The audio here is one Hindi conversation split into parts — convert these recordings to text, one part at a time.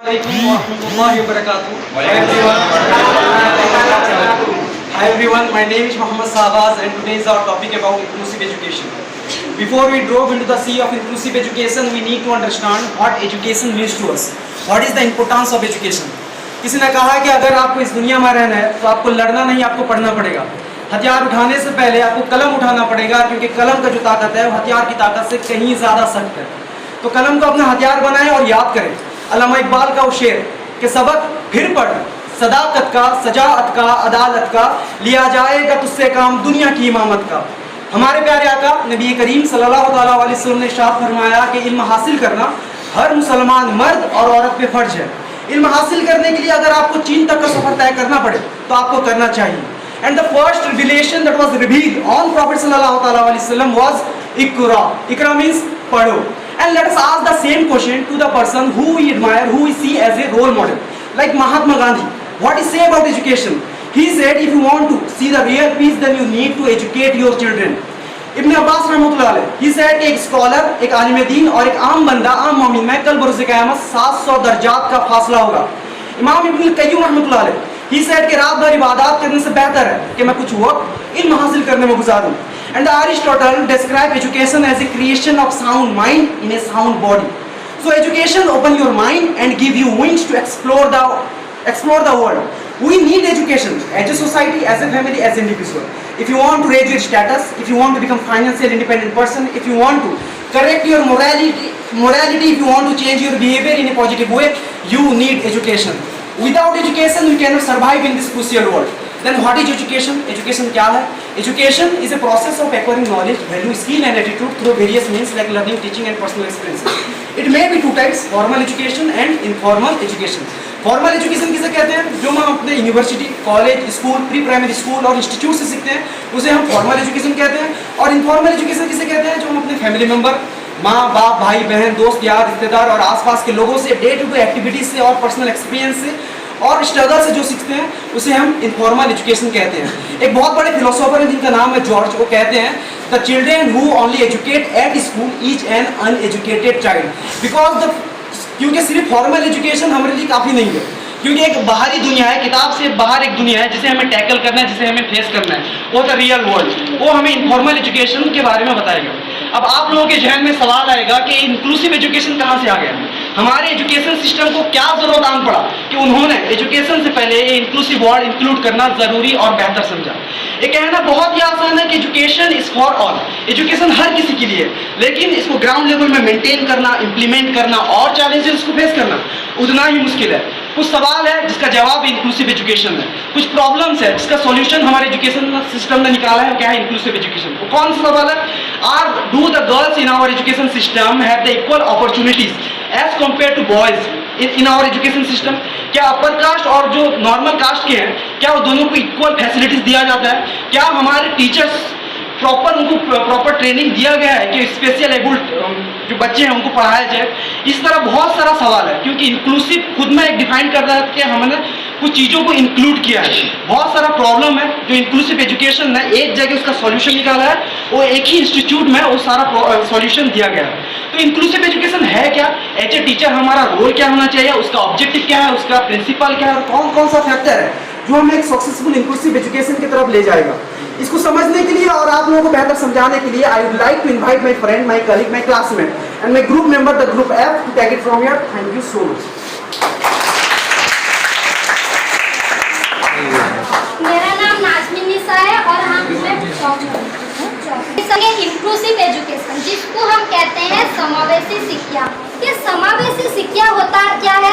Hi everyone, my name is Mohammad Sahbaz and today is our topic about inclusive education. Before we drove into the sea of inclusive education, we need to understand what education means to us. What is the importance of education? किसी ने कहा कि अगर आपको इस दुनिया में रहना है तो आपको लड़ना नहीं, आपको पढ़ना पड़ेगा। हथियार उठाने से पहले आपको कलम उठाना पड़ेगा, क्योंकि कलम का जो ताकत है वो हथियार की ताकत से कहीं ज़्यादा सख्त है। तो कलम को अपना हथियार बनाएं और याद करें अल्लामा इकबाल का वो शेर कि सबक फिर पढ़, सदाकत का, सजाअत का, अदालत का, लिया जाएगा तुझसे काम दुनिया की इमामत का। हमारे प्यारे आका नबी करीम सल्लल्लाहु अलैहि वसल्लम ने इरशाद फरमाया कि इल्म हासिल करना हर मुसलमान मर्द और औरत पे फर्ज है। इल्म हासिल करने के लिए अगर आपको चीन तक का सफर तय करना पड़े तो आपको करना चाहिए। And the first revelation that was revealed on profit सल्लल्लाहु अलैहि वसल्लम वाज इकरा। इकरा मींस पढ़ो। And let us ask the same question to the person who we admire, who we see as a role model, like Mahatma Gandhi. What he say about education? He said, if you want to see the real peace, then you need to educate your children. Ibn Abbas रहमतुल्लाह अलैह, he said कि एक स्कॉलर, एक आलिम दीन और एक आम बंदा, आम मोमिन में कल बरोज़ क़यामत 700 दर्जात का फासला होगा। इमाम इब्न क़य्यूम रहमतुल्लाह अलैह, he said कि रात भर इबादत करने से बेहतर है कि मैं कुछ वक्त इल्म हासिल करने में गुजारूं। And Aristotle described education as a creation of sound mind in a sound body. So education open your mind and give you wings to explore the world. We need education as a society, as a family, as an individual. If you want to raise your status, if you want to become financially independent person, if you want to correct your morality, if you want to change your behavior in a positive way, you need education. Without education, you cannot survive in this crucial world. Then what is education? Education क्या है? Education is a process of acquiring knowledge, value, skill and attitude through various means like learning, teaching and personal experiences. It may be two types, formal education and informal education. Formal education किसे कहते हैं? जो हम अपने university, college, school, pre primary school और इंस्टीट्यूट से सीखते हैं उसे हम फॉर्मल एजुकेशन कहते हैं। और इनफॉर्मल एजुकेशन किसे कहते हैं? जो हम अपने फैमिली मेंबर, माँ बाप, भाई बहन, दोस्त यार, रिश्तेदार और आसपास के लोगों से डे टू डे एक्टिविटीज से और पर्सनल एक्सपीरियंस से और स्ट्रगल से जो सीखते हैं उसे हम इनफॉर्मल एजुकेशन कहते हैं। एक बहुत बड़े फिलोसोफर हैं जिनका नाम है जॉर्ज, वो कहते हैं the children who only educate at school is an uneducated child. Because क्योंकि सिर्फ फॉर्मल एजुकेशन हमारे लिए काफ़ी नहीं है, क्योंकि एक बाहरी दुनिया है, किताब से बाहर एक दुनिया है जिसे हमें टैकल करना है, जिसे हमें फेस करना है, वो द रियल वर्ल्ड। वो हमें इनफॉर्मल एजुकेशन के बारे में बताएगा। अब आप लोगों के जहन में सवाल आएगा कि इंक्लूसिव एजुकेशन कहाँ से आ गया? हमारे एजुकेशन सिस्टम को क्या जरूरत आन पड़ा कि उन्होंने एजुकेशन से पहले ये इंक्लूसिव वर्ड इंक्लूड करना जरूरी और बेहतर समझा? ये कहना बहुत ही आसान है कि education is for all, education हर किसी के लिए, लेकिन इसको ग्राउंड लेवल में मेंटेन करना, इंप्लीमेंट करना और चैलेंजेस को फेस करना उतना ही मुश्किल है। कुछ सवाल है जिसका जवाब इंक्लूसिव एजुकेशन है, कुछ प्रॉब्लम्स है जिसका सॉल्यूशन हमारे एजुकेशन सिस्टम ने निकाला है। क्या है इंक्लूसिव एजुकेशन? वो कौन सा सवाल है? Are do the girls in our education system have the equal opportunities as compare to boys in our education system? क्या अपर कास्ट और जो नॉर्मल कास्ट के हैं, क्या वो दोनों को इक्वल फैसिलिटीज दिया जाता है? क्या हमारे टीचर्स उनको प्रॉपर ट्रेनिंग दिया गया है कि स्पेशल एबल्ड जो बच्चे हैं उनको पढ़ाया जाए? इस तरह बहुत सारा सवाल है, क्योंकि इंक्लूसिव खुद में एक डिफाइन कर रहा है कि हमने कुछ चीज़ों को इंक्लूड किया है। बहुत सारा प्रॉब्लम है जो इंक्लूसिव एजुकेशन ने एक जगह उसका सॉल्यूशन निकाला है, वो एक ही इंस्टीट्यूट में वो सारा सॉल्यूशन दिया गया है। तो इंक्लूसिव एजुकेशन है क्या? एज ए टीचर हमारा रोल क्या होना चाहिए, उसका ऑब्जेक्टिव क्या है, उसका प्रिंसिपल क्या है, और कौन कौन सा फैक्टर है जो हमें एक सक्सेसफुल इंक्लूसिव एजुकेशन की तरफ ले जाएगा? इसको समझने के लिए और आप लोगों को बेहतर समझाने के लिए I would like to invite my friend, my colleague, my classmate and my group member the group F to take it from here. Thank you so much. मेरा नाम नाज़मीन निसा है और मैं इंक्लूसिव एजुकेशन जिसको हम कहते हैं समावेशी शिक्षा। ये समावेशी शिक्षा होता क्या है?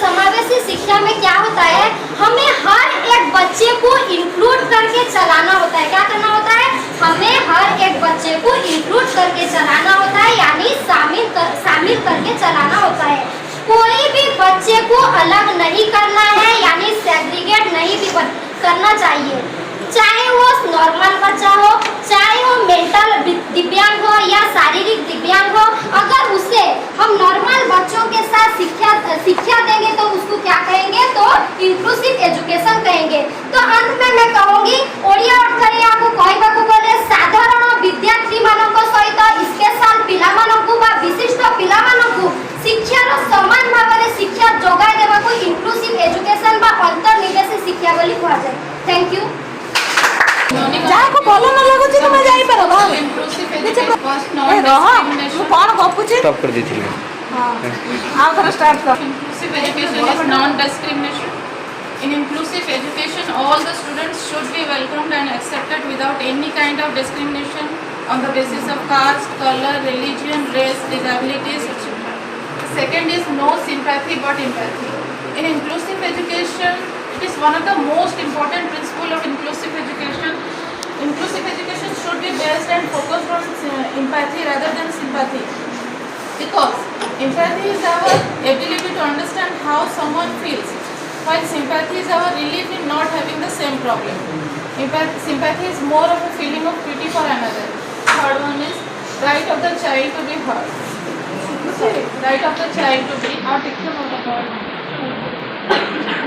समावेशी शिक्षा में क्या होता है? हमें हर एक बच्चे को इंक्लूड करके चलाना होता है। क्या करना होता है? हमें हर एक बच्चे को इंक्लूड करके चलाना होता है, यानी शामिल करके चलाना होता है। कोई भी बच्चे को अलग नहीं करना है, यानी सेग्रीगेट नहीं भी करना चाहिए। चाहे वो नॉर्मल बच्चा हो, चाहे वो मेंटल दिव्यांग हो या शारीरिक दिव्यांग हो, अगर उसे हम नॉर्मल बच्चों के साथ शिक्षा देंगे तो उसको क्या कहेंगे? तो इंक्लूसिव एजुकेशन कहेंगे। तो अंत में मैं कहूँगी ओडिया अर्थरे आपको कहवाकू गले साधारण विद्यार्थी मानक सहित स्पेशल पिला मानकू बा विशिष्ट पिला मानकू शिक्षार समान भाव में शिक्षा जोगाई में जाई पर बा inclusive नीचे education was ए रहा तू non-discrimination. कौन गपुची स्टॉप कर दी थी हां आ कर स्टार्ट कर Inclusive education is non-discrimination. In inclusive education, all the students should be welcomed and accepted without any kind of discrimination on the basis of caste, color, religion, race, disabilities, etc. Second is no sympathy but empathy. In inclusive education, it is one of the most important principle of inclusive education. Inclusive education should be based and focused on empathy rather than sympathy. Because empathy is our ability to understand how someone feels, while sympathy is our relief in not having the same problem. Sympathy is more of a feeling of pity for another. Third one is right of the child to be heard. Sorry, right of the child to be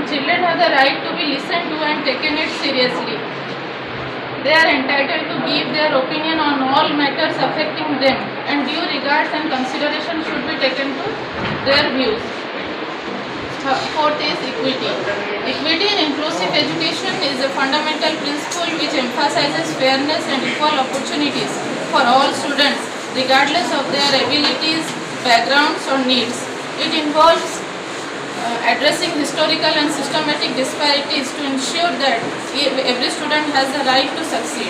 Children have the right to be listened to and taken it seriously. They are entitled to give their opinion on all matters affecting them, and due regards and consideration should be taken to their views. Fourth is equity. Equity in inclusive education is a fundamental principle which emphasizes fairness and equal opportunities for all students, regardless of their abilities, backgrounds or needs. It involves addressing historical and systematic disparities to ensure that every student has the right to succeed.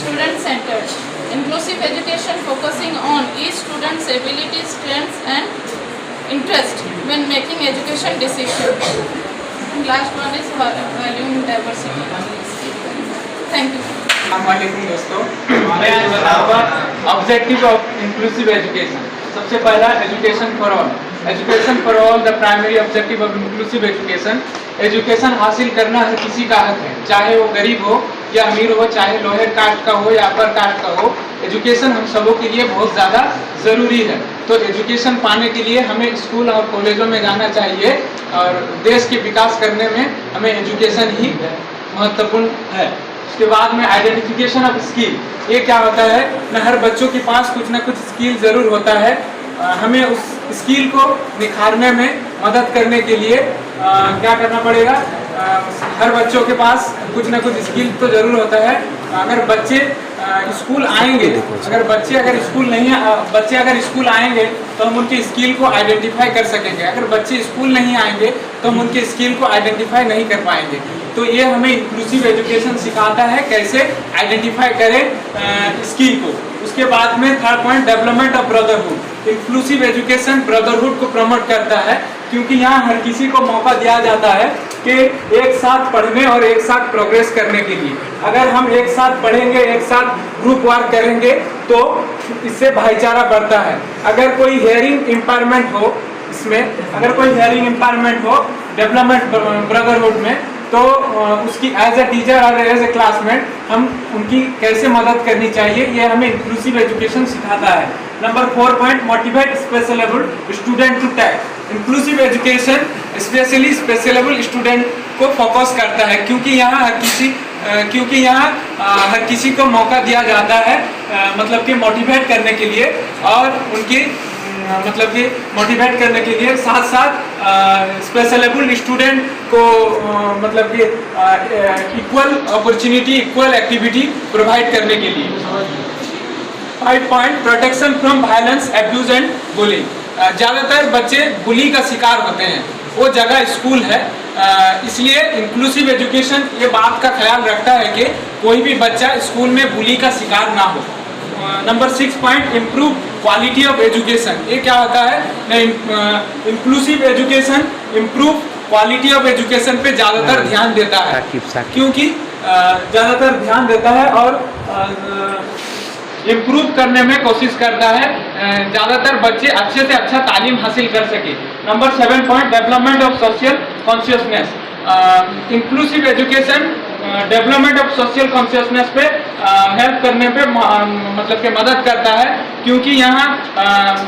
Student-centered. Inclusive education focusing on each student's abilities, strengths and interest when making education decisions. And last one is valuing diversity. Thank you. अस्सलामुअलैकुम दोस्तों, मैं आज बताऊंगा ऑब्जेक्टिव ऑफ इंक्लूसिव एजुकेशन। सबसे पहला education for all. Education for all the primary objective of inclusive education. Education हासिल करना हर किसी का हक है, चाहे वो गरीब हो या अमीर हो, चाहे लोअर कास्ट का हो या अपर कास्ट का हो। एजुकेशन हम सबों के लिए बहुत ज़्यादा ज़रूरी है। तो एजुकेशन पाने के लिए हमें स्कूल और कॉलेजों में जाना चाहिए और देश के विकास करने में हमें एजुकेशन ही महत्वपूर्ण है। उसके बाद में आइडेंटिफिकेशन ऑफ स्किल। ये क्या होता है न, हर बच्चों के पास कुछ ना कुछ स्किल ज़रूर होता है। हमें उस स्किल को निखारने में मदद करने के लिए क्या करना पड़ेगा। हर बच्चों के पास कुछ ना कुछ स्किल तो ज़रूर होता है। अगर बच्चे स्कूल आएंगे, अगर स्कूल आएंगे तो हम उनके स्किल को आइडेंटिफाई कर सकेंगे। अगर बच्चे स्कूल नहीं आएंगे तो हम उनके स्किल को आइडेंटिफाई नहीं कर पाएंगे। तो ये हमें इंक्लूसिव एजुकेशन सिखाता है कैसे आइडेंटिफाई करें स्किल को। उसके बाद में third point, development of brotherhood. Inclusive education brotherhood को प्रमोट करता है, क्योंकि यहाँ हर किसी को मौका दिया जाता है कि एक साथ पढ़ने और एक साथ प्रोग्रेस करने के लिए। अगर हम एक साथ पढ़ेंगे, एक साथ ग्रुप वर्क करेंगे तो इससे भाईचारा बढ़ता है। अगर कोई हेयरिंग इम्पायरमेंट हो, डेवलपमेंट ब्रदरहुड में, तो उसकी एज ए टीचर और एज ए क्लासमेट हम उनकी कैसे मदद करनी चाहिए, ये हमें इंक्लूसिव एजुकेशन सिखाता है। Number 4 point, motivate specially abled student to tack. Inclusive education specially specially abled student को फोकस करता है, क्योंकि यहाँ हर किसी को मौका दिया जाता है, मतलब कि मोटिवेट करने के लिए, और उनकी मतलब कि मोटिवेट करने के लिए साथ साथ स्पेशलेबल स्टूडेंट को मतलब कि equal opportunity, equal activity provide करने के लिए। 5 point, protection from violence, abuse and bullying. ज़्यादातर बच्चे बुली का शिकार होते हैं, वो जगह स्कूल है। इसलिए इंक्लूसिव एजुकेशन ये बात का ख्याल रखता है कि कोई भी बच्चा स्कूल में बुली का शिकार ना हो। Number 6 point, improve quality of education. ये क्या होता है, inclusive education improve quality of education पे ज़्यादातर ध्यान देता है, क्योंकि ज़्यादातर ध्यान देता है और इम्प्रूव करने में कोशिश करता है, ज़्यादातर बच्चे अच्छे से अच्छा तालीम हासिल कर सके। Number 7 point, development of social consciousness. Inclusive education development of social consciousness पे हेल्प करने पे मतलब कि मदद करता है, क्योंकि यहाँ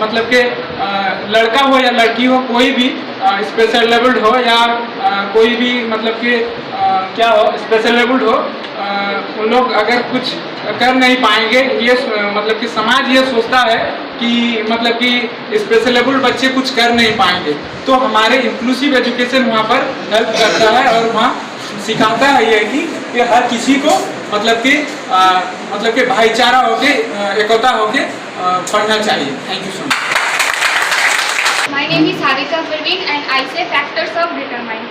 मतलब कि लड़का हो या लड़की हो, कोई भी स्पेशल लेबल्ड हो या कोई भी मतलब कि क्या हो स्पेशल लेबल्ड हो, उन लोग अगर कुछ कर नहीं पाएंगे, ये मतलब कि समाज ये सोचता है कि मतलब कि स्पेशलेबल बच्चे कुछ कर नहीं पाएंगे। तो हमारे इंक्लूसिव एजुकेशन वहाँ पर हेल्प करता है और वहाँ सिखाता है ये कि हर किसी को मतलब कि भाईचारा होके एकता होके पढ़ना चाहिए। Thank you so much. My name is Harika Parveen and I say factors of determine.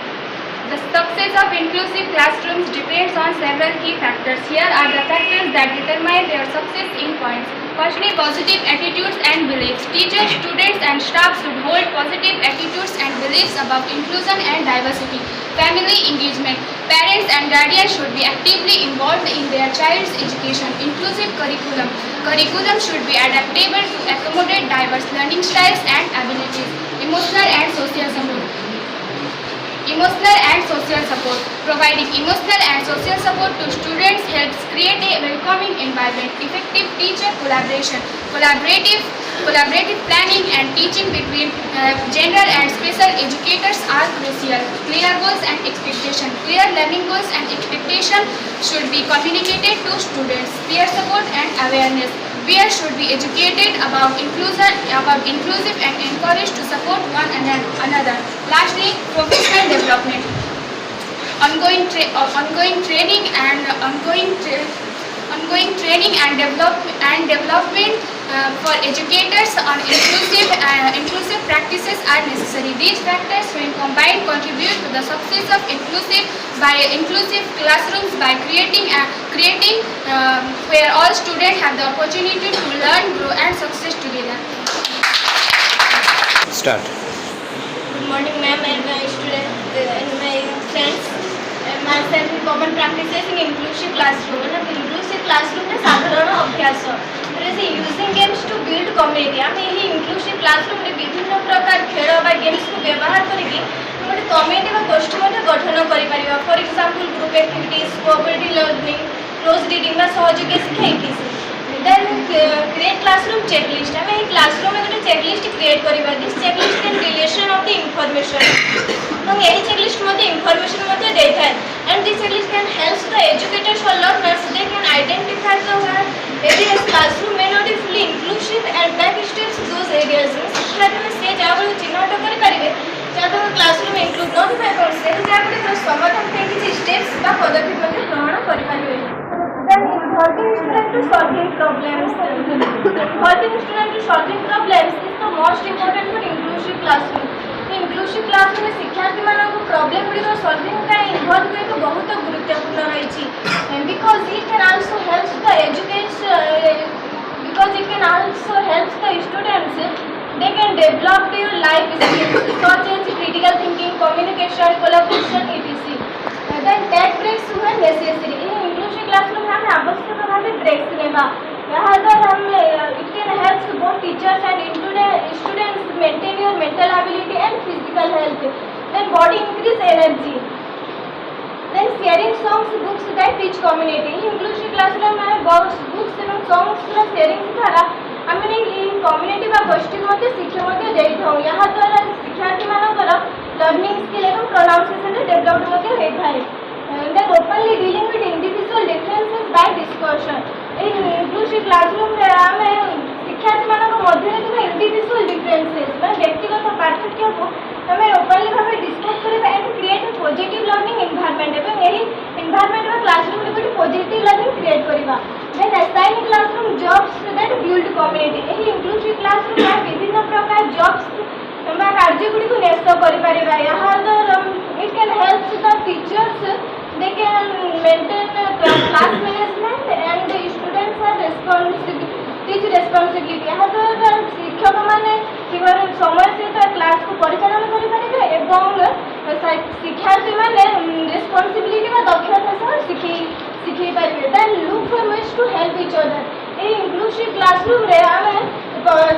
The success of inclusive classrooms depends on several key factors. Here are the factors that determine their success in points. Firstly, positive attitudes and beliefs. Teachers, students and staff should hold positive attitudes and beliefs about inclusion and diversity. Family engagement. Parents and guardians should be actively involved in their child's education. Inclusive curriculum. Curriculum should be adaptable to accommodate diverse learning styles and abilities. Emotional and social support. Emotional and social support. Providing emotional and social support to students helps create a welcoming environment. Effective teacher collaboration. Collaborative planning and teaching between general and special educators are crucial. Clear goals and expectation. Clear learning goals and expectation should be communicated to students. Peer support and awareness. Peers should be educated about inclusive and encouraged to support one another. Lastly, professional development. Ongoing training and development for educators on inclusive practices are necessary. These factors, when combined, contribute to the success of inclusive classrooms by creating where all students have the opportunity to learn, grow, and success together. Start. Good morning, ma'am, and my students and my friends. Myself in common practices in inclusive classroom. Inclusive classroom में साधारण अभ्यास जैसे using games to build community आम यही इंक्लूसिव क्लासरूम में विभिन्न प्रकार खेल बा गेम्स को व्यवहार करके गोटे कम्युनिटी बा गोष्ठी गठन कर for example group activities cooperative learning close reading बा सहयोगी शिक्षा etc then create classroom checklist आम यही क्लासरूम में गोटे चेकलिस्ट क्रिएट करबा this checklist can relation of the information এবং এই চেকলিস্ট মধ্যে ইনফরমেশন মধ্যে দেখায় and this checklist can help the educators or learners they can identify the areas classroom may not be fully inclusive and back steps to those areas ଶିକ୍ଷାର୍ଥୀ ମାନେ ସେ ଜାଗାକୁ ଚିହ୍ନଟ କରିପାରିବେ ଯାହାଦ୍ୱାରା କ୍ଲାସରୁମ୍ ଇନକ୍ଲୁଡ୍ ନ ହୋଇପାରିବ ସେହି ଜାଗାଗୁଡ଼ିକର ସମାଧାନ ପାଇଁ କିଛି ଷ୍ଟେପ୍ସ ବା ପଦକ୍ଷେପ ମଧ୍ୟ ଗ୍ରହଣ କରିପାରିବେ then involving students to solving problems is the most important for inclusive classroom inclusive classroom में शिक्षार्थी मानक प्रॉब्लम गुड़िक सॉल्विंग का इन्वॉल्व हुए तो बहुत गुरुत्वपूर्ण रही because it can also help the students they can develop their life skills such as critical thinking, communication, collaboration, etc. Then that breaks when necessary. In inclusive classroom में हमें आवश्यक भावे breaks लेना यहाँ पर हम it can help both teachers and students maintain your mental ability and physical health. Then body increase energy. Then sharing songs, books that teach community. Inclusive classroom में books and songs का sharing द्वारा हमें इन community वा गोष्ठी मध्य शिक्षा मध्य देता हूँ यहाँ द्वारा शिक्षार्थी मानकर learning skill एवं pronunciation डेवलप मध्य होता है. Then openly dealing with individual differences by discussion. In inclusive classroom में हमें शिक्षार्थी मानक मध्य में individual differences मतलब व्यक्तिगत पार्थक्य को हमें openly भावे discuss करें and create a positive learning environment एवं यही environment में classroom में कोई positive learning create करेगा. Then assigning classroom jobs that build community. यही inclusive classroom में विभिन्न प्रकार jobs हम कार्य गुड़ी को न्यस्त करें यहाँ it can help the teachers they can maintain class management and the students are teach responsibility यहाँ शिक्षक मैंने समय सहित क्लास को परिचालन करेंगे एवं शिक्षार्थी मैंने रेस्पॉन्सिबिलिटी व दक्षता सह शिखी पारे. Then look for ways to help each other. ये इंक्लूसिव क्लासरूम रे आमे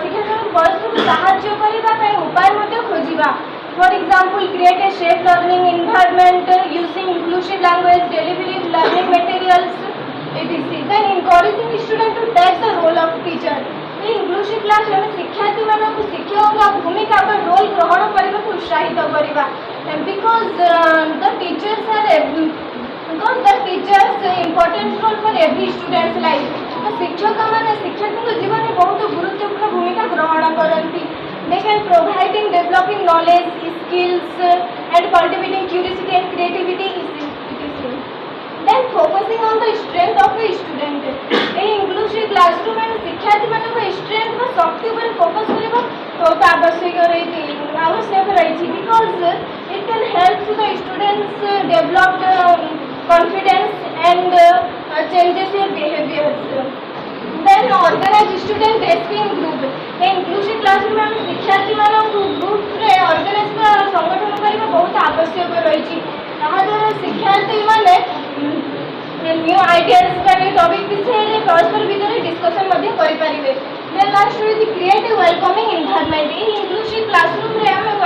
शिक्षक परस्पर को साहाय्य करने उपाय खोजा. For example, create a safe learning environment using inclusive language, delivering learning materials, etc. Then encouraging students to take the role of teacher. ये inclusive class में शिक्षार्थी मानक शिक्षकों का भूमिका पर रोल ग्रहण करने को उत्साहित करिबा. Because the teachers important role for every student's life. तो शिक्षक माने शिक्षार्थी को जीवन में बहुत गुरुत्वपूर्ण भूमिका ग्रहण करती. They can provide in developing knowledge, skills, and cultivating curiosity and creativity. then focusing on the strength of a student. A inclusive classroom and शिक्षार्थी मानक strength व शक्ति पर focus करने बहुत आवश्यक रही because it can help to the students develop the confidence and changes their behaviors. Then organize student dressing group. A inclusive classroom में शिक्षार्थी मानक group रे organize का संगठन करने बहुत आवश्यक रही यहाँ द्वारा शिक्षार्थी माने न्यू आइडियाज का टॉपिक विषय परस्पर भितर डिस्कशन मध्य करि परिबे then last is create a welcoming environment in inclusive classroom रे हमें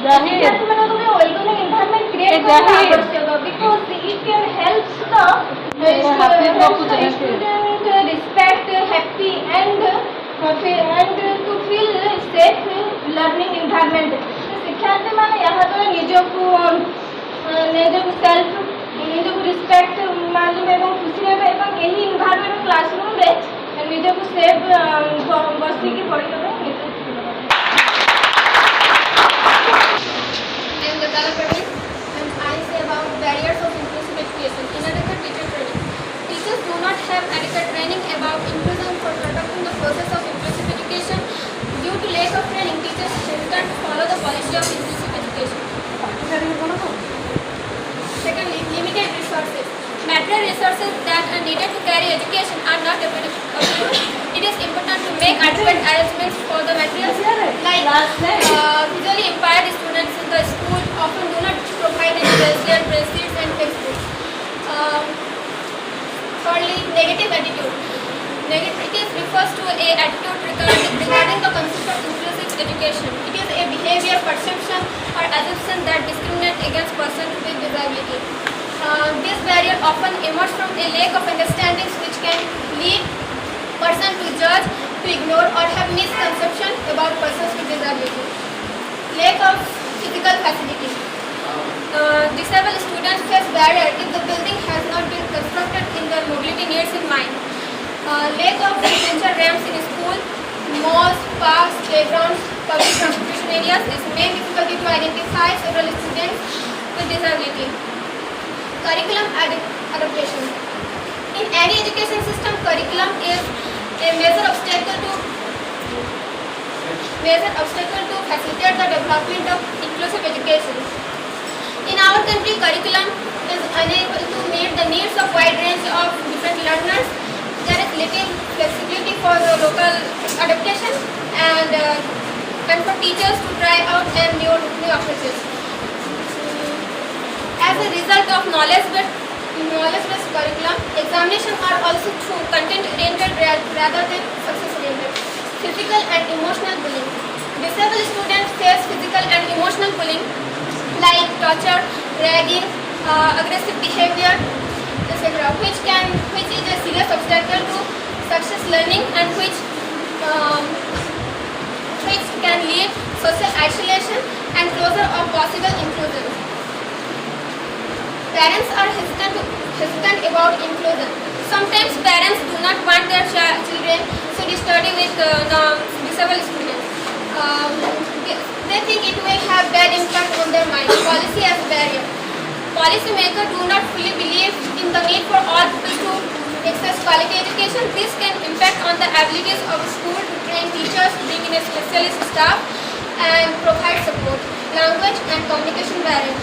शिक्षार्थी मानक में welcoming environment create करना आवश्यक because it can help the student respect happy and to feel safe learning environment शिक्षार्थी माने यहाँ द्वारा निजको सेल्फ निजको रिस्पेक्ट मालूम एवं खुशी हेबे एवं एही एनवायरनमेंट क्लासरूम रे निजको सेफ बसी की पढ़ी हेबे I am Gatala Praveen and I say about barriers of inclusive education. Inadequate teacher training. Teachers do not have adequate training about inclusion for conducting the process of inclusive education. Due to lack of training, teachers hesitate to follow the policy of inclusive education. Secondly, limited resources. Material resources that are needed to carry education are not available. It is important to make adequate arrangements for the materials. Like visually impaired students in the school often do not provide any bracelets and textbooks. Thirdly, negative attitude. It refers to a attitude regarding the concept of inclusive education. It is a behavior, perception, or assumption that discriminates against persons with disability. This barrier often emerges from a lack of understanding which can lead person to judge, to ignore, or have misconception about persons with disability. Lack of physical facilities. Disabled students face barrier if the building has not been constructed in their mobility needs in mind. Lack of essential ramps in school, malls, parks, playgrounds, public transportation areas is main difficulty to identify several students with disability. Curriculum adaptation. In any education system, curriculum is a major obstacle to facilitate the development of inclusive education. In our country, curriculum is unable to meet the needs of wide range of different learners. There is little flexibility for the local adaptation and for teachers to try out new approaches. As a result of knowledge-based curriculum, examinations are also content-oriented rather than success-oriented. Physical and emotional bullying. Disabled students face physical and emotional bullying like torture, ragging, aggressive behavior, etc., which is a serious obstacle to success learning and which can lead social isolation and closure of possible inclusion. Parents are hesitant about inclusion. Sometimes parents do not want their children to study with disabled students. They think it will have bad impact on their mind. Policy as a barrier. Policymakers do not fully believe in the need for all people to access quality education. This can impact on the abilities of a school to train teachers, bring in a specialist staff, and provide support. Language and communication barrier.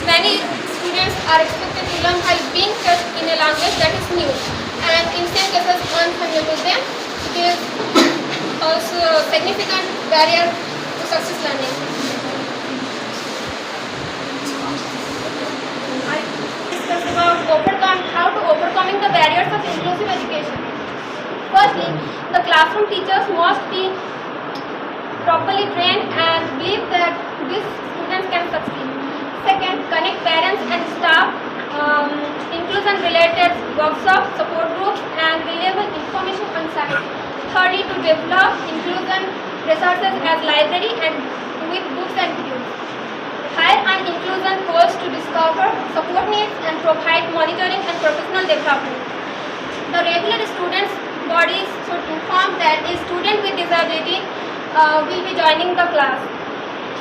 Many students are expected to learn while being taught in a language that is new, and in some cases unfamiliar to them. It is also a significant barrier to success learning. I discussed about how to overcoming the barriers of inclusive education. Firstly, the classroom teachers must be properly trained and believe that these students can succeed. Second, connect parents and staff, inclusion-related workshops, support groups, and reliable information on site. Thirdly, to develop inclusion resources as library and with books and videos. Hire an inclusion coach to discover support needs and provide monitoring and professional development. The regular students' bodies should inform that a student with disability will be joining the class.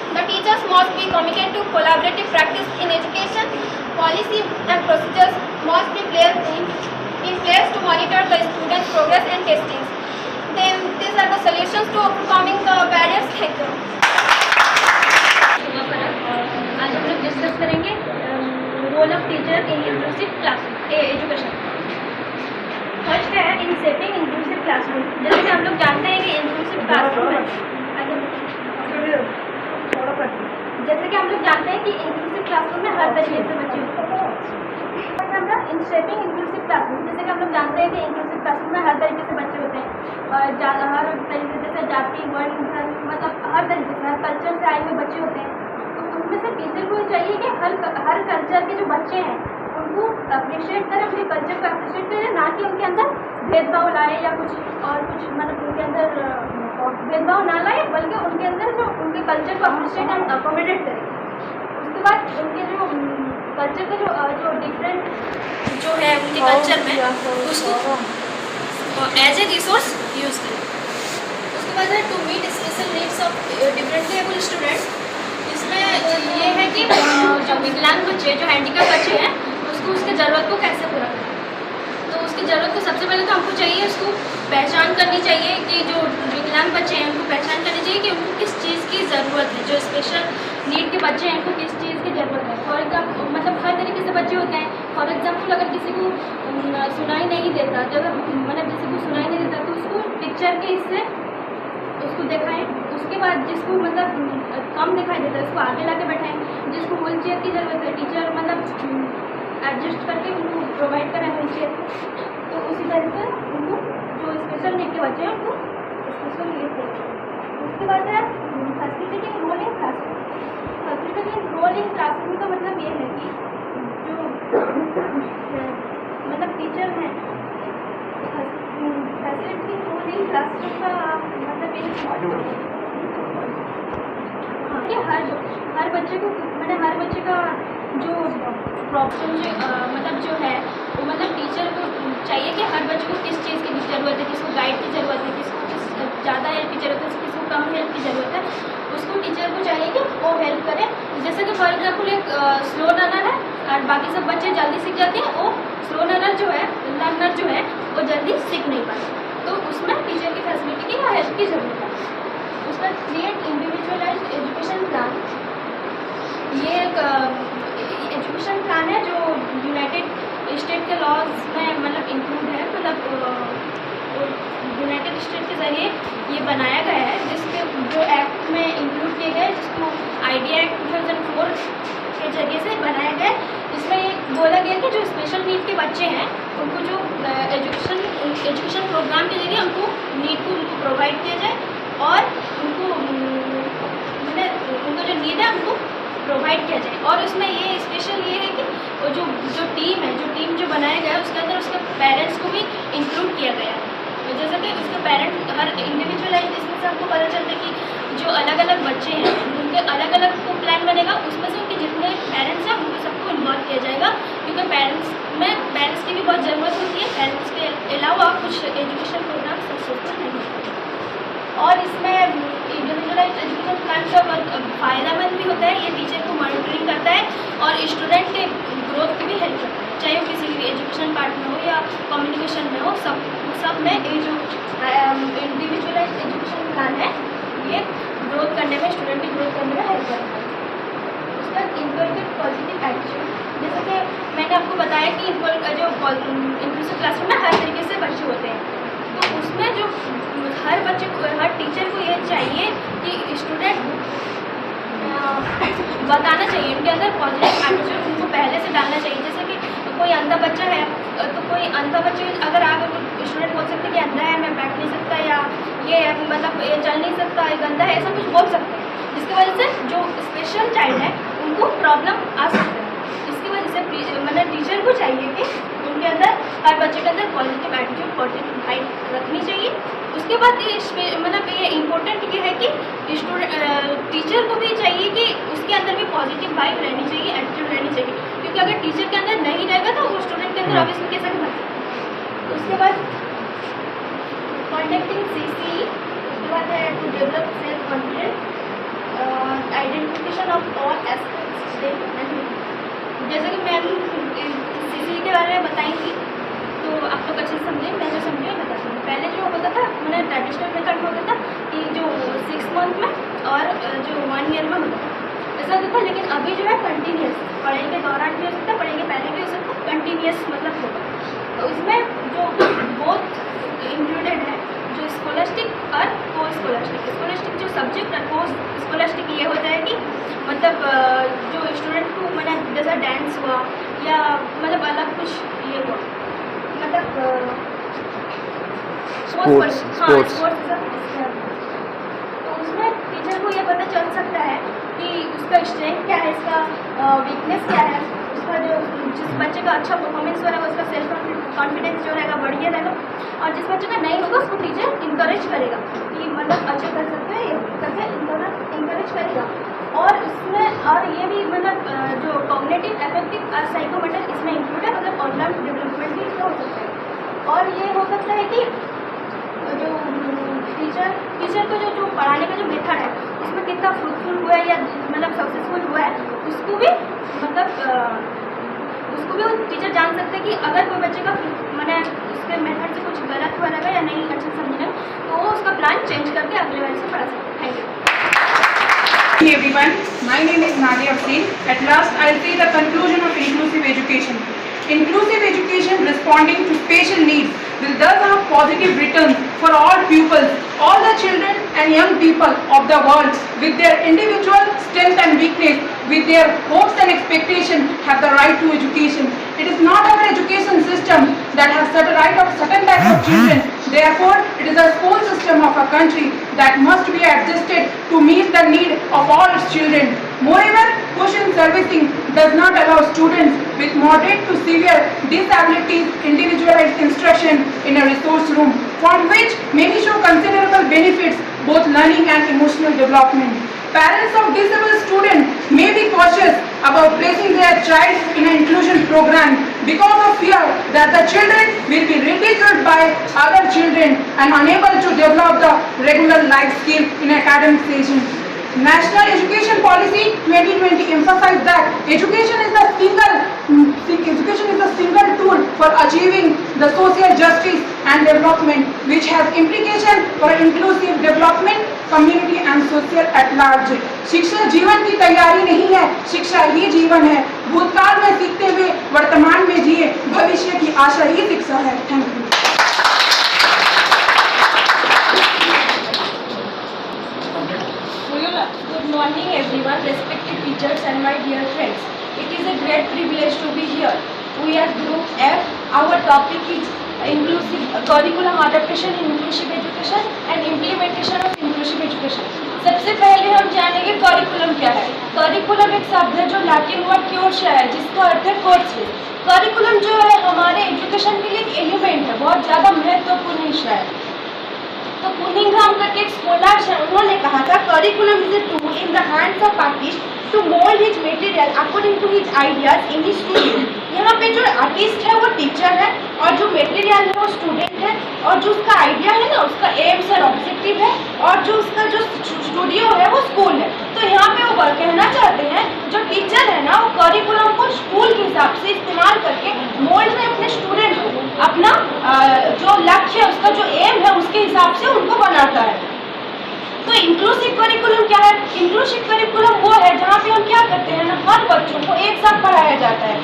The teachers must be committed to collaborative practice in education, policy and procedures must be in place to monitor the students' progress and testings. Then these are the solutions to overcoming the barriers. Thank you. आज हम लोग डिस्कस करेंगे role of teacher in inclusive class education. First है इन शेपिंग इंक्लूसिव क्लासरूम। जैसे कि हम लोग जानते हैं कि इंक्लूसिव क्लासरूम जैसे कि हम लोग जानते हैं कि इंक्लूसिव क्लासरूम में हर तरीके से बच्चे होते हैं। हम लोग इन शेपिंग इंक्लूसिव क्लासरूम जैसे कि हम लोग जानते हैं कि इंक्लूसिव क्लासरूम में हर तरीके से बच्चे होते हैं और हर तरीके जैसे जाति वर्ण मतलब हर तरीके से हर कल्चर से आए हुए बच्चे होते हैं। उसमें से टीचर को चाहिए कि हर कल्चर के जो बच्चे हैं उनको अप्रिशिएट करें, उनके कल्चर को अप्रिशिएट करें, ना कि उनके अंदर भेदभाव लाए या कुछ और कुछ मतलब उनके अंदर भेदभाव ना लाए, बल्कि उनके अंदर जो उनके कल्चर को अप्रिशिएट एंड अकोमोडेट करें। उसके बाद उनके जो कल्चर के जो डिफरेंट जो है उनके कल्चर में उसको एज ए रिसोर्स यूज़ करें। उसके बाद है to meet special needs of differently abled students. इसमें ये है कि जो विकलांग बच्चे जो हैंडीकैप बच्चे हैं उसको उसकी ज़रूरत को कैसे पूरा करें। तो उसकी ज़रूरत को सबसे पहले तो हमको चाहिए उसको पहचान करनी चाहिए कि जो विकलांग बच्चे हैं उनको पहचान करनी चाहिए कि उनको किस चीज़ की ज़रूरत है। जो स्पेशल नीड के बच्चे हैं उनको किस चीज़ की ज़रूरत है। फॉर एग्जाम्पल मतलब हर तरीके से बच्चे होते हैं। फॉर एग्जाम्पल अगर किसी को सुनाई नहीं देता, जब मतलब किसी को सुनाई नहीं देता तो उसको पिक्चर के इससे उसको दिखाएं। उसके बाद जिसको मतलब कम दिखाई देता है उसको आगे ला के बैठाएँ। जिसको व्हील चेयर की ज़रूरत है टीचर मतलब एडजस्ट करके उनको प्रोवाइड करें व्हील चेयर। तो उसी तरह से उनको जो स्पेशल नीड के बच्चे हैं उनको स्पेशल नीड दें। उसके बाद है facilitating role in classroom. Facilitating role in classroom का मतलब ये है कि जो मतलब टीचर हैं फैसिलिटेटिंग रोल इन क्लासरूम का मतलब ये कि हर बच्चे को मतलब हर बच्चे का जो प्रॉब्लम जो मतलब जो है वो मतलब टीचर को चाहिए कि हर बच्चे को किस चीज़ की ज़रूरत है, किसको गाइड की ज़रूरत है, किसको किस ज़्यादा हेल्प की ज़रूरत है, किसको कम हेल्प की ज़रूरत है। उसको टीचर को चाहिए कि वो हेल्प करे। जैसे कि फॉर एग्जाम्पल एक स्लो लर्नर है और बाकी सब बच्चे जल्दी सीख जाते हैं, वो स्लो लर्नर जो है वो जल्दी सीख नहीं पाते। तो उसमें टीचर की फैसिलिटी की या हेल्प की ज़रूरत है। उसका क्रिएट इंडिविजुअलाइज्ड एजुकेशन प्लान। ये एक एजुकेशन प्लान है जो यूनाइटेड स्टेट के लॉज में मतलब इंक्लूड है। मतलब यूनाइटेड स्टेट के ज़रिए ये बनाया गया है, जिसके जो एक्ट में इंक्लूड किए गए, जिसको आइडिया एक्ट 2004 के जरिए से बनाया गया। इसमें ये बोला गया कि जो स्पेशल नीड के बच्चे हैं उनको जो एजुकेशन प्रोग्राम के जरिए उनको नीड को उनको प्रोवाइड किया जाए और उनको मतलब उनको जो नीड है उनको प्रोवाइड किया जाए। और उसमें ये स्पेशल ये है कि वो जो टीम जो बनाया गया है उसके अंदर उसके पेरेंट्स को भी इंक्लूड किया गया है। तो जैसे कि उसके पेरेंट्स हर इंडिविजुअलाइज इसमें से हमको पता चलता है कि जो अलग अलग बच्चे हैं उनके अलग अलग को प्लान बनेगा, उसमें से उनके जितने पेरेंट्स हैं उनको सबको इन्वॉल्व किया जाएगा, क्योंकि पेरेंट्स की भी बहुत ज़रूरत होती है। पेरेंट्स के अलावा कुछ एजुकेशन प्रोग्राम सक्सेसफुल नहीं होते। और इसमें इंडिविजुअलाइज्ड एजुकेशन प्लान का बहुत फ़ायदेमंद भी होता है। ये टीचर को मॉनिटरिंग करता है और स्टूडेंट के ग्रोथ की भी हेल्प करता है, चाहे वो किसी भी एजुकेशन पार्ट में हो या कम्युनिकेशन में हो। सब में ये जो इंडिविजुअलाइज्ड एजुकेशन प्लान है ये ग्रोथ करने में, स्टूडेंट की ग्रोथ करने में हेल्प करता है। उसका इनकल्केट पॉजिटिव एटीट्यूड। जैसे कि मैंने आपको बताया कि जो इंक्लूसिव क्लासरूम में हर तरीके से बच्चे होते हैं, तो उसमें जो हर बच्चे को हर टीचर को ये चाहिए कि स्टूडेंट बताना चाहिए, उनके अंदर पॉजिटिव एटीट्यूड उनको पहले से डालना चाहिए। जैसे कि कोई अंधा बच्चा है तो कोई अंधा बच्चे अगर आगे तो स्टूडेंट बोल सकते हैं कि अंधा है, मैं बैठ नहीं सकता, या ये मतलब ये चल नहीं सकता, ये गंदा है, ऐसा कुछ बोल सकते हैं, जिसकी वजह से जो स्पेशल चाइल्ड है उनको प्रॉब्लम आ सकता है। इसकी वजह से मतलब टीचर को चाहिए कि उनके अंदर हर बच्चे के अंदर पॉजिटिव एटीट्यूड, पॉजिटिव वाइब रखनी चाहिए। उसके बाद ये मतलब ये इम्पोर्टेंट ये है कि टीचर को भी चाहिए कि उसके अंदर भी पॉजिटिव वाइब रहनी चाहिए, एटीट्यूड रहनी चाहिए, क्योंकि अगर टीचर के अंदर नहीं रहेगा तो वो स्टूडेंट के अंदर ऑब्वियसली कैसे बना। उसके बाद कॉन्टेक्टिंग CC, उसके बाद है to develop self confidence, identification of all aspects जैसे कि मैम CCE के बारे में बताई थी, तो आप लोग अच्छे से समझें, मैं जो समझी बताती हूँ। पहले जो होता था, मैंने ट्रेडिशनल मेथड में होता था कि जो 6 मंथ में और जो 1 ईयर में होता था, ऐसा होता था। लेकिन अभी जो है कंटिन्यूस, पढ़ाई के दौरान भी हो सकता है, पढ़ाई के पहले भी हो सकता है, कंटिन्यूस मतलब होगा। तो इसमें जो बहुत इंक्लूडेड है, जो स्कॉलस्टिक और को स्कॉलस्टिक। स्कॉलस्टिक जो सब्जेक्ट है, को स्कॉलस्टिक ये होता है कि मतलब जो स्टूडेंट को मतलब जैसा डांस हुआ या मतलब अलग कुछ ये हुआ, मतलब Sports. तो उसमें टीचर को ये पता चल सकता है कि उसका स्ट्रेंथ क्या है, इसका वीकनेस क्या है, उसका जो जिस बच्चे का अच्छा परफॉर्मेंस हो रहा है उसका सेल्फ कॉन्फिडेंस जो रहेगा बढ़िया रहेगा, और जिस बच्चे का नहीं होगा उसको टीचर इंकरेज करेगा कि मतलब अच्छा कर सकते हैं, ये करके इंकरेज करेगा। और इसमें और ये भी मतलब जो कॉग्निटिव अफेक्टिव और साइकोमेट्रिक इसमें इंक्लूड है, मतलब ऑनलाइन डेवलपमेंट भी इसका हो सकता है। और ये हो सकता है कि जो टीचर को जो पढ़ाने का जो मेथड है उसमें कितना फ्रूटफुल हुआ है या मतलब सक्सेसफुल हुआ है, उसको भी मतलब उसको भी वो टीचर जान सकते हैं कि अगर कोई बच्चे का मैंने उसके मेथड से कुछ गलत हुआ रहेगा या नहीं अच्छा समझना, तो वो उसका प्लान चेंज करके अगले बार से पढ़ा सकते हैं। Thank you. Hey everyone, my name is Nadia Hussain. At last, I'll say the conclusion of inclusive education. Inclusive education responding to special needs will thus have positive returns for all pupils, all the children and young people of the world with their individual strength and weakness, with their hopes and expectations have the right to education. It is not our education system that has set a right of certain types of children. Therefore, it is a school system of a country that must be adjusted to meet the need of all its children. Moreover, question servicing does not allow students with moderate to severe disabilities individualized instruction in a resource room, from which many show considerable benefits, both learning and emotional development. Parents of disabled students may be cautious about placing their child in an inclusion program because of fear that the children will be ridiculed by other children and unable to develop the regular life skill in academic session. National Education Policy 2020 emphasized that education is the single tool for achieving the social justice and development, which has implication for inclusive development, community and social at large. शिक्षा जीवन की तैयारी नहीं है, शिक्षा ही जीवन है। भूतकाल में सीखते हुए वर्तमान में जिए, भविष्य की आशा ही शिक्षा है। Thank you. Good morning everyone, respected teachers and my dear friends. It is a great privilege to be here. We are Group F. Our topic is inclusive curriculum adaptation in inclusive education and implementation of inclusive education. सबसे पहले हम जानेंगे करिकुलम क्या है। करिकुलम एक शब्द है जो लैटिन वर्ड की ओर से आया है, जिसका अर्थ है कोर्स। करिकुलम जो है हमारे एजुकेशन के लिए एक एलिमेंट है, बहुत ज़्यादा महत्वपूर्ण हिस्सा है। तो कुनिंघम करके एक स्कॉलर है, उन्होंने कहा था curriculum is a tool in the hands of artist to mould his material according to his ideas in his student. यहाँ पे जो आर्टिस्ट है वो टीचर है और जो मटेरियल है वो स्टूडेंट है, और जो उसका आइडिया है ना उसका एम्स और ऑब्जेक्टिव है, और जो उसका जो स्टूडियो है वो स्कूल है। तो यहाँ पे वो कहना चाहते हैं जो टीचर है ना वो करिकुलम को स्कूल के हिसाब से इस्तेमाल करके मोल्ड में अपने स्टूडेंट को अपना जो लक्ष्य है उसका जो एम है उसके हिसाब से उनको बनाता है। तो इंक्लूसिव करिकुलम क्या है? इंक्लूसिव करिकुलम वो है जहाँ पे हम क्या करते हैं ना, हर बच्चों को एक साथ पढ़ाया जाता है,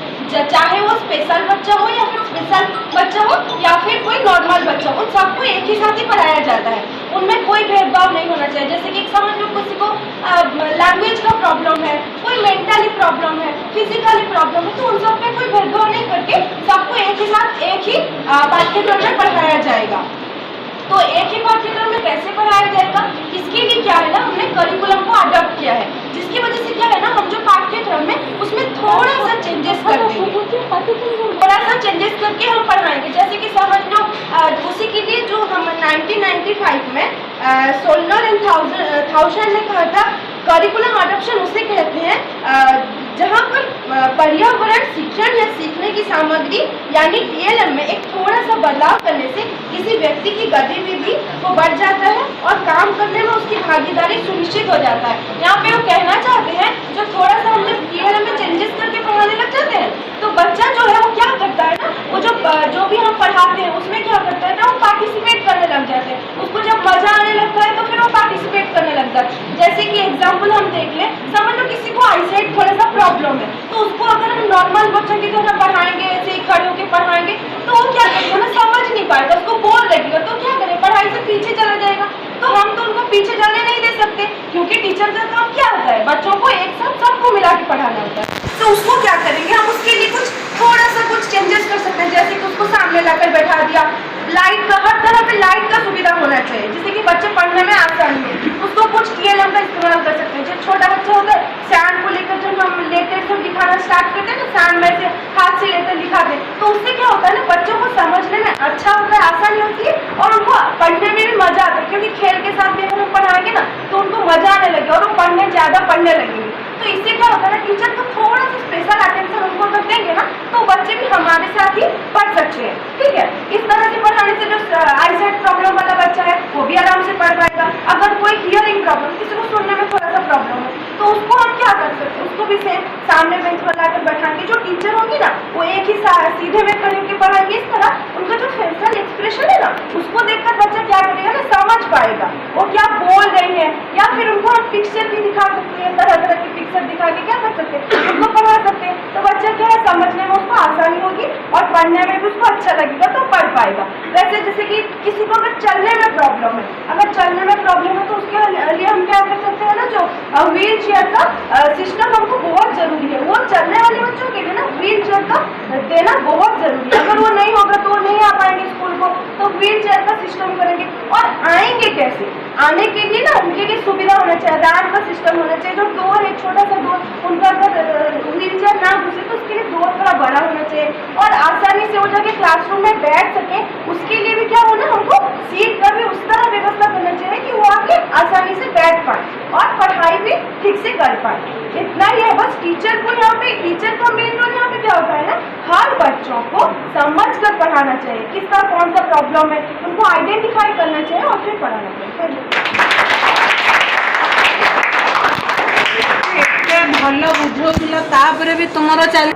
चाहे वो स्पेशल बच्चा हो या फिर स्पेशल बच्चा हो या फिर कोई नॉर्मल बच्चा हो, उन सबको एक ही साथ ही पढ़ाया जाता है। उनमें कोई भेदभाव नहीं होना चाहिए। जैसे कि समझ लो किसी को लैंग्वेज का प्रॉब्लम है, कोई मेंटली प्रॉब्लम है, फिजिकली प्रॉब्लम है, तो उन सब में कोई भेदभाव नहीं करके सबको एक ही साथ एक ही पाठ्यक्रम में पढ़ाया जाएगा। तो एक ही पाठ्यक्रम में कैसे पढ़ाया जाएगा, इसके लिए क्या है ना हमने करिकुलम को अडॉप्ट किया है, जिसकी वजह से क्या है ना हम जो पाठ्यक्रम में उसमें थोड़ा सा चेंजेस कर देंगे, थोड़ा सा चेंजेस करके हम पढ़ाएंगे। जैसे कि समझ लो उसी के लिए जो हम 1995 में सोलनर एंड थाउजेंड ने कहा था करिकुलम अडॉप्शन उसे कहते हैं जहाँ पर पर्यावरण शिक्षण या सीखने की सामग्री यानी PLM में एक थोड़ा सा बदलाव करने से किसी व्यक्ति की गतिविधि को बढ़ जाता है और काम करने में उसकी भागीदारी सुनिश्चित हो जाता है। यहाँ पे वो कहना चाहते हैं जो थोड़ा सा हमने PLM में चेंजेस करके पढ़ाया आने लग जाते हैं। तो बच्चा जो है वो क्या करता है ना, वो जो भी हम पढ़ाते हैं उसमें क्या करता है ना, वो पार्टिसिपेट करने लग जाते हैं। उसको जब मजा आने लगता है तो फिर वो पार्टिसिपेट करने लग जाता है। जैसे कि एग्जाम्पल हम देख लें, समझ लो किसी को आईसाइट थोड़ा सा प्रॉब्लम है, तो उसको अगर हम नॉर्मल बच्चों की तरह पढ़ाएंगे, ऐसे ही खड़े होकर पढ़ाएंगे, तो वो क्या करेगा ना, समझ नहीं पाएगा, उसको बोर लगेगा, तो क्या करे, पढ़ाई से पीछे चला जाएगा। तो हम तो उनको पीछे जाने नहीं दे सकते, क्योंकि टीचर का काम क्या होता है, बच्चों को एक साथ सबको मिला के पढ़ाना होता है। तो उसको क्या करेंगे, हम उसके लिए थोड़ा सा कुछ चेंजेस कर सकते हैं। जैसे कि उसको सामने लाकर बैठा दिया, लाइट का हर तरह पे लाइट का सुविधा होना चाहिए, जिससे कि बच्चे पढ़ने में आसानी हो। उसको कुछ TLM का इस्तेमाल कर सकते हैं। जब छोटा बच्चा होता है, सैंड को लेकर जब हम लेकर जब दिखाना स्टार्ट करते हैं ना, सैंड में से हाथ से लेकर दिखाते हैं, तो उससे क्या होता है ना, बच्चों को समझने में अच्छा होता है, आसानी होती है, और उनको पढ़ने में भी मजा आता है। क्योंकि खेल के साथ भी अगर हम पढ़ाएंगे ना, तो उनको मजा आने लगेगा और वो ज़्यादा पढ़ने लगेंगे। तो इससे क्या होता है ना, टीचर को थोड़ा सा स्पेशल अटेंशन उनको अगर देंगे ना, तो बच्चे भी हमारे साथ ही पढ़ सकते हैं। ठीक है, इस तरह से पढ़ाने से जो आईसाइट प्रॉब्लम वाला बच्चा है वो भी आराम से पढ़ पाएगा। अगर कोई हियरिंग प्रॉब्लम, किसी को सुनने में थोड़ा सा प्रॉब्लम है, तो उसको हम क्या कर सकते हैं, उसको भी सेम सामने बेंच पर लाकर बैठाएंगे। जो टीचर होंगी ना, वो एक ही सीधे में खड़े होकर पढ़ाएंगे। इस तरह उनका जो फेशियल एक्सप्रेशन है ना, उसको देखकर बच्चा क्या करेगा ना, समझ पाएगा वो क्या बोल रही है। या फिर उनको हम पिक्चर भी दिखा सकते हैं, तरह तरह की पिक्चर दिखा के क्या कर सकते हैं, उनको पढ़ा सकते हैं। तो बच्चा क्या है, समझने में उसको आसानी होगी और पढ़ने में भी उसको अच्छा लगेगा, तो पढ़ पाएगा। वैसे जैसे कि किसी को अगर चलने में प्रॉब्लम है, अगर चलने में प्रॉब्लम है, तो उसके लिए हम क्या कर सकते हैं ना, जो व्हील चेयर का सिस्टम हमको बहुत जरूरी है। वो चलने वाले बच्चों के लिए ना व्हील चेयर का देना बहुत जरूरी है। अगर वो नहीं होगा तो वो नहीं आ पाएंगे स्कूल को, तो व्हील चेयर का सिस्टम करेंगे। और आएंगे कैसे, आने के लिए ना उनके लिए सुविधा होना चाहिए, रैंप का सिस्टम होना चाहिए। जो डोर है, छोटा सा डोर, उनका अगर व्हील चेयर ना घुसे तो उसके लिए डोर थोड़ा बड़ा होना चाहिए, और आसानी से वो जाके क्लासरूम में बैठ सके। उसके लिए भी क्या होना, हमको सीट का भी उस तरह व्यवस्था करना चाहिए कि वो आके आसानी से बैठ पाए और पढ़ाई भी ठीक से कर पाए। इतना ही है बस। टीचर को यहाँ पे, टीचर का मेन रोल यहाँ पे क्या होता है ना, हर बच्चों को समझ कर पढ़ाना चाहिए, किसका कौन सा प्रॉब्लम है, उनको आइडेंटिफाई करना चाहिए और फिर पढ़ाना चाहिए। भल बुझौल तापर भी तुम चल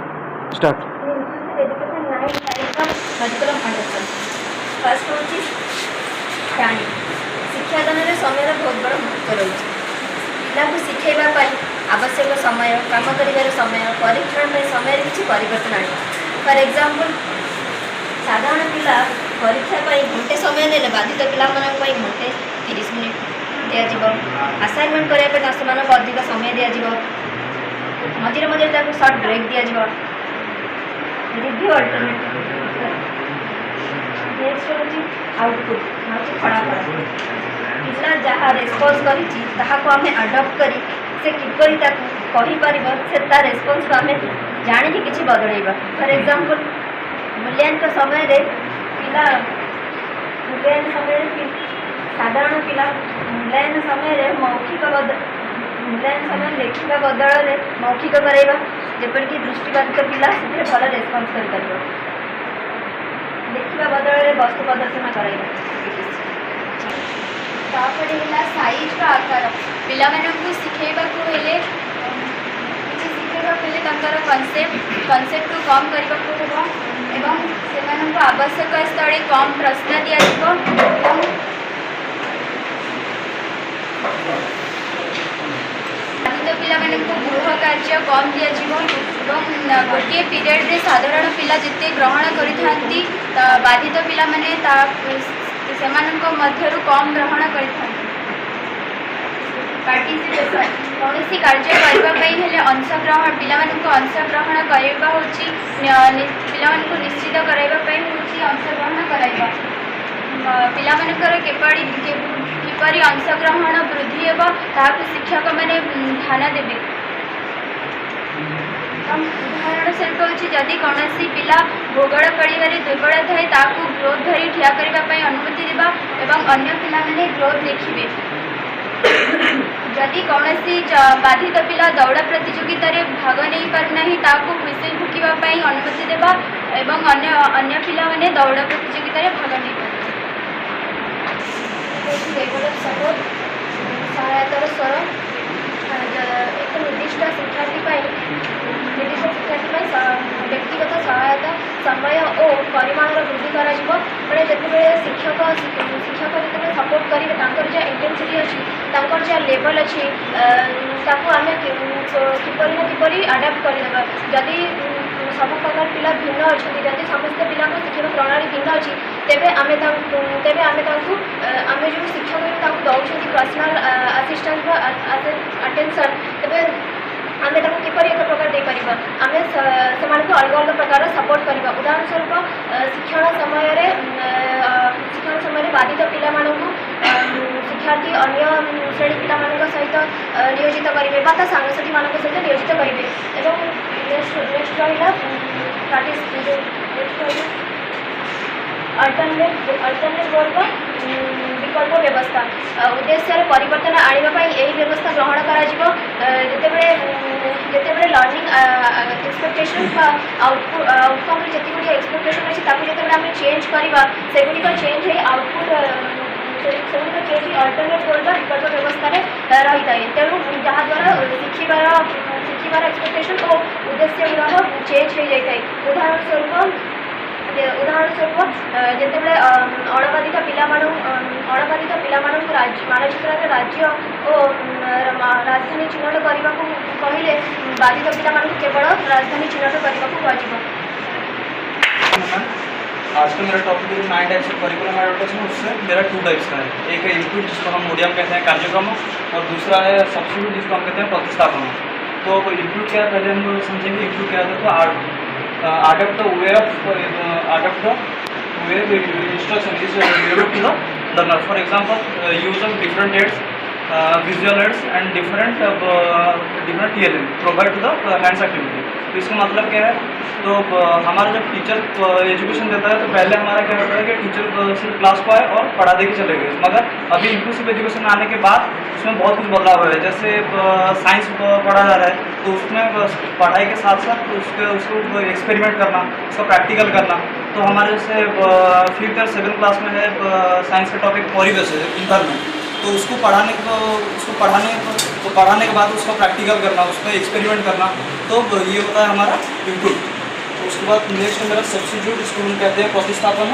फर्स्ट हूँ टाइम, शिक्षादान में समय बहुत बड़ महत्व रही। पिला को शिखेबा आवश्यक समय, काम कर समय, परीक्षण में समय किसी परिवर्तन आने। फॉर एग्जांपल, साधारण पिला परीक्षा घंटे समय देने बाधित पिला घंटे 30 मिनिट दिज्व। असाइनमेंट करने से अधिक समय दिज्व। मझे मझे सर्ट ब्रेक दिज्व। Review alternative. नेक्स्ट हूँ आउटपुट, फलाफल। पिला जहाँ रेस्पॉन्स करें अडप्ट कर किपर कहीपर से तार रेस्पॉन्स को आम जाणी कि बदलैबा। फॉर एग्जांपल, मूल्यांकन समय पिला मूल्यांकन समय साधारण पिला मूल्यांकन समय मौखिक मूल्यांकन समय लेखिका बदल में मौखिक कराइबा, जेपरिक दृष्टिबाधित पिला से भल रेस्पॉन्स कर देखा बदल में वस्तु प्रदर्शन कराइबा। तापरे है साइज का आकार, पिला मानू शिखेबा हेले किसी शिखेबा हेले कनसेप्ट को कम करने से आवश्यक स्थले कम प्रश्न दिज्व। बाधित पिला गृह कार्य कम दिज्व। गोटे पीरियड रे साधारण पिला जिते ग्रहण करि बाधित पिला माने मध्यरु कम ग्रहण करते। पार्टिसिपेशन, कौन कार्य करने अंशग्रहण, पिला अंशग्रहण करवा हूँ पिला निश्चित करवाई हूँ अंशग्रहण कराइबा। पिलामानकर किपरि अंशग्रहण वृद्धि हेब ताकू शिक्षक मैंने ध्यान देवे। उदाहरण स्वरूप हूँ जदि कौन पिला भूगोल पढ़ार दुर्बल थाए ताकू ग्रोथ धरी ठिया करने अनुमति देवा एवं अन्य पिला माने ग्रोथ देखिए। जदि कौन बाधित पिला दौड़ प्रतियोगिता रे भाग नहीं पारना ताकू हुइसिल फुकिबा अनुमति देवा एवं अन्य पिला माने दौड़ प्रतियोगिता रे भाग नहीं पारे। सहायतार स्वर एक निर्दिष्ट शिक्षार्थी समय और परिमाण वृद्धि करा मैंने जिते शिक्षक जिते सपोर्ट करेंगे जो इंटेंसिटी अच्छी जो लेवल अच्छी आम किपर ना किपर आडाप्ट करदे जदि सब प्रकार पिला भिन्न अच्छा जदि समस्त पिला शिक्षण प्रणाली भिन्न अच्छी तेबे आमे जो शिक्षक दौरान पर्सनाल असिस्टेंट अटेंशन तेबे आमे किपर एक प्रकार देपर आम से अलग अलग प्रकार सपोर्ट करवा उदाहरण स्वरूप शिक्षण समय बाधित पिला शिक्षार्थी अन्य श्रेणी पिला सहित नियोजित करेंगे सांगसाथी मान सहित नियोजित करेंगे नेक्स्ट रहा अल्टरनेट विकल्प व्यवस्था उद्देश्य परिवर्तन आने यही व्यवस्था ग्रहण करते लर्निंग एक्सपेक्टेशन आउटकम जिते गुड़ी एक्सपेक्टेशन अच्छी जो आम चेंज करवा से गुड़िक चेंज हो आउटपुट सेगुड़िक चेंज अल्टरनेट विकल्प व्यवस्था रही है तेणु जहाद्वारा शिखिबार एक्सपेक्टेशन और उद्देश्य गुड़ाक चेंज हो जाए उदाहरण स्वरूप जिते अणबाधित पिला मानचित्र राज्य और राजधानी चिन्हट करने को कहले बाधित पिला केवल राजधानी चिन्हट करने को कह आज का मेरा टॉपिक है 9 टाइप्स ऑफ करिकुलम एडaptation उससे मेरा 2 टाइप्स का है। एक है इनपुट जिसको हम ओडिया में कहते हैं कार्यक्रम और दूसरा है सब्स्टिट्यूट जिसको हम कहते हैं प्रतिस्थापन। तो इनपुट क्या है पहले हम समझेंगे। इनपुट क्या है तो adopt the way of instruction is delivered to the learner. For example, use of different aids, visual aids and different TLM provide to the hands activity. तो इसका मतलब क्या है तो हमारा जब टीचर एजुकेशन देता है तो पहले हमारा क्या होता है कि टीचर सिर्फ क्लास को आए और पढ़ा दे के चले गए, मगर अभी इंक्लूसिव एजुकेशन आने के बाद उसमें बहुत कुछ बदलाव है। जैसे साइंस पढ़ा जा रहा है तो उसमें पढ़ाई के साथ साथ उसको एक्सपेरिमेंट करना, उसका प्रैक्टिकल करना। तो हमारे जैसे 5th और 7th क्लास में है साइंस का टॉपिक परिवेश है इन्वायरमेंट, तो उसको पढ़ाने के बाद उसका प्रैक्टिकल करना, उसका एक्सपेरिमेंट करना, तो ये होता है हमारा इनपुट। तो उसके बाद नेक्स्ट मेरा सब्स्टिट्यूट, इसको हम कहते हैं प्रतिस्थापन।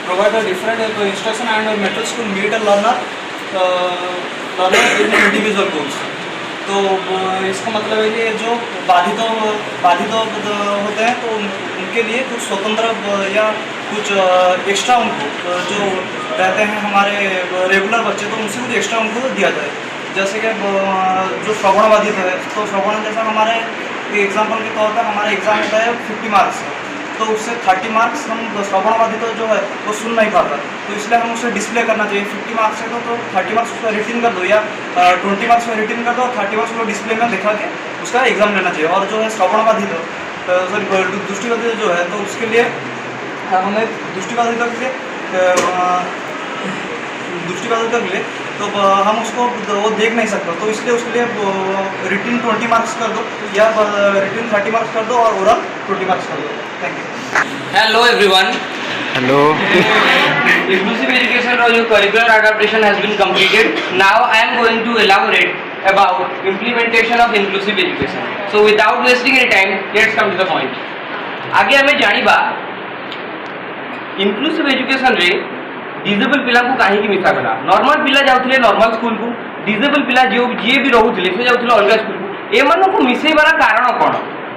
Provide the different instruction and methods to meet a learner in individual goals. तो इसका मतलब है कि जो बाधित होते हैं तो उनके लिए कुछ स्वतंत्र या कुछ एक्स्ट्रा उनको जो रहते हैं हमारे रेगुलर बच्चे, तो उनसे कुछ एक्स्ट्रा उनको दिया जाए। जैसे कि जो श्रवण बाधित है तो श्रवण जैसा हमारे एग्जाम्पल के तौर पर हमारा एग्ज़ाम होता है 50 मार्क्स, तो उससे 30 मार्क्स हम श्रवण बाधित जो है वो सुन नहीं पाता, तो इसलिए हम उसे डिस्प्ले करना चाहिए। 50 मार्क्स है तो 30 मार्क्स उसका रिटर्न कर दो या 20 मार्क्स में रिटर्न कर दो और 30 मार्क्स को डिस्प्ले में दिखा के उसका एग्ज़ाम लेना चाहिए। और जो है श्रवण बाधित दृष्टिबाधित जो है तो उसके लिए हमें दृष्टिबाधित के लिए तो हम उसको वो देख नहीं सकते, तो इसलिए उसके लिए रिटर्न 20 मार्क्स कर दो या रिटर्न 30 मार्क्स कर दो और ओरल 20 मार्क्स कर दो। Thank you. Hello everyone. Hello. Inclusive education or your curricular adaptation has been completed. Now I am going to elaborate about implementation of inclusive education. So without wasting any time, let's come to the point. आगे हमें जानिबा inclusive education रे डिजेबल पिला को कहीं मिसा गला। नॉर्मल पिला जाउथिले नॉर्मल स्कूल को, डिजेबल पिला जे भी रहउथिले से जाउथिले अलग स्कूल को। ए मानो को मिसेबार कारण कोन?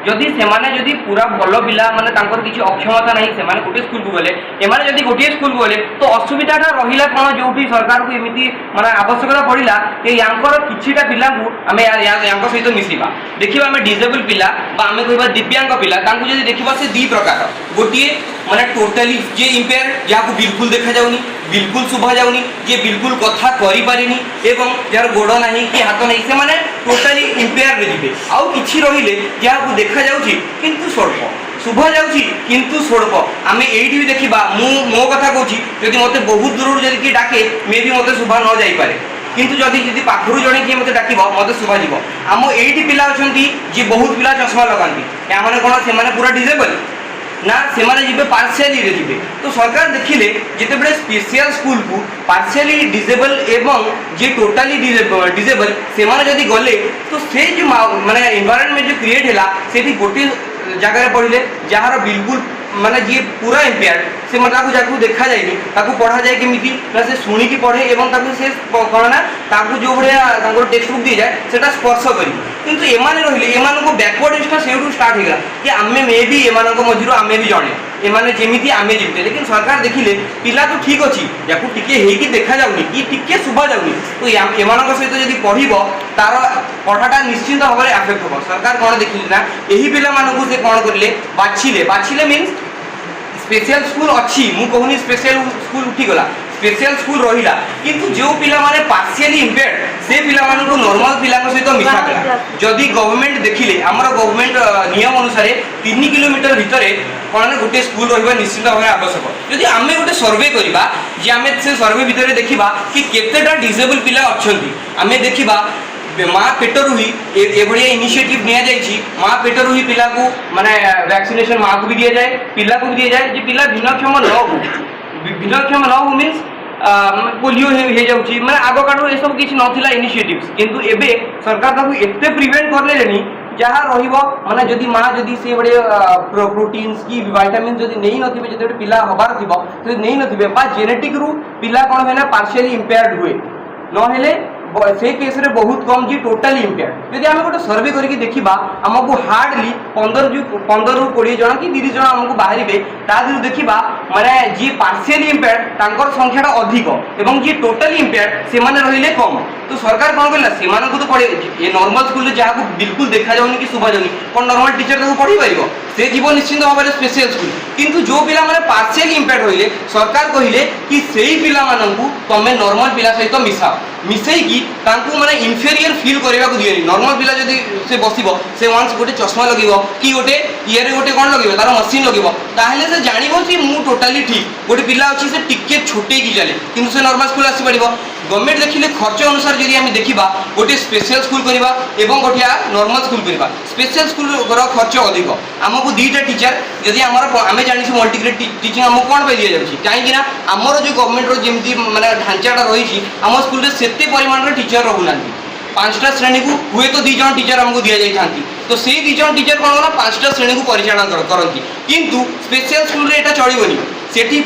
जदि सेमाने जदि पूरा भलो पिला माने तांकर किछि अक्षमता नहीं सेमाने गोटे स्कूल को गले, एमाने जदि गोटे स्कूल को गले तो असुविधाटा रहिला कोन? जोठी सरकार को एमिति माने आवश्यकता पड़िला कि यांकर किछिटा पिला को आमे यांकर सहित मिसिबा। देखिबा आमे डिजेबल पिला बा आमे कहबा दिव्यांग पिला तांको जदि देखिबा से दी प्रकार गोटिए माने टोटली जे इंपेयर याको बिल्कुल देखा जाउनी, बिल्कुल शुभा जाउनी, जे बिल्कुल कथा करि पारेनी एवं जार गोड़ नाही कि हाथ नाही, से माने टोटली इंपेयर रे दिबे। आउ किछि रहिले याको देखा जाउची किंतु स्वल्प, शुभा जाउची किंतु स्वल्प। आमे एइठी भी देखिबा मो कथा कहूची जदि मते बहुत दूर जदि कि डाके मे भी मते शुभा न जाई पारे, किंतु जदि पाखरु जणे कि मते डाकिबो मते शुभा जीवो। आम एइठी पिला अछंती जे बहुत पिला चश्मा लगांती, या माने कोन से माने पूरा डिसेबल ना से माने जीवे पार्शियली रे जीवे। तो सरकार देखिले जिते बड़े स्पेशल स्कूल को पार्शियली डिसेबल एवं जे टोटली डिसेबल से माने जदि गले तो से जो माने एनवायरनमेंट जो क्रिएट हैला सेठी गोटे जगह पढ़ले जार बिल्कुल माने जी पूरा इम्पेयर से मतलब जाकू देखा जाए ताकू पढ़ा जाए केमिति ना से शुणिकी पढ़े एवं ताकू से कौन ना ताकू जो भाया टेक्स्ट बुक दी जाए सेटा स्पर्श करी किंतु एमाने रहिले एमान को बैकवर्ड सेठू स्टार्ट होगा कि आमे मे भी एमान मझिरु आमे भी जणे एमाने जेमिति आमे जीते लेकिन सरकार देखिले पिला तो ठीक अछि याकू टिके हेकी देखा जाउनी कि टिके सुबा जाउनी तो एमान सहित जदि पढ़िबो तार पढ़ाटा निश्चित भाव में अफेक्ट हो सरकार कौन देखिले ना यही पिला मानकू से कौन करले बाछिले मीन्स स्पेशल स्कूल अच्छी मु कहूनी स्पेशल स्कूल उठीगला स्पेशल स्कूल रहिला किंतु जो पिला माने पार्शियली इम्पेयर्ड से पिला मानकू नॉर्मल पिला सहित मिसा गला जदि गवर्नमेंट देखिले हमर गवर्नमेंट नियम अनुसार 3 किलोमीटर भितरे कौन गोटे स्कूल रहिबा निश्चित भाव में आवश्यक जदि आमे गोटे सर्वे करिबा जे आमे से सर्वे भितरे देखिबा कि केतेटा डिसेबल पिला अछंती आमे देखिबा माँ पेटरू ही एभलिया इनिशिएटिव निया जाइछि माँ पेटरू ही पिला को माने वैक्सीनेशन माँ को भी दिया जाए पिला को भी दिया जाए जे पिला भिन्नक्षम न हो मीन्स पोलियो हे जाउछि माने आगो काडू ए सब किछि नथिला इनिशिएटिव्स किंतु एबे सरकार ताकू एते प्रिवेंट करले लेनी जहाँ रहिबो माने जदि माँ जदि से बड़े प्रोटीन्स की विटामिन जदि नहीं नथिबे जदि पिला हबार थिबो जदि नहीं नथिबे बा जेनेटिक रु पिला कोन होना पार्शियली इम्पेयर्ड हुए न हेले से केस रे बहुत कम जी टोटली इम्पेयर्ड यदि आम गोटे सर्वे करके देखा आमको हार्डली 15 रू 20 जन कि 30 जन आमको बाहर तादू देखा माने जी पार्शियली इम्पेयर्ड तांकर संख्याटा अधिक एवं जी टोटली इम्पेयर्ड से माने रहिले कम तो सरकार कौन कला से तो पढ़े ये नॉर्मल स्कूल जहाँ बिल्कुल देखा जाऊनी कि शुभा जाऊनी कौन नॉर्मल टीचर ताको पढ़ी पारिबो से जीव निश्चित भाव में स्पेशल स्कूल किंतु जो पिला माने पार्शियली इम्पेयर्ड होइले सरकार कहिले कि सेही पिला माननकू तमे नॉर्मल पिला सहित मिसाओ मिसेकी तांकू माने इन्फेरियर फील करबा को दियनी नॉर्मल पिला जदी से बसिबो से वंस गोटे चश्मा लगिबो कि गोटे ईयर गोटे कोन लगिबो तार मशीन लगिबो ताहले से जानिबो कि मु टोटली ठीक गोटे पिला अछि से टिके छोटे की चले किंतु से नॉर्मल स्कूल आसी पड़िबो गवर्नमेंट देखिले खर्च अनुसार जदि आम देखा गोटे स्पेशल स्कूल करवा एवं गोटे नॉर्मल स्कूल करवा स्पेशल स्कूल खर्च अधिक आमको 2टा टीचर जदि आम जानी मल्टीग्रेड टीचिंग आमको कौन पे दि जाए कहीं आमर जो गवर्नमेंट जमी माने ढांचाटा रही आम स्कूल से परिमाण टीचर रोना 5टा श्रेणी को हुए तो 2 जन टीचर आमको दि जाती तो से 2 जन टीचर कौन ना 5टा श्रेणी को परिचालन करती किंतु स्पेशल स्कूल रे एटा चलिबनी सेठी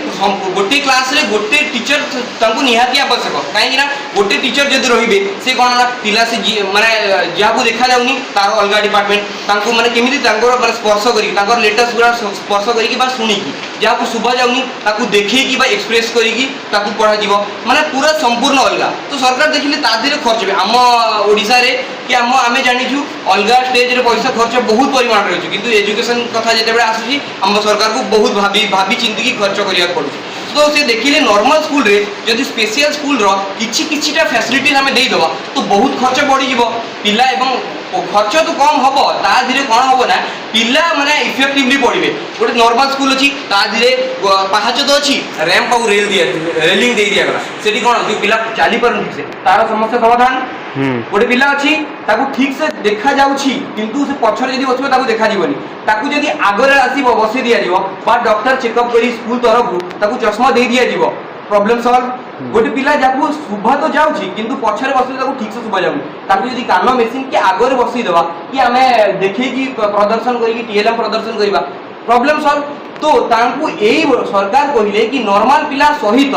गोटे क्लास रे गोटे टीचर तांको निहाती आवश्यक कहीं गोटे टीचर जदि रहिबे से कौन ना पिला से माने जहाँ को देखा जाउनी तार अलग डिपार्टमेंट तांको माने केमिति तांको माने स्पर्श करी तांको लेटेस्ट गुरा स्पर्श करी बा सुनिकी जहाँ को शुभा जाउनी ताकू देखिकी बा एक्सप्रेस करिकी ताकू पढ़ा जीवो माने पूरा संपूर्ण अलग तो सरकार देखिले ता दिरे खर्च बे हम ओडिसा रे कि आमे जानिछु अलग स्टेज रे पैसा खर्च बहुत परिमाण रही किंतु एजुकेशन कथा जेतेबे आसुची हम सरकार को बहुत भाभी चिंती की खर्च करिया पड़ुची तो से देखिले नॉर्मल स्कूल रे जदि स्पेशल स्कूल रो किछिटा फैसिलिटी हमें दे दबा तो बहुत खर्च बढ़ी जीवो पिला एवं खर्च तो कम हम ता धीरे कौन हम ना पिला माने इफेक्टिवली पढ़े गोटे नॉर्मल स्कूल अच्छी ता धीरे पाहाच तो अच्छी रैंप आउ रेलिंग दे दिया गला सेठी कौन जो पिला चली पारन ठीक से तार समस्या समाधान गोटे पिला अच्छी ताकू ठीक से देखा जाउछि किंतु से पछरे जदी बसिबो ताकू देखा जीवनी ताकू जदी आगरे आसीबो बसी दिया जीवो बा डॉक्टर चेकअप करी स्कूल तरफ ताकू चश्मा दे दिया जीवो प्रॉब्लम सॉल्व गोटे पिला जाकू शुभा तो जाउछि किंतु पछरे बसिले ताकू ठीक से शुभा जाउनी ताकू जदी कान मेसिन के आगरे बसी देबा कि आमे देखि प्रदर्शन करी टीएलएम प्रदर्शन करिबा प्रॉब्लम सॉल्व तो तांकू एई सरकार कहिले कि नॉर्मल पिला सहित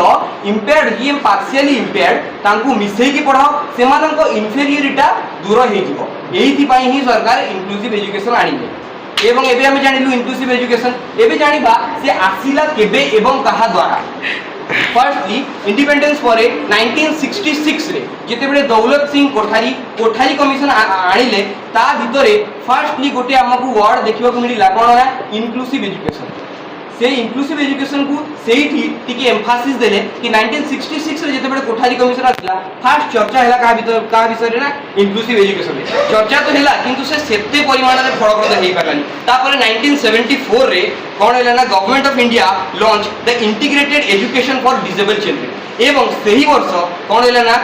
इम्पेयर्ड जी पार्शियली इम्पेयर्ड तांकू मिसेई की पढ़ाओ सेमानंको इन्फेरियरिटा दूर हेजिबो एइथि पई ही सरकार इंक्लूसिव एजुकेशन आनिले एवं एबे हम जानिलु इंक्लूसिव एजुकेशन एबे जानिबा से आसिला केबे एवं कहा द्वारा फर्स्टली इंडिपेंडेंस पर 1966 रे जेते बेले दौलत सिंह कोठारी कमिशन आनिले ता भितरे फर्स्टली गोटे हमकु वर्ड देखिबा को मिलिला कोन ना इंक्लूसिव एजुकेशन से इंक्लूसिव एजुकेशन को सेठी टिके एम्फासिस देले कि 1966 रे जेते बेले कोठारी कमिशन आथिला फर्स्ट चर्चा हैला का विषय रे ना इंक्लूसिव एजुकेशन रे चर्चा तो हैला किंतु से सेते परिमाण रे फलप्रद हेई पालानी तापर 1974 रे कोन हैला ना government of India launch the integrated education for disable children एवं सही वर्ष कौन है ना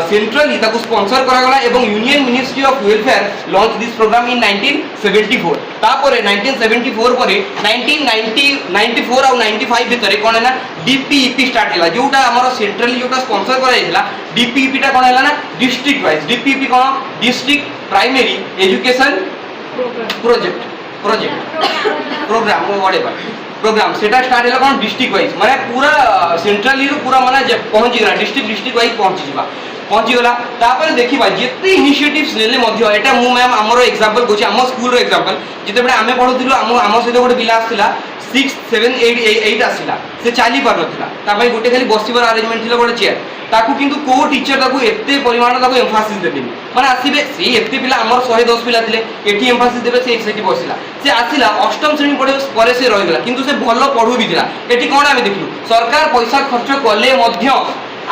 सेंट्रली ताको स्पॉन्सर करा गला एवं Union Ministry of Welfare launch this programme in 1974 तापर 1974 पर 1994 और 95 भितर कौन है ना डीपीईपी स्टार्ट हैला जोटा हमर सेंट्रली जोटा स्पॉन्सर करा हैला डीपीईपी टा कौन हैला ना डिस्ट्रिक्ट वाइज डीपीईपी कौन district primary education project project programme whatever programme सेटा स्टार्ट है कौन डिस्ट्रिक्ट वाइज माने पूरा सेंट्रली पूरा माने पहुंची गला डिस्ट्रिक्ट वाइज पहुंची गला तापर देखिबा जेते इनिशिएटिव्स लेले मध्य एटा मु मैम हमरो एग्जांपल कोची हम स्कूल रो एग्जांपल जेते बडे आमे पढुथिलु हम सहित गोटे पिला आस्थिला 6 7 8 आसिला से चाली पार नथिला ता भाई गोटे खाली बसिबर अरेंजमेंट थिला गोटे चेयर ताकू किंतु को टीचर ताकू एते परिमाण ताकू एम्फासिस देबेनी माने आसीबे से एते पिला हमर 110 पिला थिले एठी एम्फासिस देबे से सेठी बसिला से आसिला अष्टम श्रेणी पढे परे से रहि गेला किंतु से भलो पढु भी दिला एठी कोन आमे देखिलु सरकार पैसा खर्च करले मध्य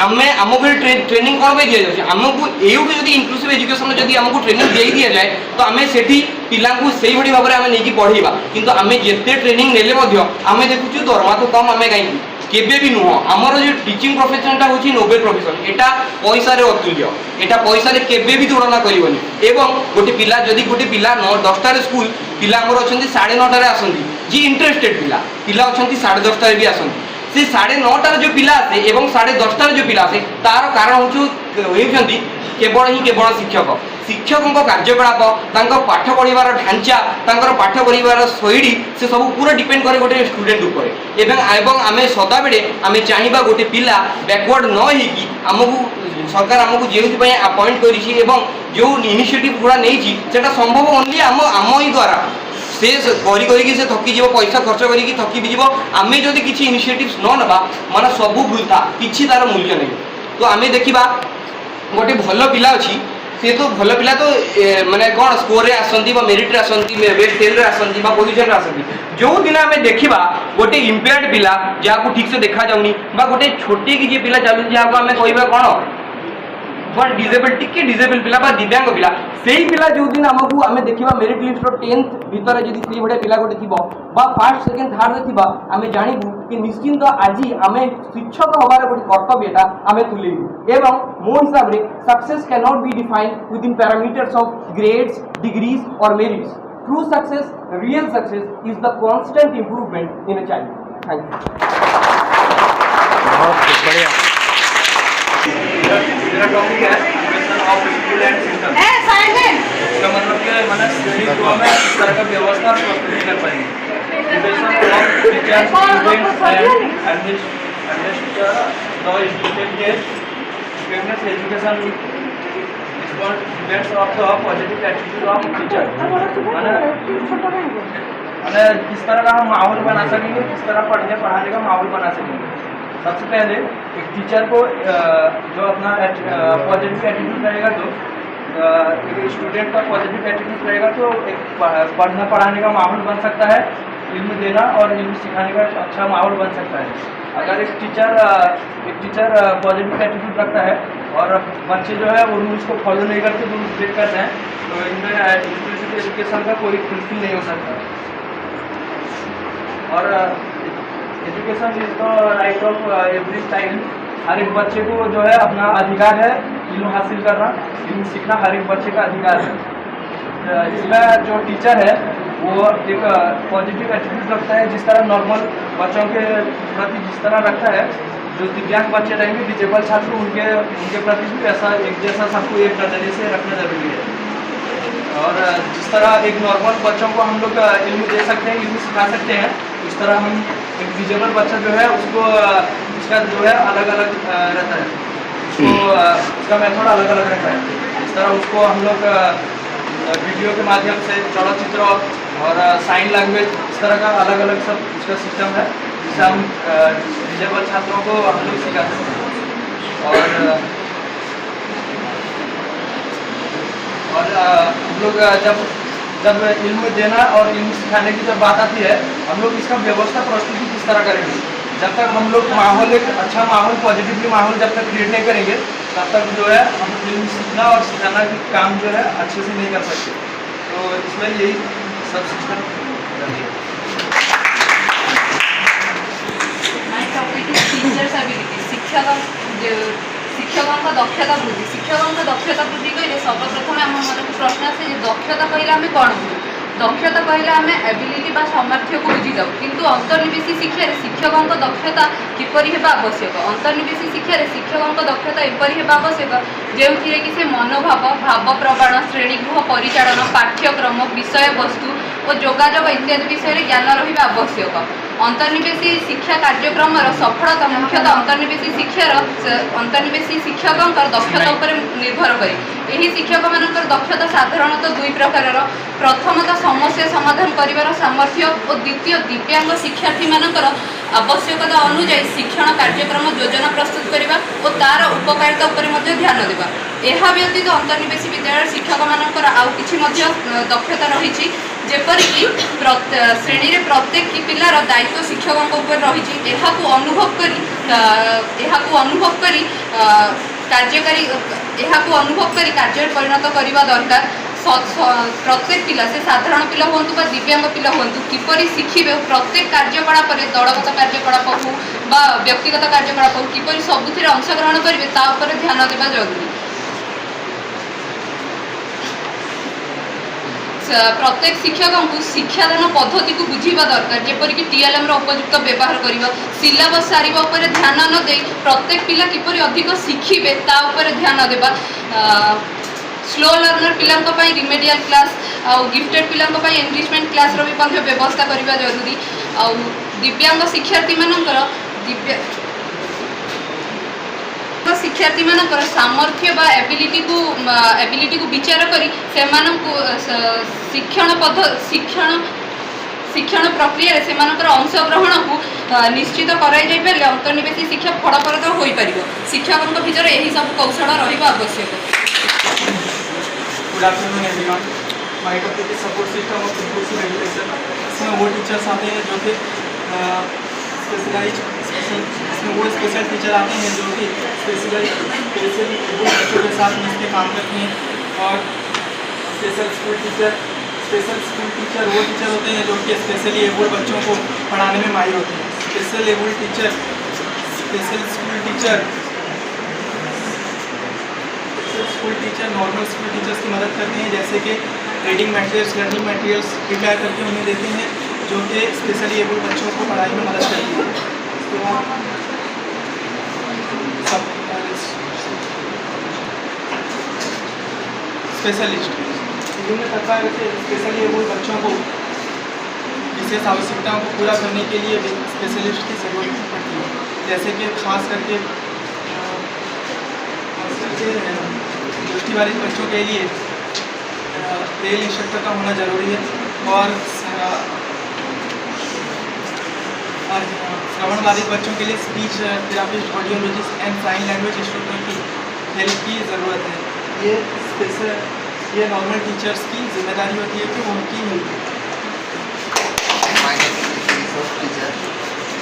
आमे आमको ट्रेनिंग कौन पे दिया जाए आमको एउठी जदी इंक्लूसिव एजुकेशन जदी आमको ट्रेनिंग दे दिया जाए तो आमे सेठी पिला को सही भडी भाबरे आमे नेकी पढीबा किंतु आमे जेते ट्रेनिंग नेले मध्य आमे देखुछु दरमा तो कम आमे गाई केबे भी नुह हमर जो टीचिंग प्रोफेशनटा होची नोबेल प्रोफेशन एटा पैसा रे अतुल्य एटा पैसा रे केबे भी तुलना करिवनी एवं गोटे पिला जदी गोटे पिला 9 10 रे स्कूल पिला हमर अछंती 9:30 रे आसंती जी इंटरेस्टेड पिला अछंती 10:30 रे भी आसंती से 9:30 जो पिला आसे एवं 10:30 जो पिला आसे तार कारण होउछंती केवल शिक्षकों कार्यकलाप तांको पाठ पढ़िबार ढांचा तांकर पाठ पढ़िबार शैली से सब पूरा डिपेंड करे गोटे स्टूडेंट ऊपर एवं आमे सदा बेले आमे चाहिबा गोटे पिला बैकवर्ड न होइकी हमकु सरकार हमकु जेउथि पय अपॉइंट करिछि एवं जो इनिशिएटिव गुडा नेछि सेटा संभव ओनली आम ही द्वारा से करी करी से थकी जीव पैसा खर्च करी थकी भी जीव आमे जदि किछि इनिशिएटिव्स न नबा माने सब वृथा किछि तार मूल्य नहीं तो आमे देखिबा गोटे भलो पिला अछि से तो भलो पिला तो माने कोन स्कोर रे आसंती बा मेरिट रे आसंती बेस्ट 10 रे आसंती बा पोजीशन रे आसंती जो दिन आमे देखिबा गोटे इम्पेयर्ड पिला जाको ठीक से देखा जाउनी बा गोटे छोटी की जे पिला चालु जाको आमे कहबा कोन बट डिसेबल पिला बा दिव्यांग पिला सेही पिला जो दिन हमकु आमे देखिबा मेरिट लिस्ट रो 10th भीतर जदी सेही बडे पिला गोटे थिबो बा फर्स्ट सेकंड थर्ड रे थिबा आमे जानिबु कि निश्चिंत आजी आमे शिक्षक होबार गोटे कर्तव्यटा आमे तुलेबु एवं मो हिसाब रे success can not be defined within parameters of grades degrees और merits true success real success is the constant improvement in a child thank you बहुत बढ़िया मेरा टॉपिक है education of school and system इसका मतलब क्या है माने श्रेणी को में इस तरह का व्यवस्था प्रस्तुत कर पाएंगे education of teachers students and administrator the institution के students education depends of the positive attitude of teacher माने किस तरह का हम माहौल बना सकेंगे किस तरह पढ़ाने का माहौल बना सकेंगे सबसे पहले एक टीचर को जो अपना पॉजिटिव एटीट्यूड रहेगा तो एक स्टूडेंट का पॉजिटिव एटीट्यूड रहेगा तो एक पढ़ाने का माहौल बन सकता है इल्म देना और इल्म सिखाने का अच्छा माहौल बन सकता है अगर एक टीचर पॉजिटिव एटीट्यूड रखता है और बच्चे जो है वो रूल्स को फॉलो नहीं करते रूल्स ब्रेक करते हैं तो इनमें इंक्लूसिव एजुकेशन का कोई फुलफिल नहीं हो सकता और education is the right of every child हर एक बच्चे को जो है अपना अधिकार है इल्म हासिल करना इल्म सीखना हर एक बच्चे का अधिकार है इसमें जो टीचर है वो एक पॉजिटिव एटीट्यूड रखता है जिस तरह नॉर्मल बच्चों के प्रति जिस तरह रखता है जो दिव्यांग बच्चे रहेंगे डिजेबल छात्र उनके प्रति भी ऐसा एक जैसा सबको एक नजरिए से रखना जरूरी है और जिस तरह एक नॉर्मल बच्चों को हम लोग इल्म दे सकते हैं इल्म सिखा सकते हैं इस तरह हम एक डिजेबल बच्चा जो है उसको इसका जो है अलग अलग रहता है उसको उसका मेथड अलग अलग रहता है इस तरह उसको हम लोग वीडियो के माध्यम से चलचित्र और साइन लैंग्वेज इस तरह का अलग अलग सब उसका सिस्टम है जिससे हम डिजेबल छात्रों को हम लोग सिखा सकते हैं और हम लोग जब इल्म देना और इल्म सिखाने की जब बात आती है हम लोग इसका व्यवस्था प्रस्तुति किस तरह करेंगे जब तक हम लोग माहौल एक अच्छा माहौल पॉजिटिवली माहौल जब तक क्रिएट नहीं करेंगे तब तक जो है हम इल्म सीखना और सिखाना की काम जो है अच्छे से नहीं कर सकते तो इसमें यही सब सिस्टम शिक्षकों दक्षता वृद्धि शिक्षकों दक्षता वृद्धि कहले सर्वप्रथम आम मन को प्रश्न आसे दक्षता कहले आम कौन बुझू दक्षता कहले आम एबिलिटी बा सामर्थ्य को बुझी जाऊ किंतु अंतर्निवेशी शिक्षा शिक्षकों दक्षता किपरि हेबा आवश्यक अंतर्निवेशी शिक्षा शिक्षकों दक्षता एपरि हेबा आवश्यक जो कि से मनोभाव भाव प्रवण श्रेणीगृह परिचालन पाठ्यक्रम विषय वस्तु ଓ ଯୋଗାଯୋଗ ଇତ୍ୟାଦି ବିଷୟରେ ଜ୍ଞାନ ରହିବା ଆବଶ୍ୟକ। ଅନ୍ତର୍ନିବେଶୀ ଶିକ୍ଷା କାର୍ଯ୍ୟକ୍ରମର ସଫଳତା ମୁଖ୍ୟତଃ ଅନ୍ତର୍ନିବେଶୀ ଶିକ୍ଷକଙ୍କର ଦକ୍ଷତା ଉପରେ ନିର୍ଭର କରେ। ଏହି ଶିକ୍ଷକମାନଙ୍କର ଦକ୍ଷତା ସାଧାରଣତଃ ଦୁଇ ପ୍ରକାରର। ପ୍ରଥମତଃ ସମସ୍ୟା ସମାଧାନ କରିବାର ସାମର୍ଥ୍ୟ ଓ ଦ୍ୱିତୀୟ ଦିବ୍ୟାଙ୍ଗ ଶିକ୍ଷାର୍ଥୀମାନଙ୍କର ଆବଶ୍ୟକତା ଅନୁଯାୟୀ ଶିକ୍ଷଣ କାର୍ଯ୍ୟକ୍ରମ ଯୋଜନା ପ୍ରସ୍ତୁତ କରିବା ଓ ତାର ଉପକାରିତା ଉପରେ ମଧ୍ୟ ଧ୍ୟାନ ଦେବା। ଏହା ବ୍ୟତୀତ ଅନ୍ତର୍ନିବେଶୀ ବିଦ୍ୟାଳୟ ଶିକ୍ଷକମାନଙ୍କର ଆଉ କିଛି ମଧ୍ୟ ଦକ୍ଷତା ରହିଛି, ଯେପରିକି ଶ୍ରେଣୀରେ ପ୍ରତ୍ୟେକ ପିଲାର ଦାୟିତ୍ୱ ଶିକ୍ଷକଙ୍କ ଉପରେ ରହିଛି। ଏହାକୁ ଅନୁଭବ କରି କାର୍ଯ୍ୟରେ ପରିଣତ କରିବା ଦରକାର। ପ୍ରତ୍ୟେକ ପିଲା, ସେ ସାଧାରଣ ପିଲା ହୁଅନ୍ତୁ ବା ଦିବ୍ୟାଙ୍ଗ ପିଲା ହୁଅନ୍ତୁ, କିପରି ଶିଖିବେ, ପ୍ରତ୍ୟେକ କାର୍ଯ୍ୟକଳାପରେ ଦଳଗତ କାର୍ଯ୍ୟକଳାପ ହଉ ବା ବ୍ୟକ୍ତିଗତ କାର୍ଯ୍ୟକଳାପ ହଉ, କିପରି ସବୁଥିରେ ଅଂଶଗ୍ରହଣ କରିବେ ତା ଉପରେ ଧ୍ୟାନ ଦେବା ଜରୁରୀ। ପ୍ରତ୍ୟେକ ଶିକ୍ଷକଙ୍କୁ ଶିକ୍ଷାଦାନ ପଦ୍ଧତିକୁ ବୁଝିବା ଦରକାର, ଯେପରିକି TLMର ଉପଯୁକ୍ତ ବ୍ୟବହାର କରିବା, ସିଲାବସ୍ ସାରିବା ଉପରେ ଧ୍ୟାନ ନ ଦେଇ ପ୍ରତ୍ୟେକ ପିଲା କିପରି ଅଧିକ ଶିଖିବେ ତା ଉପରେ ଧ୍ୟାନ ଦେବା। ସ୍ଲୋ ଲର୍ଣ୍ଣର ପିଲାଙ୍କ ପାଇଁ ରିମେଡିଆଲ କ୍ଲାସ୍ ଆଉ ଗିଫ୍ଟେଡ୍ ପିଲାଙ୍କ ପାଇଁ ଏନରିଚମେଣ୍ଟ କ୍ଲାସ୍ର ବି ମଧ୍ୟ ବ୍ୟବସ୍ଥା କରିବା ଜରୁରୀ। ଆଉ ଦିବ୍ୟାଙ୍ଗ ଶିକ୍ଷାର୍ଥୀମାନଙ୍କର ସାମର୍ଥ୍ୟ ବା ଏବିଲିଟିକୁ ବିଚାର କରି ସେମାନଙ୍କୁ ଶିକ୍ଷଣ ପ୍ରକ୍ରିୟାରେ ସେମାନଙ୍କର ଅଂଶଗ୍ରହଣକୁ ନିଶ୍ଚିତ କରାଯାଇପାରିଲେ ଅନ୍ତର୍ନିବେଶୀ ଶିକ୍ଷା ଫଳପ୍ରଦ ହୋଇପାରିବ। ଶିକ୍ଷକଙ୍କ ଭିତରେ ଏହି ସବୁ କୌଶଳ ରହିବା ଆବଶ୍ୟକ। Good afternoon everyone. My topic is support system of inclusive education. इसमें वो टीचर्स आते हैं जो कि इसमें वो स्पेशल टीचर आते हैं जो कि स्पेशली बच्चों के साथ मिलकर काम करते हैं। और स्पेशल स्कूल टीचर वो टीचर होते हैं जो कि स्पेशली एबल्ड बच्चों को पढ़ाने में माहिर होते हैं। Special school teacher normal school teachers की मदद करते हैं, जैसे कि reading materials, learning materials prepare करके उन्हें देते हैं, जो कि स्पेशली एबल्ड बच्चों को पढ़ाई में मदद करती है। तो स्पेशलिस्ट विभिन्न प्रकार के स्पेशली एबल्ड बच्चों को विशेष आवश्यकताओं को पूरा करने के लिए स्पेशलिस्ट की जरूरत पड़ती है, जैसे कि खास करके दृष्टिबाधित बच्चों के लिए ब्रेल इंस्ट्रक्टर का होना जरूरी है। और श्रवण बाधित बच्चों के लिए speech therapist, audiologist and sign language instructor की हेल्प की ज़रूरत है। ये नॉर्मल टीचर्स की जिम्मेदारी होती है कि उनकी हेल्प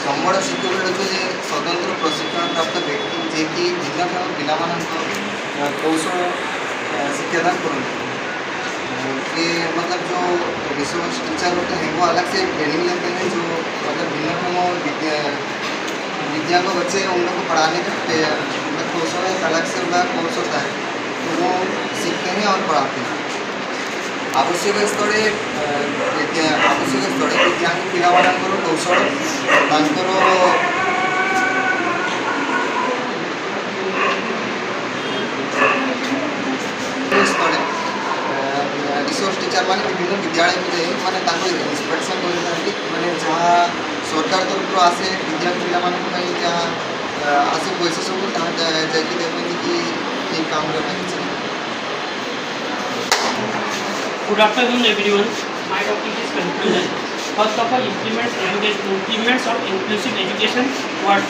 ସମ୍ବଳ ଶିକ୍ଷକ ହେଉଛନ୍ତି ସ୍ୱତନ୍ତ୍ର ପ୍ରଶିକ୍ଷଣ ପ୍ରାପ୍ତ ବ୍ୟକ୍ତି ଯିଏକି ଭିନ୍ନକ୍ଷମ ପିଲାମାନଙ୍କୁ କୌଶଳ ଶିକ୍ଷାଦାନ କରନ୍ତି। कि मतलब जो रिसोर्स टीचर होते हैं वो अलग से ट्रेनिंग लेते हैं, जो मतलब भिन्नक्षम विद्यांग बच्चे उन लोग को पढ़ाने का कौशल एक अलग से उनका कोर्स होता है, तो वो सीखते हैं और पढ़ाते हैं। आवश्यक स्थले विद्यांग पिलामानंकर कौशल स्थले रिसोर्स टीचर मैंने विभिन्न विद्यालय को जाए मैंने इंस्पेक्शन कर मैंने जहाँ सरकार तरफ आसे विद्या पिला जहाँ आसे पैसा सब जाकि देखते कि ये काम करना। Good afternoon everyone. My topic is conclusion. First of all, implements of inclusive education. What?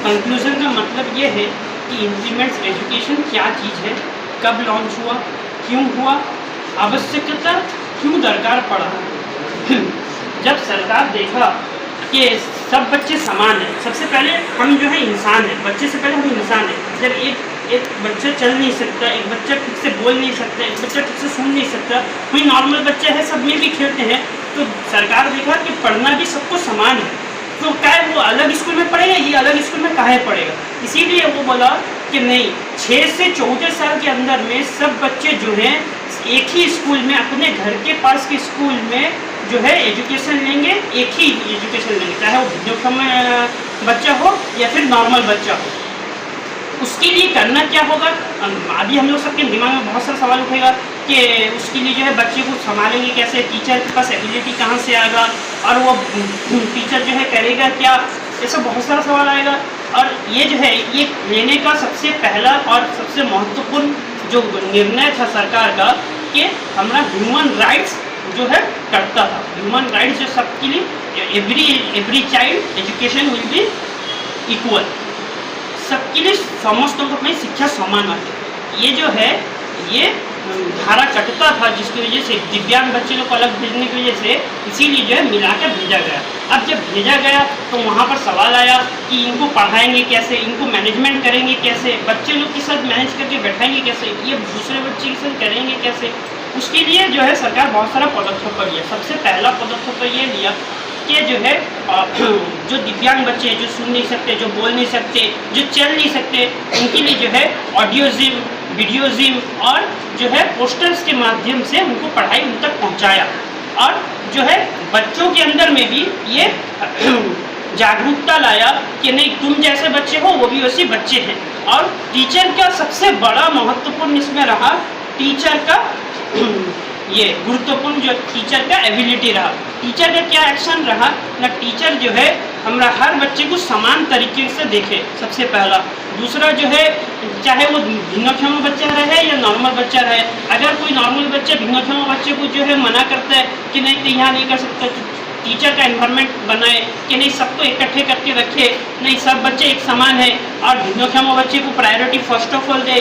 Conclusion का मतलब ये है कि implements education क्या चीज़ है, कब लॉन्च हुआ, क्यों हुआ, आवश्यकता क्यों दरकार पड़ा। जब सरकार देखा कि सब बच्चे समान हैं, सबसे पहले हम जो है इंसान हैं, बच्चे से पहले हम इंसान हैं। जब एक बच्चा चल नहीं सकता, एक बच्चा ठीक से बोल नहीं सकता, एक बच्चा ठीक से सुन नहीं सकता, कोई नॉर्मल बच्चे हैं, सब मिल भी खेलते हैं, तो सरकार देखा कि पढ़ना भी सबको समान है, तो क्या वो अलग स्कूल में पढ़ेगा, ये अलग स्कूल में काहे पढ़ेगा। इसीलिए वो बोला कि नहीं, 6 से 14 साल के अंदर में सब बच्चे जो हैं एक ही स्कूल में, अपने घर के पास के स्कूल में जो है एजुकेशन लेंगे, एक ही एजुकेशन लेंगे, चाहे वो भिन्नक्षम बच्चा हो या फिर नॉर्मल बच्चा हो। उसके लिए करना क्या होगा, अभी हम लोग सबके दिमाग में बहुत सारा सवाल उठेगा कि उसके लिए जो है बच्चे को संभालेंगे कैसे, टीचर के पास एबिलिटी कहाँ से आएगा, और वो टीचर जो है करेगा क्या, ऐसा बहुत सारा सवाल आएगा। और ये जो है ये लेने का सबसे पहला और सबसे महत्वपूर्ण जो निर्णय था सरकार का कि हमारा ह्यूमन राइट्स जो है करता था, ह्यूमन राइट्स जो सबके लिए every child education will be equal, सबके लिए समस्त में शिक्षा समान है। ये जो है ये धारा कटता था, जिसकी वजह से दिव्यांग बच्चे लोग को अलग भेजने की वजह से इसीलिए जो है मिलाकर भेजा गया। अब जब भेजा गया तो वहाँ पर सवाल आया कि इनको पढ़ाएंगे कैसे, इनको मैनेजमेंट करेंगे कैसे, बच्चे लोग के साथ मैनेज करके बैठाएंगे कैसे, ये दूसरे बच्चे के साथ करेंगे कैसे। उसके लिए जो है सरकार बहुत सारा पदक्षेप लिया। सबसे पहला पदक्षेप ये लिया कि जो है जो दिव्यांग बच्चे हैं, जो सुन नहीं सकते, जो बोल नहीं सकते, जो चल नहीं सकते, उनके लिए जो है ऑडियोजिम, वीडियोजिम और जो है पोस्टर्स के माध्यम से उनको पढ़ाई उन तक पहुंचाया। और जो है बच्चों के अंदर में भी ये जागरूकता लाया कि नहीं, तुम जैसे बच्चे हो वो भी वैसे बच्चे हैं। और टीचर का सबसे बड़ा महत्वपूर्ण इसमें रहा, टीचर का ये गुरुत्वपूर्ण जो टीचर का एबिलिटी रहा। टीचर का क्या एक्शन रहा ना, टीचर जो है हमारा हर बच्चे को समान तरीके से देखे, सबसे पहला। दूसरा जो है चाहे वो भिन्नक्षम बच्चा रहे या नॉर्मल बच्चा रहे, अगर कोई नॉर्मल बच्चा भिन्नक्षम बच्चे को जो है मना करता है कि नहीं यहाँ नहीं कर सकता, टीचर का एनवायरनमेंट बनाए कि नहीं सबको इकट्ठे करके रखे, नहीं सब बच्चे एक समान है, और भिन्नक्षम बच्चे को priority first of all they,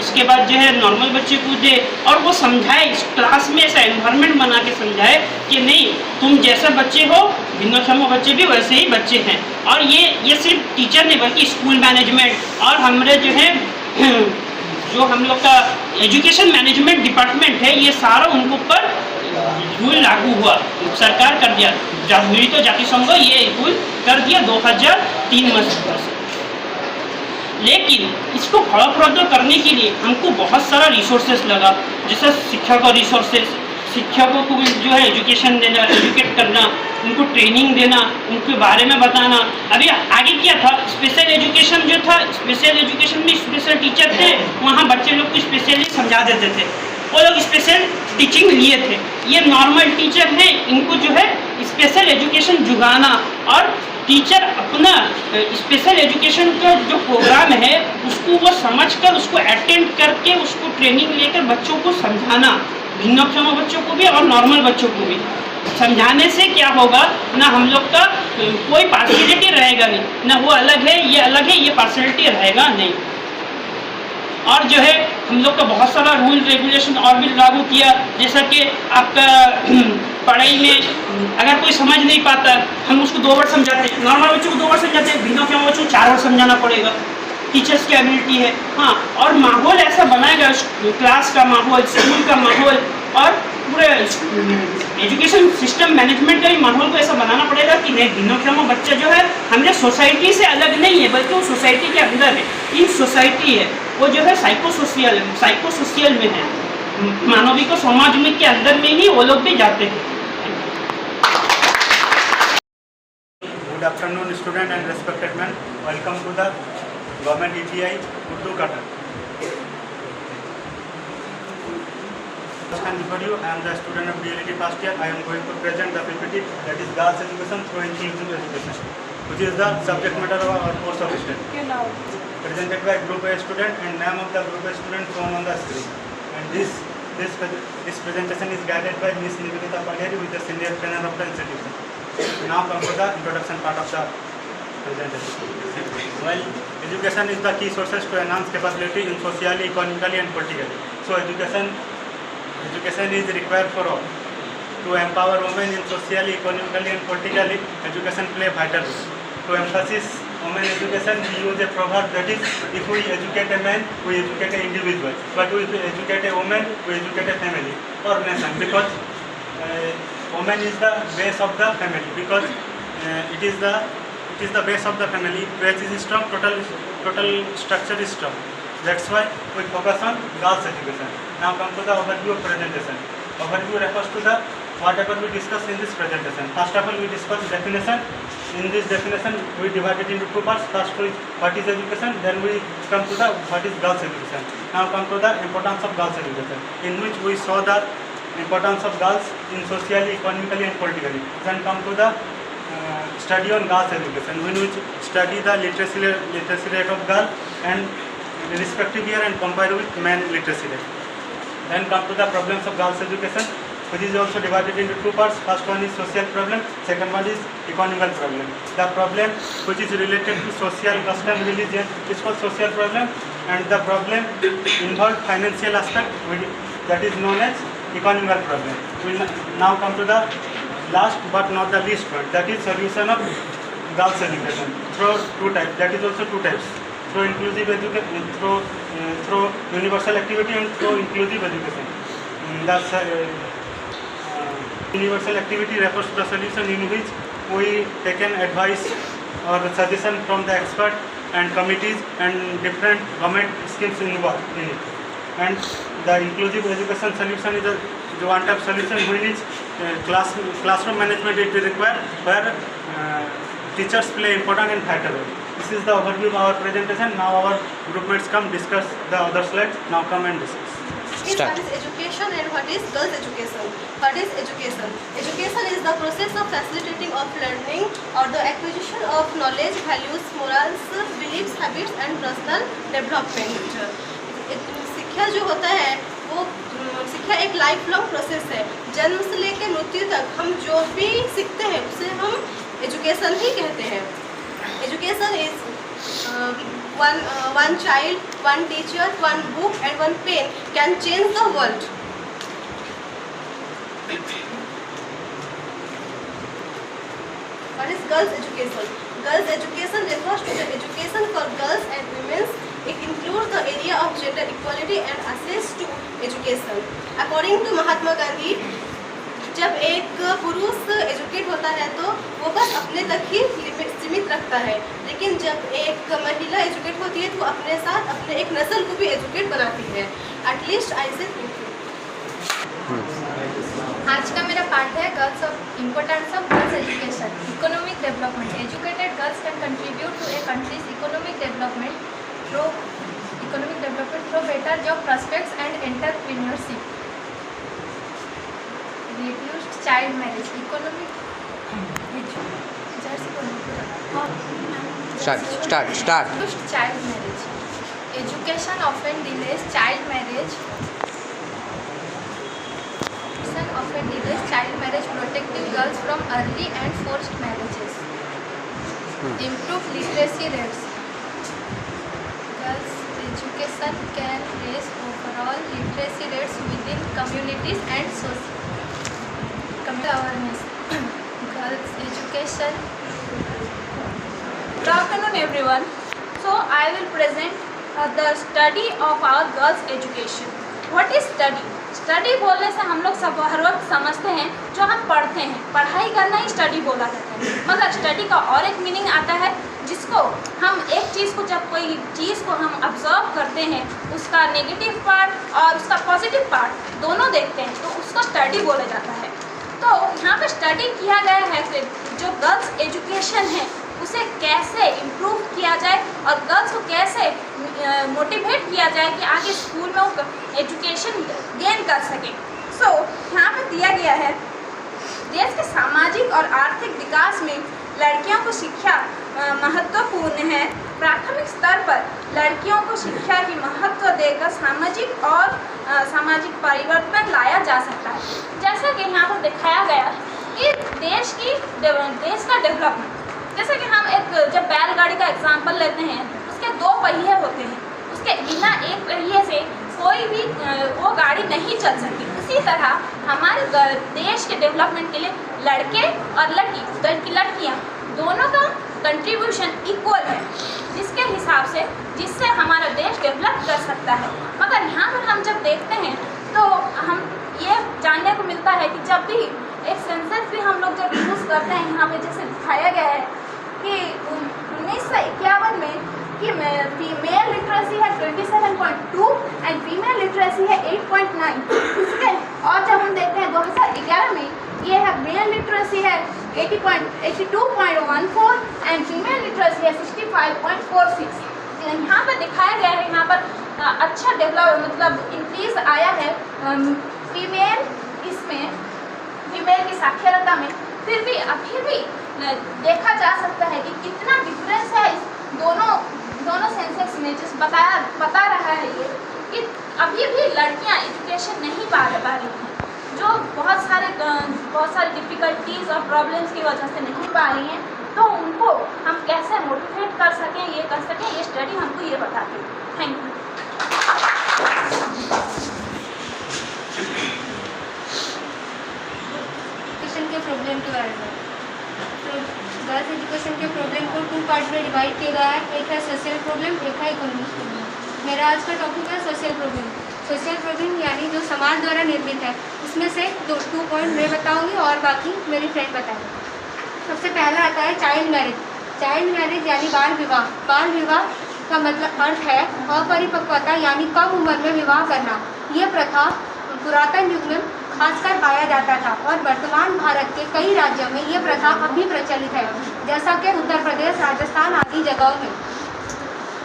उसके बाद जो है नॉर्मल बच्चे को दे, और वो समझाए इस क्लास में ऐसा एनवायरनमेंट बना के समझाए कि नहीं तुम जैसे बच्चे हो भिन्नक्षम बच्चे भी वैसे ही बच्चे हैं। और ये सिर्फ टीचर नहीं बल्कि स्कूल मैनेजमेंट और हमारे जो है जो हम लोग का एजुकेशन मैनेजमेंट डिपार्टमेंट है, ये सारा उनको ऊपर रूल लागू हुआ, सरकार कर दिया, मिलित जातिसंघ ये रूल कर दिया 2003 में। लेकिन इसको फलप्रद करने के लिए हमको बहुत सारा रिसोर्सेस लगा, जैसे शिक्षा का रिसोर्सेस, शिक्षकों को जो है एजुकेशन देना, एजुकेट करना, उनको ट्रेनिंग देना, उनके बारे में बताना। अभी आगे क्या था, स्पेशल एजुकेशन जो था, स्पेशल एजुकेशन में स्पेशल टीचर थे, वहाँ बच्चे लोग को स्पेशली समझा देते थे, वो लोग स्पेशल टीचिंग लिए थे। ये नॉर्मल टीचर हैं, इनको जो है स्पेशल एजुकेशन जुगाना, और टीचर अपना स्पेशल एजुकेशन का जो प्रोग्राम है उसको वो समझकर उसको अटेंड करके उसको ट्रेनिंग लेकर बच्चों को समझाना, भिन्नक्षम बच्चों को भी और नॉर्मल बच्चों को भी। समझाने से क्या होगा ना, हम लोग का कोई पार्शियलिटी रहेगा नहीं, ना वो अलग है ये अलग है, ये पार्शियलिटी रहेगा नहीं। और जो है हम लोग का बहुत सारा रूल रेगुलेशन और भी लागू किया, जैसा कि आपका पढ़ाई में अगर कोई समझ नहीं पाता हम उसको 2 बार समझाते हैं, नॉर्मल बच्चों को 2 बार समझाते हैं, भिन्नक्षम बच्चों को 4 बार समझाना पड़ेगा। टीचर्स की एबिलिटी है। हाँ, और माहौल ऐसा बनाएगा, क्लास का माहौल, स्कूल का माहौल और पूरे एजुकेशन सिस्टम मैनेजमेंट का भी माहौल को ऐसा बनाना पड़ेगा कि नहीं भिन्नक्षम बच्चा जो है हमारे सोसाइटी से अलग नहीं है, बल्कि वो सोसाइटी के अंदर है, इन सोसाइटी है, वो जो है साइकोसोशियल में है, मानविक समाज में के अंदर में ही वो लोग भी जाते हैं। Good afternoon, student and respected men. Welcome to the Government EPI Urdu Qatar. Before you, I am the student of DLED first year. I am going to present the PPT, that is Girls Education through Inclusive Education, which is the subject matter of our course of study. Presented by Group A student, and name of the Group A student shown on the screen. And this presentation is guided by Ms. Nivedita Pandey, with the senior trainer of the institution. Now come to the introduction part of the presentation. While education is the key sources to enhance capability in socially, economically and politically. So education is required for all. To empower women in socially, economically and politically, education play a vital role. To emphasize women education, we use a proverb that is, if we educate a man, we educate an individual. But if we educate a woman, we educate a family or nation, because woman is the base of the family, because it is the base of the family. Base is strong, total structure is strong. That's why we focus on girls education. Now come to the overview of presentation. Overview refers to the whatever we discussed in this presentation. First of all, we discussed definition. In this definition, we divide it into two parts. First is what is education, then we come to the what is girls' education. Now come to the importance of girls' education, in which we saw the importance of girls in socially, economically and politically. Then come to the study on girls' education, in which study the literacy rate of girl and respective year and compare with men literacy rate. Then come to the problems of girls' education, which is also divided into two parts. First one is social problem, second one is economical problem. The problem which is related to social, custom, religion is called social problem, and the problem involved financial aspect, that is known as economical problem. We will now come to the last but not the least point, that is solution of girls' education through two types. That is also two types: through inclusive education, through universal activity, and through inclusive education. Universal activity refers to the solution in which we take an advice or suggestion from the expert and committees and different government schemes involved in it. And the inclusive education solution is a one-type solution which is classroom management is required, where teachers play important and vital role. This is the overview of our presentation. Now our group mates come discuss the other slides. Now come and discuss. What is education and what is girls' education? What is education? Education is the process of facilitating of learning or the acquisition of knowledge, values, morals, beliefs, habits and personal development. शिक्षा जो होता है वो शिक्षा एक लाइफ लॉन्ग प्रोसेस है। जन्म से लेकर मृत्यु तक हम जो भी सीखते हैं उसे हम एजुकेशन ही कहते हैं। Education is one child, one teacher, one book and one pen can change the world. What is girls' education? Girls' education refers to the education for girls and women. It includes the area of gender equality and access to education. According to Mahatma Gandhi, जब एक पुरुष एजुकेट होता है तो वो बस अपने तक ही सीमित रखता है, लेकिन जब एक महिला एजुकेट होती है तो अपने साथ अपने एक नस्ल को भी एजुकेट बनाती है। एटलीस्ट आई से आज का मेरा पार्ट है girls of importance of girls education, economic development. Educated girls can contribute to a country's economic development through better job prospects and entrepreneurship. Reduced child marriage, economic Start. Reduced child marriage. Education often delays child marriage. Protecting girls from early and forced marriages. Improve literacy rates. Girls' education can raise overall literacy rates within communities and society. Awareness. Girls' education. Good afternoon everyone. So I will present the study of our girls' education. What is study? Study बोलने से हम लोग सब हर वक्त समझते हैं जो हम पढ़ते हैं, पढ़ाई करना ही स्टडी बोला जाता है। मगर स्टडी का और एक मीनिंग आता है जिसको हम एक चीज़ को जब कोई चीज़ को हम ऑब्जर्व करते हैं उसका नेगेटिव पार्ट और उसका पॉजिटिव पार्ट दोनों देखते हैं तो उसको स्टडी बोला जाता है। तो यहाँ पे स्टडी किया गया है कि जो गर्ल्स एजुकेशन है उसे कैसे इम्प्रूव किया जाए और गर्ल्स को कैसे मोटिवेट किया जाए कि आगे स्कूल में वो एजुकेशन गेन कर सके। सो यहाँ पे दिया गया है देश के सामाजिक और आर्थिक विकास में लड़कियों को शिक्षा महत्वपूर्ण है। प्राथमिक स्तर पर लड़कियों को शिक्षा की महत्व देकर सामाजिक परिवर्तन लाया जा सकता है। जैसा कि यहाँ पर दिखाया गया कि देश का डेवलपमेंट, जैसे कि हम जब बैलगाड़ी का एग्जाम्पल लेते हैं उसके दो पहिए होते हैं, उसके बिना एक पहिए से कोई भी वो गाड़ी नहीं चल सकती। उसी तरह हमारे देश के डेवलपमेंट के लिए लड़के और लड़कियाँ दोनों का कंट्रीब्यूशन इक्वल है, जिसके हिसाब से जिससे हमारा देश डेवलप कर सकता है। मगर यहाँ पर हम जब देखते हैं तो हम ये जानने को मिलता है कि जब भी एक सेंसस भी हम लोग जब यूज़ करते हैं, यहाँ पे जैसे दिखाया गया है कि 1951 में कि मेल लिटरेसी है 27.2 एंड फीमेल लिटरेसी है 8.9। इसके और जब हम देखते हैं 2011 में ये है मेल लिटरेसी है 82.14 एंड फीमेल लिटरेसी है 65.46। यहाँ पर दिखाया गया है, यहाँ पर अच्छा डेवलप मतलब इंक्रीज आया है फीमेल की साक्षरता में। फिर भी अभी भी देखा जा सकता है कि कितना डिफरेंस है इस दोनों सेंसस में, जिस बता रहा है ये कि अभी भी लड़कियां एजुकेशन नहीं पा रही हैं, जो बहुत सारे डिफिकल्टीज और प्रॉब्लम्स की वजह से नहीं पा रही हैं। तो उनको हम कैसे मोटिवेट कर सकें, ये स्टडी हमको ये बताती है। Thank you. एजुकेशन के प्रॉब्लम के बारे में, तो गर्ल्स एजुकेशन के प्रॉब्लम को 2 पार्ट में डिवाइड किया गया है। एक है सोशल प्रॉब्लम, एक है इकोनॉमिक प्रॉब्लम। मेरा आज का टॉपिक है सोशल प्रॉब्लम। सोशल प्रॉब्लम यानी जो समाज द्वारा निर्मित है, उसमें से 2 पॉइंट मैं बताऊंगी और बाकी मेरी फ्रेंड बताएंगे। सबसे पहला आता है चाइल्ड मैरिज। चाइल्ड मैरिज यानी बाल विवाह। बाल विवाह का मतलब अर्थ है अपरिपक्वता यानी कम उम्र में विवाह करना। ये प्रथा पुरातन युग में खासकर पाया जाता था और वर्तमान भारत के कई राज्यों में ये प्रथा अभी प्रचलित है, जैसा कि उत्तर प्रदेश, राजस्थान आदि जगहों में।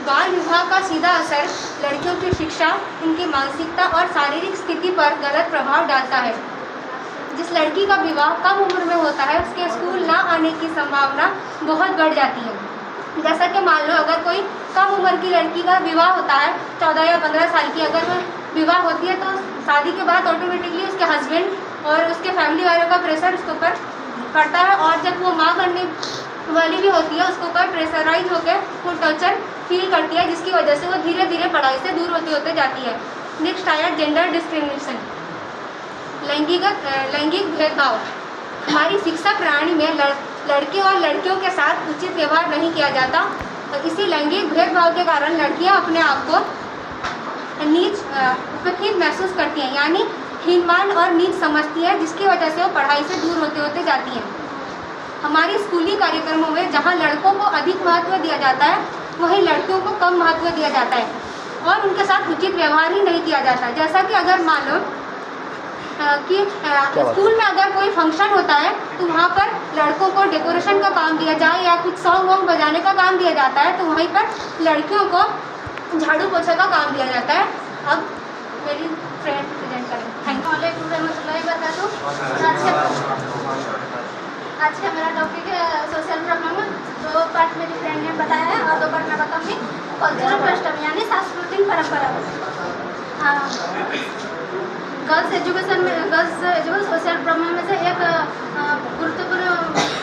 बाल विवाह का सीधा असर लड़कियों की शिक्षा, उनकी मानसिकता और शारीरिक स्थिति पर गलत प्रभाव डालता है। जिस लड़की का विवाह कम उम्र में होता है, उसके स्कूल ना आने की संभावना बहुत बढ़ जाती है। जैसा कि मान लो अगर कोई कम उम्र की लड़की का विवाह होता है, 14 या 15 साल की अगर वो विवाह होती है, तो शादी के बाद ऑटोमेटिकली उसके हस्बैंड और उसके फैमिली वालों का प्रेशर उसके ऊपर पड़ता है, और जब वो माँ बनने वाली भी होती है, उसके ऊपर प्रेशराइज होकर वो टॉर्चर फील करती है, जिसकी वजह से वो धीरे धीरे पढ़ाई से दूर होते जाती है। नेक्स्ट आया जेंडर डिस्क्रिमिनेशन, लैंगिक भेदभाव। हमारी शिक्षा प्रणाली में लड़के और लड़कियों के साथ उचित व्यवहार नहीं किया जाता, और इसी लैंगिक भेदभाव के कारण लड़कियां अपने आप को नीच उपहित महसूस करती हैं, यानी हीनमान और नीच समझती है, जिसकी वजह से वो पढ़ाई से दूर होते जाती हैं। हमारी स्कूली कार्यक्रमों में जहाँ लड़कों को अधिक महत्व दिया जाता है, वहीं लड़कियों को कम महत्व दिया जाता है और उनके साथ उचित व्यवहार ही नहीं किया जाता। जैसा कि अगर मान लो कि स्कूल में अगर कोई फंक्शन होता है, तो वहाँ पर लड़कों को डेकोरेशन का काम दिया जाए या कुछ सॉन्ग वॉन्ग बजाने का काम दिया जाता है, तो वहीं पर लड़कियों को झाड़ू पोछा का काम दिया जाता है। अब मेरी फ्रेंड प्रेजेंट करें। Thank you. आज का मेरा टॉपिक है सोशल प्रॉब्लम। 2 पार्ट मेरी फ्रेंड ने बताया है और 2 पार्ट मैं बताऊँगी। कल्चरल कस्टम यानी सांस्कृतिक परंपरा। गर्ल्स एजुकेशन सोशल प्रॉब्लम में से एक गुरुत्वपूर्ण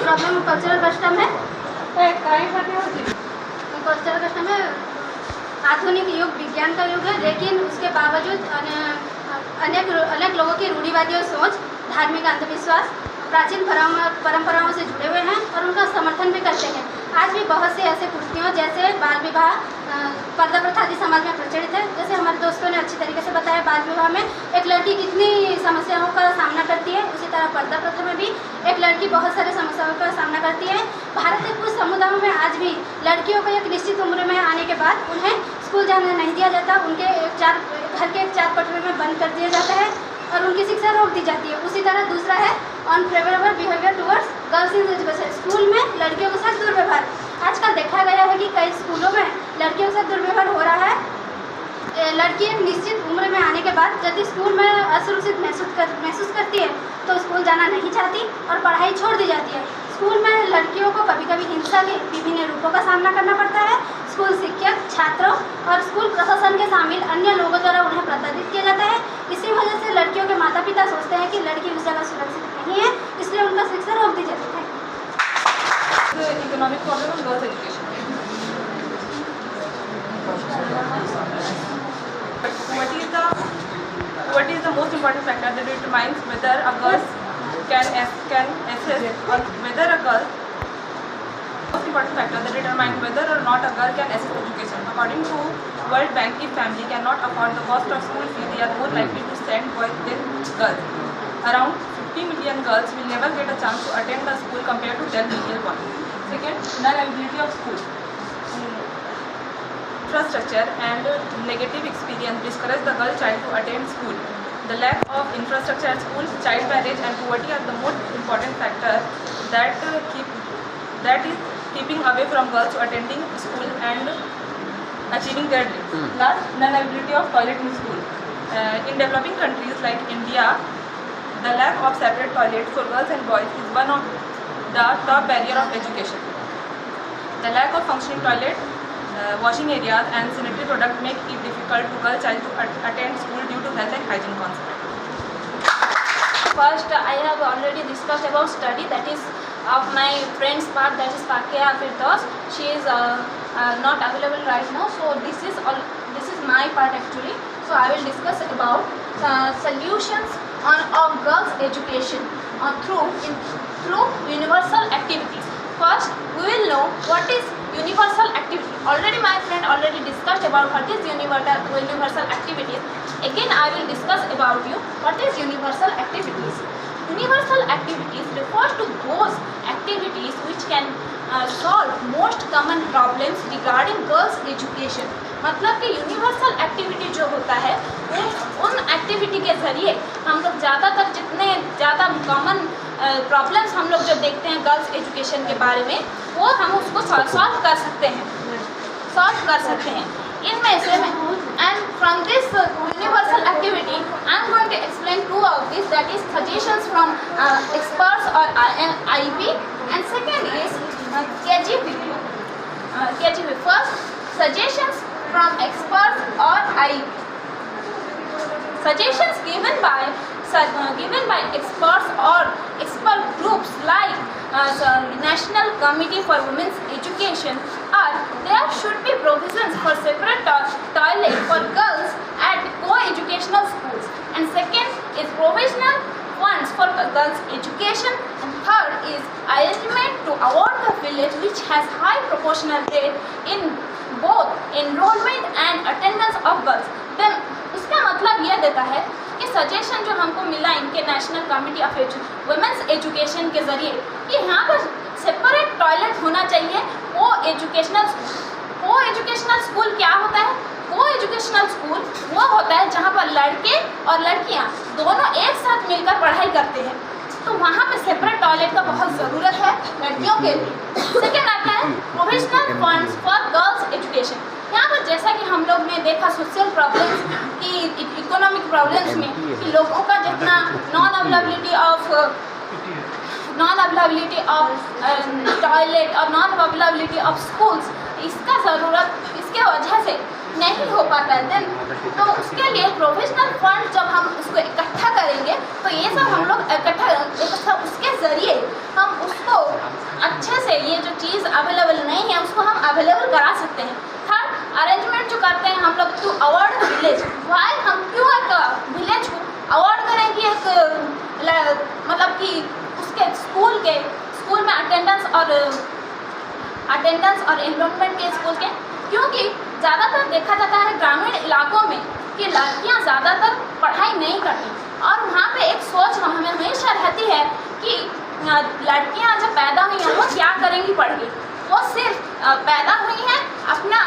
प्रॉब्लम कल्चरल कस्टम है। कल्चरल कस्टम है आधुनिक युग, विज्ञान का युग है, लेकिन उसके बावजूद अनेक लोगों की रूढ़िवादी और सोच, धार्मिक अंधविश्वास, प्राचीन परंपराओं से जुड़े हुए हैं और उनका समर्थन भी करते हैं। आज भी बहुत से ऐसे कुर्तियों जैसे बाल विवाह, पर्दा प्रथा आदि समाज में प्रचलित है। जैसे हमारे दोस्तों ने अच्छी तरीके से बताया, बाल विवाह में एक लड़की कितनी समस्याओं का सामना करती है, उसी तरह पर्दा प्रथा में भी एक लड़की बहुत सारे समस्याओं का सामना करती है। भारत के कुछ समुदायों में आज भी लड़कियों को एक निश्चित उम्र में आने के बाद उन्हें स्कूल जाने नहीं दिया जाता, उनके घर के 4 कोठरी में बंद कर दिया जाता है और उनकी शिक्षा रोक दी जाती है। उसी तरह दूसरा है unfavourable behaviour towards girls in education. School में लड़कियों के साथ दुर्व्यवहार। आजकल देखा गया है कि कई स्कूलों में लड़कियों के साथ दुर्व्यवहार हो रहा है। लड़की एक निश्चित उम्र में आने के बाद यदि स्कूल में असुरक्षित महसूस करती है, तो स्कूल जाना नहीं चाहती और पढ़ाई छोड़ दी जाती है। स्कूल में लड़कियों को कभी कभी हिंसा के विभिन्न रूपों का सामना करना पड़ता है। स्कूल शिक्षक, छात्रों और स्कूल प्रशासन के शामिल अन्य लोगों द्वारा उन्हें प्रताड़ित किया जाता है। इसी वजह से लड़कियों के माता पिता सोचते हैं कि लड़की उस जगह सुरक्षित नहीं है, इसलिए उनका शिक्षा रोक दी जाती है। Economic problem of girls education. What is the most important factor that determines whether a girl can access or whether a girl most important factor that determines whether or not a girl can access education. According to World Bank, if family cannot afford the cost of school fee, they are more likely to send boys than girls. Around 50 million girls will never get a chance to attend the school compared to 10 million boys. Second, non-availability of school. Infrastructure and negative experience discourage the girl child to attend school. The lack of infrastructure at school, child marriage and poverty are the most important factor that is keeping away from girls attending school and achieving their dreams. Last, non-availability of toilet in school. In developing countries like India, the lack of separate toilets for girls and boys is one of the top barrier of education. The lack of functioning toilet, washing areas and sanitary products make it difficult for girl child to attend school due to health and hygiene concerns. First, I have already discussed about study, that is of my friend's part, that is Fakia Firdaus. She is not available right now, so this is my part actually. So I will discuss about solutions of girls' education through universal activities. First, we will know what is universal activity. Already my friend already discussed about what is universal activities. Again, I will discuss about you what is universal activities. Universal activities refers to those activities which can solve most common problems regarding girls' education. मतलब कि यूनिवर्सल एक्टिविटी जो होता है उन एक्टिविटी के ज़रिए हम लोग ज़्यादातर जितने ज़्यादा कॉमन प्रॉब्लम्स हम लोग जो देखते हैं गर्ल्स एजुकेशन के बारे में वो हम उसको सॉल्व कर सकते हैं इनमें से and from this universal activity I am going to explain two of these, that is suggestions from experts or IEP, and second is KGVP. First, suggestions from experts or IEP. Suggestions given by experts or expert groups like the National Committee for Women's Education are there should be provisions for separate toilet for girls at co-educational schools, and second is provisional funds for girls education, and third is arrangement to award the village which has high proportional rate in both enrollment and attendance of girls. Then इसका मतलब यह देता है कि सजेशन जो हमको मिला इनके national committee of women's education के ज़रिए कि यहाँ पर सेपरेट टॉयलेट होना चाहिए। को एजुकेशनल स्कूल क्या होता है? को एजुकेशनल स्कूल वो होता है जहाँ पर लड़के और लड़कियाँ दोनों एक साथ मिलकर पढ़ाई करते हैं, तो वहाँ पे सेपरेट टॉयलेट का बहुत ज़रूरत है लड़कियों के लिए। सेकेंड आता है provisional funds for girls education. यहाँ पर जैसा कि हम लोग ने देखा सोशल प्रॉब्लम्स की इकोनॉमिक प्रॉब्लम्स में कि लोगों का जितना नॉन अवेलेबिलिटी ऑफ टॉयलेट और नॉन अवेलेबिलिटी ऑफ स्कूल्स, इसका ज़रूरत इसके वजह से नहीं हो पाता है। देन तो उसके लिए प्रोविजनल फंड जब हम उसको इकट्ठा करेंगे तो ये सब हम लोग इकट्ठा उसके ज़रिए हम उसको अच्छे से ये जो चीज़ अवेलेबल नहीं है उसको हम अवेलेबल करा सकते हैं। थर्ड, अरेंजमेंट जो करते हैं हम लोग टू अवार्ड विलेज। वाई हम क्यों एक विलेज को अवार्ड करें कि एक मतलब कि उसके स्कूल में अटेंडेंस और एनरोलमेंट के स्कूल के, क्योंकि ज़्यादातर देखा जाता है ग्रामीण इलाकों में कि लड़कियां ज़्यादातर पढ़ाई नहीं करती और वहाँ पे एक सोच हमें हमेशा रहती है कि लड़कियां जब पैदा हुई हैं वो क्या करेंगी पढ़ के, वो सिर्फ पैदा हुई हैं अपना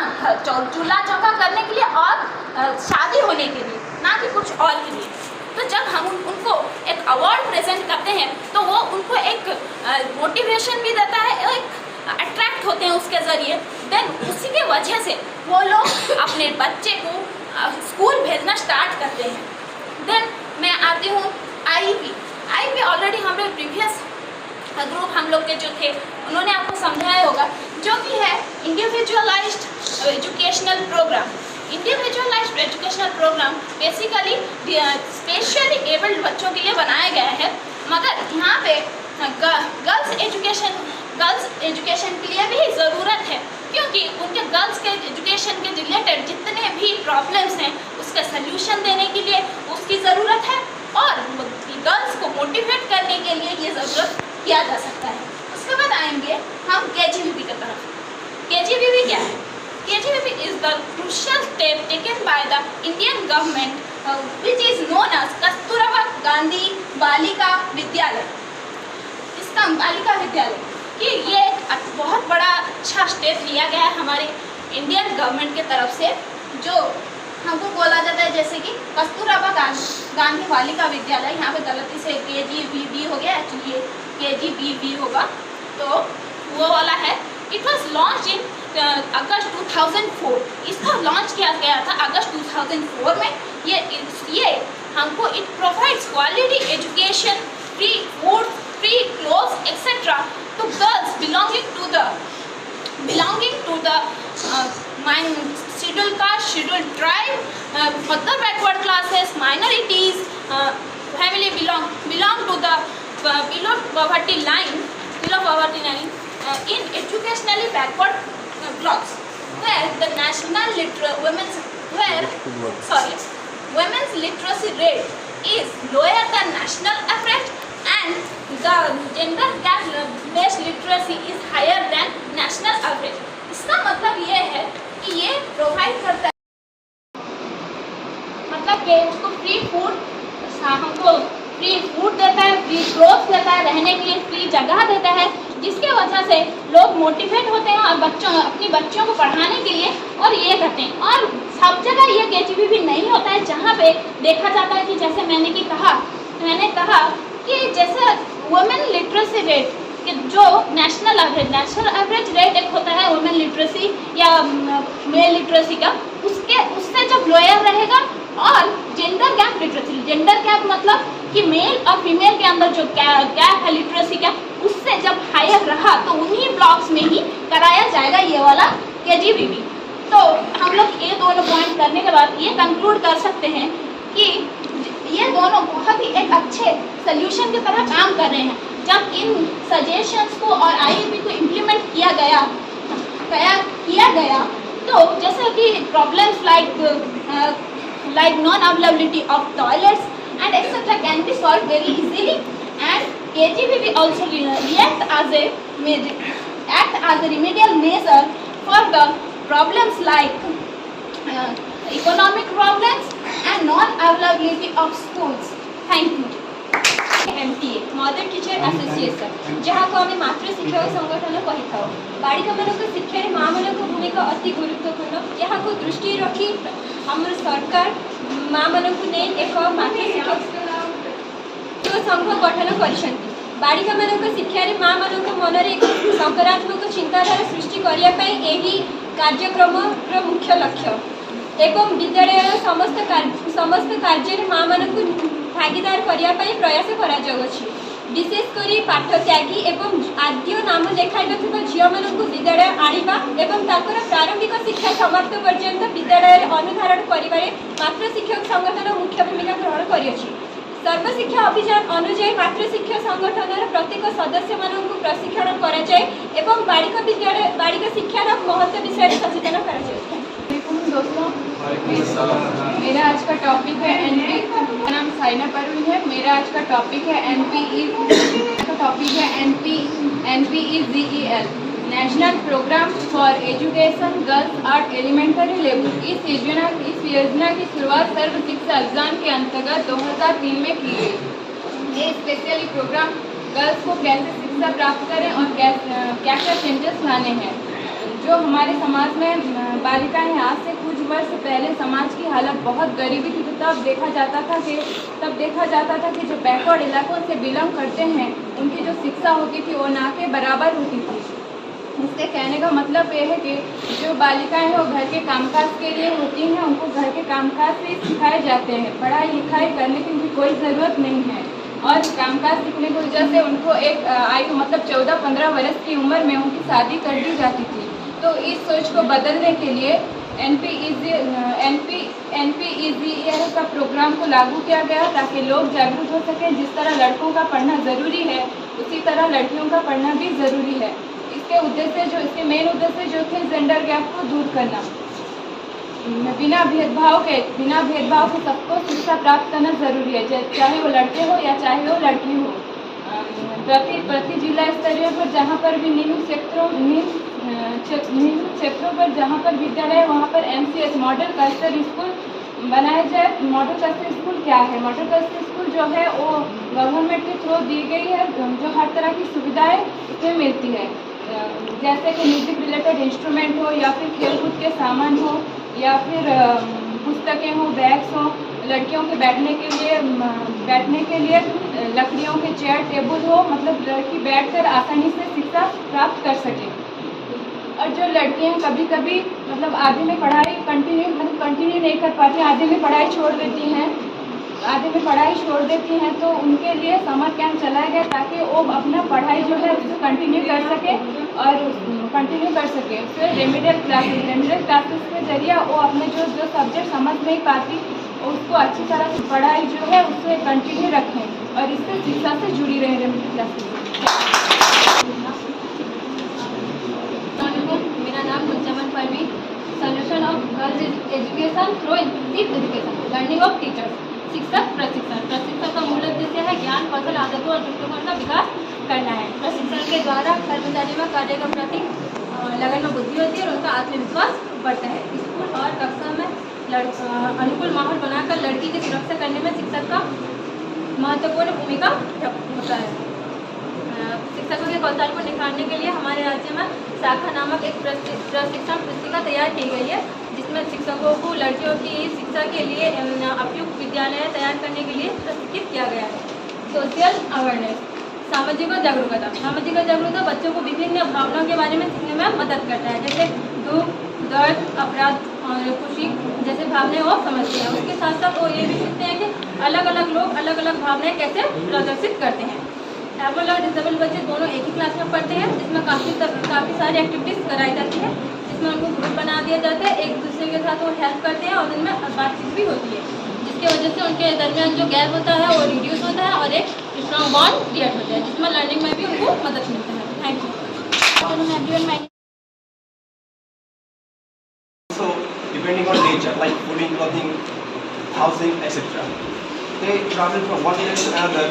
चूल्हा चौका करने के लिए और शादी होने के लिए, ना कि कुछ और के लिए। तो जब हम उनको एक अवार्ड प्रेजेंट करते हैं तो वो उनको एक मोटिवेशन भी देता है, एक अट्रैक्ट होते हैं उसके ज़रिए। देन उसी के वजह से वो लोग अपने बच्चे को स्कूल भेजना स्टार्ट करते हैं। देन मैं आती हूँ IEP ऑलरेडी हम लोग प्रीवियस ग्रुप हम लोग के जो थे उन्होंने आपको समझाया होगा, जो कि है individualised educational programme. Individualised educational programme basically specially abled बच्चों के लिए बनाया गया है, मगर यहाँ पे गर्ल्स एजुकेशन के लिए भी ज़रूरत है, क्योंकि उनके गर्ल्स के एजुकेशन के रिलेटेड जितने भी प्रॉब्लम्स हैं उसका सल्यूशन देने के लिए उसकी ज़रूरत है, और गर्ल्स को मोटिवेट करने के लिए ये ज़रूरत किया जा सकता है। उसके बाद आएंगे हम KGVP की तरफ। KGVP क्या है? KGVP is the crucial step taken by the Indian government which is known as Kasturba Gandhi Balika Vidyalaya. इसका बालिका विद्यालय कि ये एक बहुत बड़ा अच्छा स्टेप लिया गया है हमारे इंडियन गवर्नमेंट के तरफ से, जो हमको बोला जाता है जैसे कि कस्तूरबा गांधी बालिका विद्यालय, यहाँ पे गलती से KGBV हो गया, एक्चुअली ये KGBV होगा, तो वो वाला है। इट वॉज लॉन्च इन अगस्त 2004, इसको लॉन्च किया गया था अगस्त 2004 में। ये हमको it provides quality education, free food, free clothes etcetera to girls belonging to the scheduled caste, scheduled tribe, other backward classes, minorities, family belong to the below poverty line in educationally backward blocks, where the women's literacy rate is lower than national average and the gender gap based literacy is higher than national average. इसका मतलब ये है कि ये प्रोवाइड करता है, मतलब कि उसको फ्री फूड, हमको फ्री फूड देता है, फ्री क्लोथ देता है, रहने के लिए फ्री जगह देता है, जिसके वजह से लोग मोटिवेट होते हैं और अपनी बच्चों को पढ़ाने के लिए और ये करते हैं। और सब जगह ये KGBV नहीं होता है, जहाँ पे देखा जाता है कि जैसे मैंने कहा कि जैसे वुमेन लिटरेसी रेट कि जो नेशनल एवरेज रेट एक होता है वुमेन लिटरेसी या मेल लिटरेसी का, उससे जब लोअर रहेगा, और जेंडर गैप मतलब कि मेल और फीमेल के अंदर जो गैप है लिटरेसी का, उससे जब हायर रहा तो उन्हीं ब्लॉक्स में ही कराया जाएगा ये वाला KGBV। तो हम लोग ये दोनों पॉइंट करने के बाद ये कंक्लूड कर सकते हैं कि ये दोनों बहुत ही एक अच्छे सोल्यूशन की तरह काम कर रहे हैं। जब इन सजेशंस को और IAP को इम्प्लीमेंट किया गया तो जैसे कि problems like non availability of toilets and etc. can be solved very easily, and KGBV also act as a remedial measure for the problems like economic problems and non-availability of schools. Thank you. MTA mother teacher association, जहाँ को आम मातृ शिक्षक संगठन कही था। बालिका मान शिक्षा माँ मान भूमिका अति गुरुत्वपूर्ण, यहाँ को दृष्टि रखी आम सरकार माँ मान नहीं एक मातृ शिक्षक संघ गठन कर। बालिका मान शिक्षा माँ मान मन में एक सकारात्मक चिंताधारा सृष्टि करने यही कार्यक्रम मुख्य लक्ष्य एवं विद्यालय समस्त कार्य माँ मान भागीदार करने प्रयास कर विशेषकर पाठ त्यागी एवं आद्य नाम लिखाई झील मान विद्यालय आनिबा एवं ताकर प्रारंभिक शिक्षा समाप्त पर्यंत विद्यालय अनुधारण कर मातृ शिक्षक संगठन मुख्य भूमिका ग्रहण कर। सर्वशिक्षा अभियान अनुजाई मातृ शिक्षा संगठन प्रत्येक सदस्य मान प्रशिक्षण कर बालिका शिक्षार महत्व विषय सचेतन कर। दोस्तों, मेरा आज का टॉपिक है NP। मेरा नाम साइना परवीन है। मेरा आज का टॉपिक है NPEGEL, national programme for education girls at elementary level. इस योजना की शुरुआत सर्व शिक्षा अभियान के अंतर्गत 2003 में की गई। ये स्पेशली प्रोग्राम गर्ल्स को कैसे शिक्षा प्राप्त करें और क्या क्या चेंजेस लाने हैं। जो हमारे समाज में बालिकाएं आज से कुछ वर्ष पहले समाज की हालत बहुत गरीबी थी, तो तब देखा जाता था कि जो बैकवर्ड इलाकों से बिलोंग करते हैं उनकी जो शिक्षा होती थी वो ना के बराबर होती थी। इससे कहने का मतलब ये है कि जो बालिकाएं हैं वो घर के कामकाज के लिए होती हैं, उनको घर के कामकाज से सिखाए जाते हैं, पढ़ाई लिखाई करने की उनकी कोई ज़रूरत नहीं है। और कामकाज सीखने की वजह से उनको एक आयु मतलब 14-15 वर्ष की उम्र में उनकी शादी कर दी जाती थी। तो इस सोच को बदलने के लिए NPEGEL का प्रोग्राम को लागू किया गया ताकि लोग जागरूक हो सकें। जिस तरह लड़कों का पढ़ना ज़रूरी है उसी तरह लड़कियों का पढ़ना भी ज़रूरी है। इसके मेन उद्देश्य जो थे जेंडर गैप को दूर करना, बिना भेदभाव के सबको शिक्षा प्राप्त करना ज़रूरी है, चाहे वो लड़के हो या चाहे वो लड़की हो। प्रति जिला स्तरीय पर जहाँ पर भी निम्न क्षेत्रों पर जहाँ पर विद्यालय वहाँ पर MCS मॉडल क्लस्टर स्कूल बनाया जाए। मॉडल क्लस्टर स्कूल क्या है? मॉडल क्लस्टर स्कूल जो है वो गवर्नमेंट के थ्रू दी गई है, जो हर तरह की सुविधाएं उसमें मिलती है, जैसे कि म्यूजिक रिलेटेड इंस्ट्रूमेंट हो या फिर खेलकूद के सामान हो या फिर पुस्तक पुस्तकें हों, बैग्स हों, लड़कियों के बैठने के लिए लकड़ियों के चेयर टेबल हो, मतलब लड़की बैठकर आसानी से शिक्षा प्राप्त कर सके। और जो लड़कियां कभी कभी मतलब आधे में पढ़ाई कंटिन्यू नहीं कर पाती, आधे में पढ़ाई छोड़ देती हैं, तो उनके लिए समर कैंप चलाया गया ताकि वो अपना पढ़ाई जो है उसको कंटिन्यू कर सके। फिर रेमिडियल क्लासेस के जरिए वो अपने जो सब्जेक्ट समझ नहीं पाती उसको अच्छी तरह से पढ़ाई जो है उससे कंटिन्यू रखें और इससे शिक्षा से जुड़ी रहें रेमिडियल क्लासेस। मेरा नाम Munjaman Parveen. Solution of girls education through inclusive education, learning of teachers. शिक्षक प्रशिक्षण का मूल उद्देश्य है ज्ञान, कौशल, आदतों और दृष्टिकोण का विकास करना है। प्रशिक्षण के द्वारा कर्मचारी में कार्य के प्रति लगन में बुद्धि होती है और उनका आत्मविश्वास बढ़ता है। स्कूल और कक्षा में अनुकूल माहौल बनाकर लड़की की सुरक्षा करने में शिक्षक का महत्वपूर्ण भूमिका होता है। शिक्षकों के कौशल को निखारने के लिए हमारे राज्य में शाखा नामक एक प्रशिक्षण पुस्तिका तैयार की गई है, जिसमें शिक्षकों को लड़कियों की शिक्षा के लिए उपयुक्त विद्यालय तैयार करने के लिए प्रशिक्षित किया गया है। सोशल अवेयरनेस, सामाजिक जागरूकता बच्चों को विभिन्न भावनाओं के बारे में सीखने में मदद करता है, जैसे दुख, दर्द, अपराध और खुशी जैसे भावनाएं वो समझते हैं। उसके साथ साथ वो ये भी सीखते हैं कि अलग अलग लोग अलग अलग भावनाएं कैसे प्रदर्शित करते हैं। एबल और डिसेबल बच्चे दोनों एक ही क्लास में पढ़ते हैं, जिसमें काफ़ी सारी एक्टिविटीज़ कराई जाती है, जिसमें उनको ग्रुप बना दिया जाता है, एक दूसरे के साथ वो हेल्प करते हैं और उनमें बातचीत भी होती है, जिसकी वजह से उनके दरमियान जो गैप होता है वो रिड्यूस होता है और एक स्ट्रॉन्ग बॉन्ड क्रिएट होता है, जिसमें लर्निंग में भी उनको मदद मिलता है। Thank you. So, depending on nature, like fooding, clothing, housing, etc. They travel from one place to another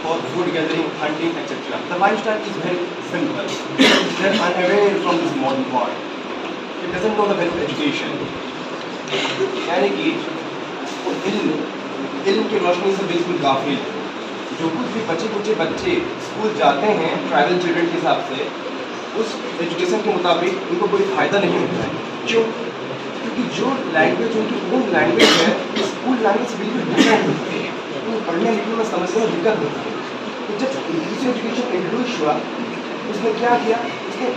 for food gathering, hunting, etc. The lifestyle is very simple. They are unaware from this modern world. It doesn't know the value of education. यानी कि वो इल्म की रोशनी से बिल्कुल गाफिल है। जो कुछ भी बच्चे स्कूल जाते हैं ट्राइबल चिल्ड्रन के हिसाब से, उस एजुकेशन के मुताबिक उनको कोई फ़ायदा नहीं होता है। क्यों? क्योंकि जो लैंग्वेज उनकी ओन लैंग्वेज है, स्कूल लैंग्वेज से बिल्कुल डिफरेंट होती है, उनको पढ़ने लिखने में समझने में दिक्कत होती है। तो जब इंग्लिश एजुकेशन इंट्रोड्यूस हुआ, उसने क्या किया, उसने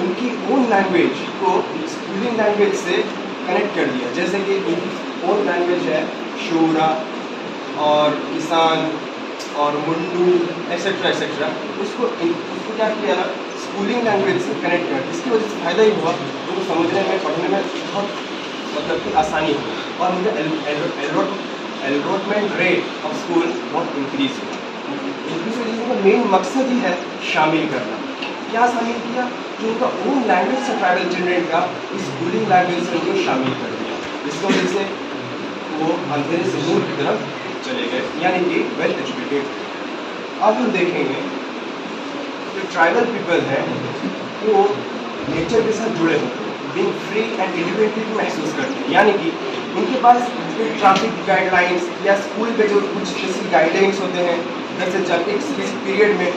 उनकी ओन लैंग्वेज को स्कूलिंग लैंग्वेज से कनेक्ट कर दिया। जैसे कि उनकी ओन लैंग्वेज है शोरा और किसान और मुंडू एक्सेट्रा, उसको क्या किया ना, स्कूलिंग लैंग्वेज से कनेक्ट कर। इसकी वजह से फ़ायदा ही हुआ, उनको समझने में पढ़ने में बहुत मतलब कि आसानी हुई और मुझे एनरोलमेंट रेट ऑफ स्कूल बहुत इंक्रीज हुआ। इंक्रीज का मेन मकसद ही है शामिल करना। क्या शामिल किया? जो उनका ओन लैंग्वेज से ट्राइबल चिल्ड्रेन का स्कूलिंग लैंग्वेज से उनको शामिल कर दिया। इसकी वजह से वो अंधेरे से नूर की तरफ चले गए, यानी कि वेल एजुकेटेड। अब हम देखेंगे जो ट्राइबल पीपल हैं वो नेचर के साथ जुड़े होते हैं, बीइंग फ्री एंड इंडिपेंडेंट महसूस करते हैं, यानी कि उनके पास ट्रैफिक गाइडलाइंस या स्कूल पे जो कुछ स्पेशल गाइडलाइंस होते हैं, जैसे जब एक स्पेसिफिक पीरियड में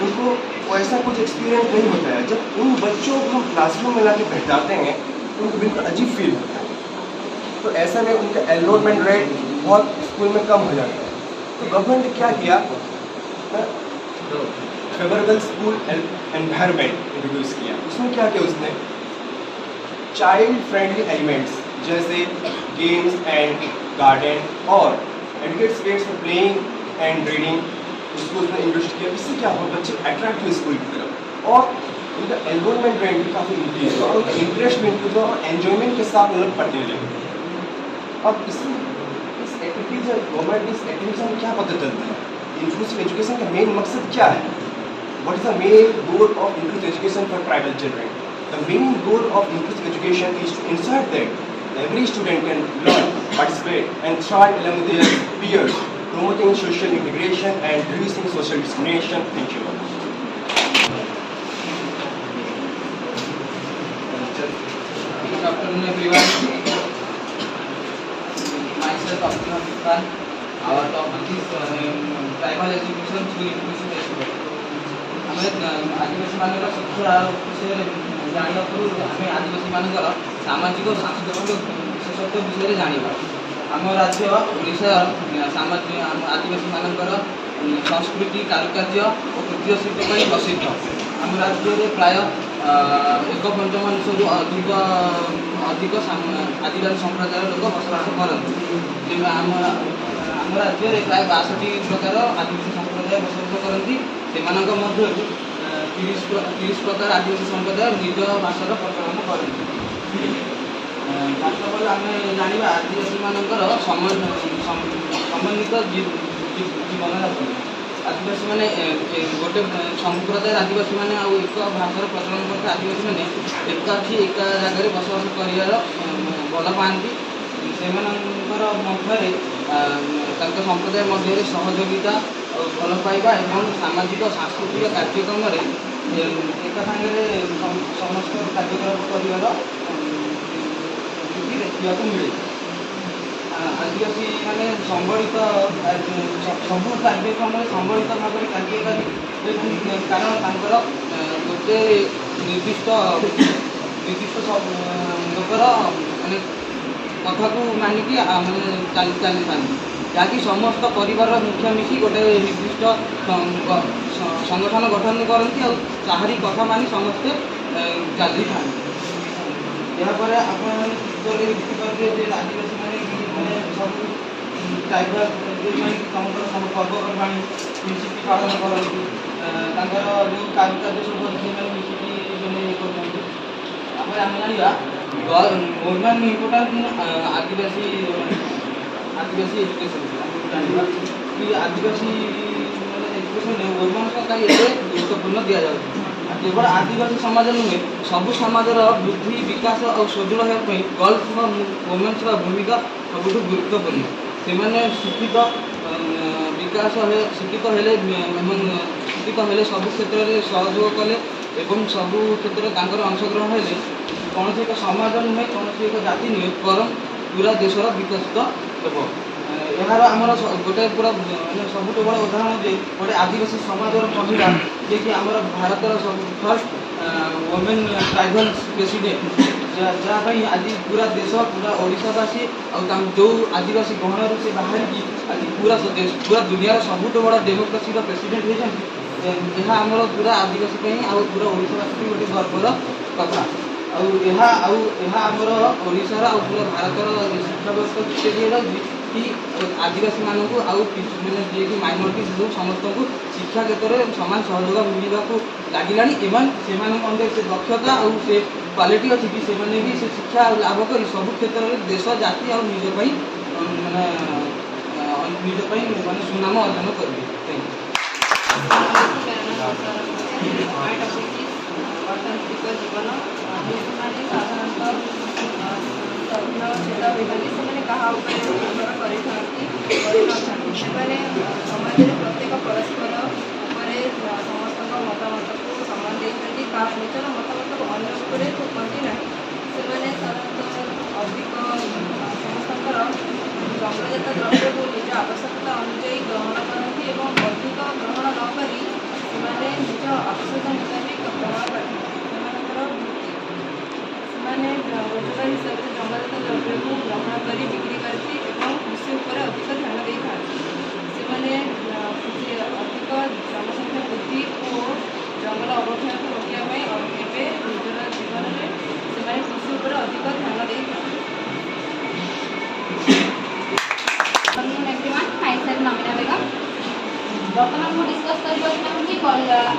उनको वैसा कुछ एक्सपीरियंस नहीं होता है। जब उन बच्चों को हम क्लासरूम में लाके बैठाते हैं तो उनको बिल्कुल अजीब फील होता है। तो ऐसे में उनका एनरोलमेंट रेट बहुत स्कूल में कम हो जाता है। तो गवर्नमेंट ने क्या किया, फेवरेबल स्कूल एनवायरनमेंट इंट्रोड्यूस किया। उसमें क्या किया, उसने चाइल्ड फ्रेंडली एलिमेंट्स जैसे गेम्स एंड गार्डन और educate space for playing and reading, उसको उसने इंट्रोड्यूस किया। इससे क्या हुआ, बच्चे अट्रैक्ट हुए स्कूल की तरफ और उनका एनरोलमेंट रेट भी काफ़ी इंक्रीज हुआ और उनका इंटरेस्ट भी इंक्रीज हुआ और एन्जॉयमेंट के साथ वो लोग पढ़ने लगे। अब इस एक्टिविटीज गवर्नमेंट इस एक्टिविटीज में क्या पता चलता है, इंक्लूसिव एजुकेशन का मेन मकसद क्या है? What is the main goal of inclusive education for tribal children? The main goal of inclusive education is to ensure that every student can learn, participate, and thrive along with their peers, promoting social integration and reducing social discrimination. Thank you. Good afternoon, everyone. Myself, Abdul Khan. Our topic is tribal education through inclusive education. आदिवासी मानकर शिक्षा विषय जाना पूर्व आम आदिवासी मानकर सामाजिक और सांस्कृतिक ବିଶେଷତ୍ୱ ବିଷୟରେ ଜାଣିବା। ଆମ ରାଜ୍ୟ ଓଡ଼ିଶା ଆଦିବାସୀ ମାନଙ୍କର ସଂସ୍କୃତି, କାରୁକାର୍ଯ୍ୟ ଓ କୁଟୀର ଶିଳ୍ପ ପାଇଁ ପ୍ରସିଦ୍ଧ। ଆମ ରାଜ୍ୟରେ ପ୍ରାୟ 1/5 ଅଧିକ ଆଦିବାସୀ ସମ୍ପ୍ରଦାୟର ଲୋକ ବସବାସ କରନ୍ତି। ଆମ ରାଜ୍ୟରେ ପ୍ରାୟ 62 ପ୍ରକାର ଆଦିବାସୀ ସମ୍ପ୍ରଦାୟ ବସବାସ କରନ୍ତି। ସେମାନଙ୍କ ମଧ୍ୟରୁ 30 ପ୍ରକାର ଆଦିବାସୀ ସମ୍ପ୍ରଦାୟ ନିଜ ଭାଷାର ପ୍ରଚଳନ କରନ୍ତି। ବାସ୍ତବରେ ଆମେ ଜାଣିବା ଆଦିବାସୀମାନଙ୍କର ସମନ୍ୱିତ ଜୀବନଯାପନ। ଆଦିବାସୀମାନେ ଗୋଟେ ସମ୍ପ୍ରଦାୟ ଆଦିବାସୀମାନେ ଆଉ ଏକ ଭାଷାର ପ୍ରଚଳନ କରୁଥିବା ଆଦିବାସୀମାନେ ଏକା ଜାଗାରେ ବସବାସ କରିବାର ଭଲ ପାଆନ୍ତି। ସେମାନଙ୍କର ମଧ୍ୟରେ ତାଙ୍କ ସମ୍ପ୍ରଦାୟ ମଧ୍ୟରେ ସହଯୋଗିତା ଆଉ ଭଲ ପାଇବା ଏବଂ ସାମାଜିକ ସାଂସ୍କୃତିକ କାର୍ଯ୍ୟକ୍ରମରେ ଏକା ସାଙ୍ଗରେ ସମସ୍ତ କାର୍ଯ୍ୟକ୍ରମ କରିବାର ଦେଖିବାକୁ ମିଳେ। ଆଦିବାସୀ ମାନେ ସମ୍ବଳିତ ସବୁ କାର୍ଯ୍ୟକ୍ରମରେ ସମ୍ବଳିତ ଭାବରେ କାର୍ଯ୍ୟକାରୀ ହୋଇଥାନ୍ତି, କାରଣ ତାଙ୍କର ଗୋଟେ ନିର୍ଦ୍ଦିଷ୍ଟ ଲୋକର ମାନେ କଥାକୁ ମାନିକି ମାନେ ଚାଲିଥାନ୍ତି, ଯାହାକି ସମସ୍ତ ପରିବାରର ମୁଖ୍ୟ ମିଶି ଗୋଟେ ନିର୍ଦ୍ଦିଷ୍ଟ ସଂଗଠନ ଗଠନ କରନ୍ତି ଆଉ ତାହାରି କଥା ମାନି ସମସ୍ତେ ଚାଲିଥାନ୍ତି। ଏହାପରେ ଆପଣମାନେ ଦେଖିପାରିବେ ଯେ ଆଦିବାସୀମାନେ ସବୁ ଟାଇପର ତାଙ୍କର ସବୁ ପର୍ବପର୍ବାଣି ମିଶିକି ପାଳନ କରନ୍ତି। ତାଙ୍କର ଯେଉଁ କାରୁକାର୍ଯ୍ୟ ସବୁ ଅଛି ସେମାନେ ମିଶିକି ଇଏ କରୁଛନ୍ତି। ତାପରେ ଆମେ ଜାଣିବା ଗଭର୍ଣ୍ଣମେଣ୍ଟ ଇମ୍ପୋର୍ଟାଣ୍ଟ ଆଦିବାସୀ ଏଜୁକେସନ୍। ଆମେ ଜାଣିବା କି ଆଦିବାସୀ ଏଜୁକେସନ୍ରେ ଗଭର୍ଣ୍ଣମେଣ୍ଟଙ୍କ ପାଇଁ ଏତେ ଗୁରୁତ୍ୱପୂର୍ଣ୍ଣ ଦିଆଯାଉଛି। କେବଳ ଆଦିବାସୀ ସମାଜ ନୁହେଁ, ସବୁ ସମାଜର ବୃଦ୍ଧି, ବିକାଶ ଆଉ ସୁଦୃଢ଼ ହେବା ପାଇଁ ଗର୍ଲସ ବା ଓମେନ୍ସର ଭୂମିକା ସବୁଠୁ ଗୁରୁତ୍ୱପୂର୍ଣ୍ଣ। ସେମାନେ ଶିକ୍ଷିତ ହେଲେ ସବୁ କ୍ଷେତ୍ରରେ ସହଯୋଗ କଲେ ଏବଂ ସବୁ କ୍ଷେତ୍ରରେ ତାଙ୍କର ଅଂଶଗ୍ରହଣ ହେଲେ କୌଣସି ଏକ ସମାଜ ନୁହେଁ, କୌଣସି ଏକ ଜାତି ନୁହେଁ, ବରଂ ପୁରା ଦେଶର ବିକଶିତ ହେବ। ଏହାର ଆମର ଗୋଟେ ପୁରା ସବୁଠୁ ବଡ଼ ଉଦାହରଣ ଯେ ଗୋଟେ ଆଦିବାସୀ ସମାଜର ମହିଳା ଯିଏକି ଆମର ଭାରତର ଫାର୍ଷ୍ଟ ଓମେନ୍ ଟ୍ରାଇବାଲ୍ ପ୍ରେସିଡେଣ୍ଟ, ଯାହା ପାଇଁ ଆଜି ପୁରା ଦେଶ, ପୁରା ଓଡ଼ିଶାବାସୀ ଆଉ ଯେଉଁ ଆଦିବାସୀ ଗହଣରୁ ସେ ବାହାରିକି ଆଜି ପୁରା ଦୁନିଆର ସବୁଠୁ ବଡ଼ ଡେମୋକ୍ରାସିର ପ୍ରେସିଡେଣ୍ଟ ହୋଇଛନ୍ତି। ଏହା ଆମର ପୁରା ଆଦିବାସୀ ପାଇଁ ଆଉ ପୁରା ଓଡ଼ିଶାବାସୀ ପାଇଁ ଗୋଟେ ଗର୍ବର କଥା। ଆଉ ଏହା ଆମର ଓଡ଼ିଶାର ଆଉ ପୁରା ଭାରତର ଶିକ୍ଷା ବ୍ୟବସ୍ଥା ଶିକ୍ଷା ଦିଆଯାଉଛି କି ଆଦିବାସୀମାନଙ୍କୁ ଆଉ ମାନେ ଯିଏକି ମାଇନରିଟି ସବୁ ସମସ୍ତଙ୍କୁ ଶିକ୍ଷା କ୍ଷେତ୍ରରେ ସମାନ ସହଯୋଗ ମିଳିବାକୁ ଲାଗିଲାଣି ଏବଂ ସେମାନଙ୍କ ମଧ୍ୟରେ ସେ ଦକ୍ଷତା ଆଉ ସେ କ୍ୱାଲିଟି ଅଛି କି ସେମାନେ ବି ସେ ଶିକ୍ଷା ଲାଭ କରି ସବୁ କ୍ଷେତ୍ରରେ ଦେଶ, ଜାତି ଆଉ ନିଜ ପାଇଁ ମାନେ ସୁନାମ ଅର୍ଜନ କରିବେ। ଅର୍ଥନୈତିକ ଜୀବନ ସେମାନେ ସାଧାରଣତଃ ସହନଶୀଳ ହୋଇଥାନ୍ତି। ସେମାନେ କାହା ଉପରେ ନିର୍ଭର କରିନଥାନ୍ତି। ସେମାନେ ସମାଜରେ ପ୍ରତ୍ୟେକ ପରସ୍ପର ଉପରେ ସମସ୍ତଙ୍କ ମତାମତକୁ ସମ୍ମାନ ଦେଇଥାନ୍ତି। ନିଜର ମତାମତକୁ ଅନ୍ୟ ଉପରେ ଥୋପନ୍ତି ନାହିଁ। ସେମାନେ ସାଧାରଣତଃ ଅଧିକ ସମସ୍ତଙ୍କର ଜଙ୍ଗଲଜାତ ଦ୍ରବ୍ୟକୁ ନିଜ ଆବଶ୍ୟକତା ଅନୁଯାୟୀ ଗ୍ରହଣ କରନ୍ତି ଏବଂ ଅଧିକ ଗ୍ରହଣ ନ କରି ସେମାନେ ନିଜ ଆବଶ୍ୟକତା ମୁତାବିକ ଗ୍ରହଣ କରନ୍ତି। ସେମାନେ ରୋଜଗାର ହିସାବରେ ଜଙ୍ଗଲଜାତ ଦ୍ରବ୍ୟକୁ ଗ୍ରହଣ କରି ବିକ୍ରି କରନ୍ତି ଏବଂ କୃଷି ଉପରେ ଅଧିକ ଧ୍ୟାନ ଦେଇଥାନ୍ତି। ସେମାନେ ଅଧିକ ଜନସଂଖ୍ୟା ବୃଦ୍ଧି ଓ ଜଙ୍ଗଲ ଅବକ୍ଷୟକୁ ରୋକିବା ପାଇଁ ଏବେ ନିଜର ଜୀବନରେ ସେମାନେ କୃଷି ଉପରେ ଅଧିକ ଧ୍ୟାନ ଦେଇଥାନ୍ତି। ବର୍ତ୍ତମାନ ମୁଁ ଡିସ୍କସ୍ କରିବାକୁ ଚାହୁଁଛି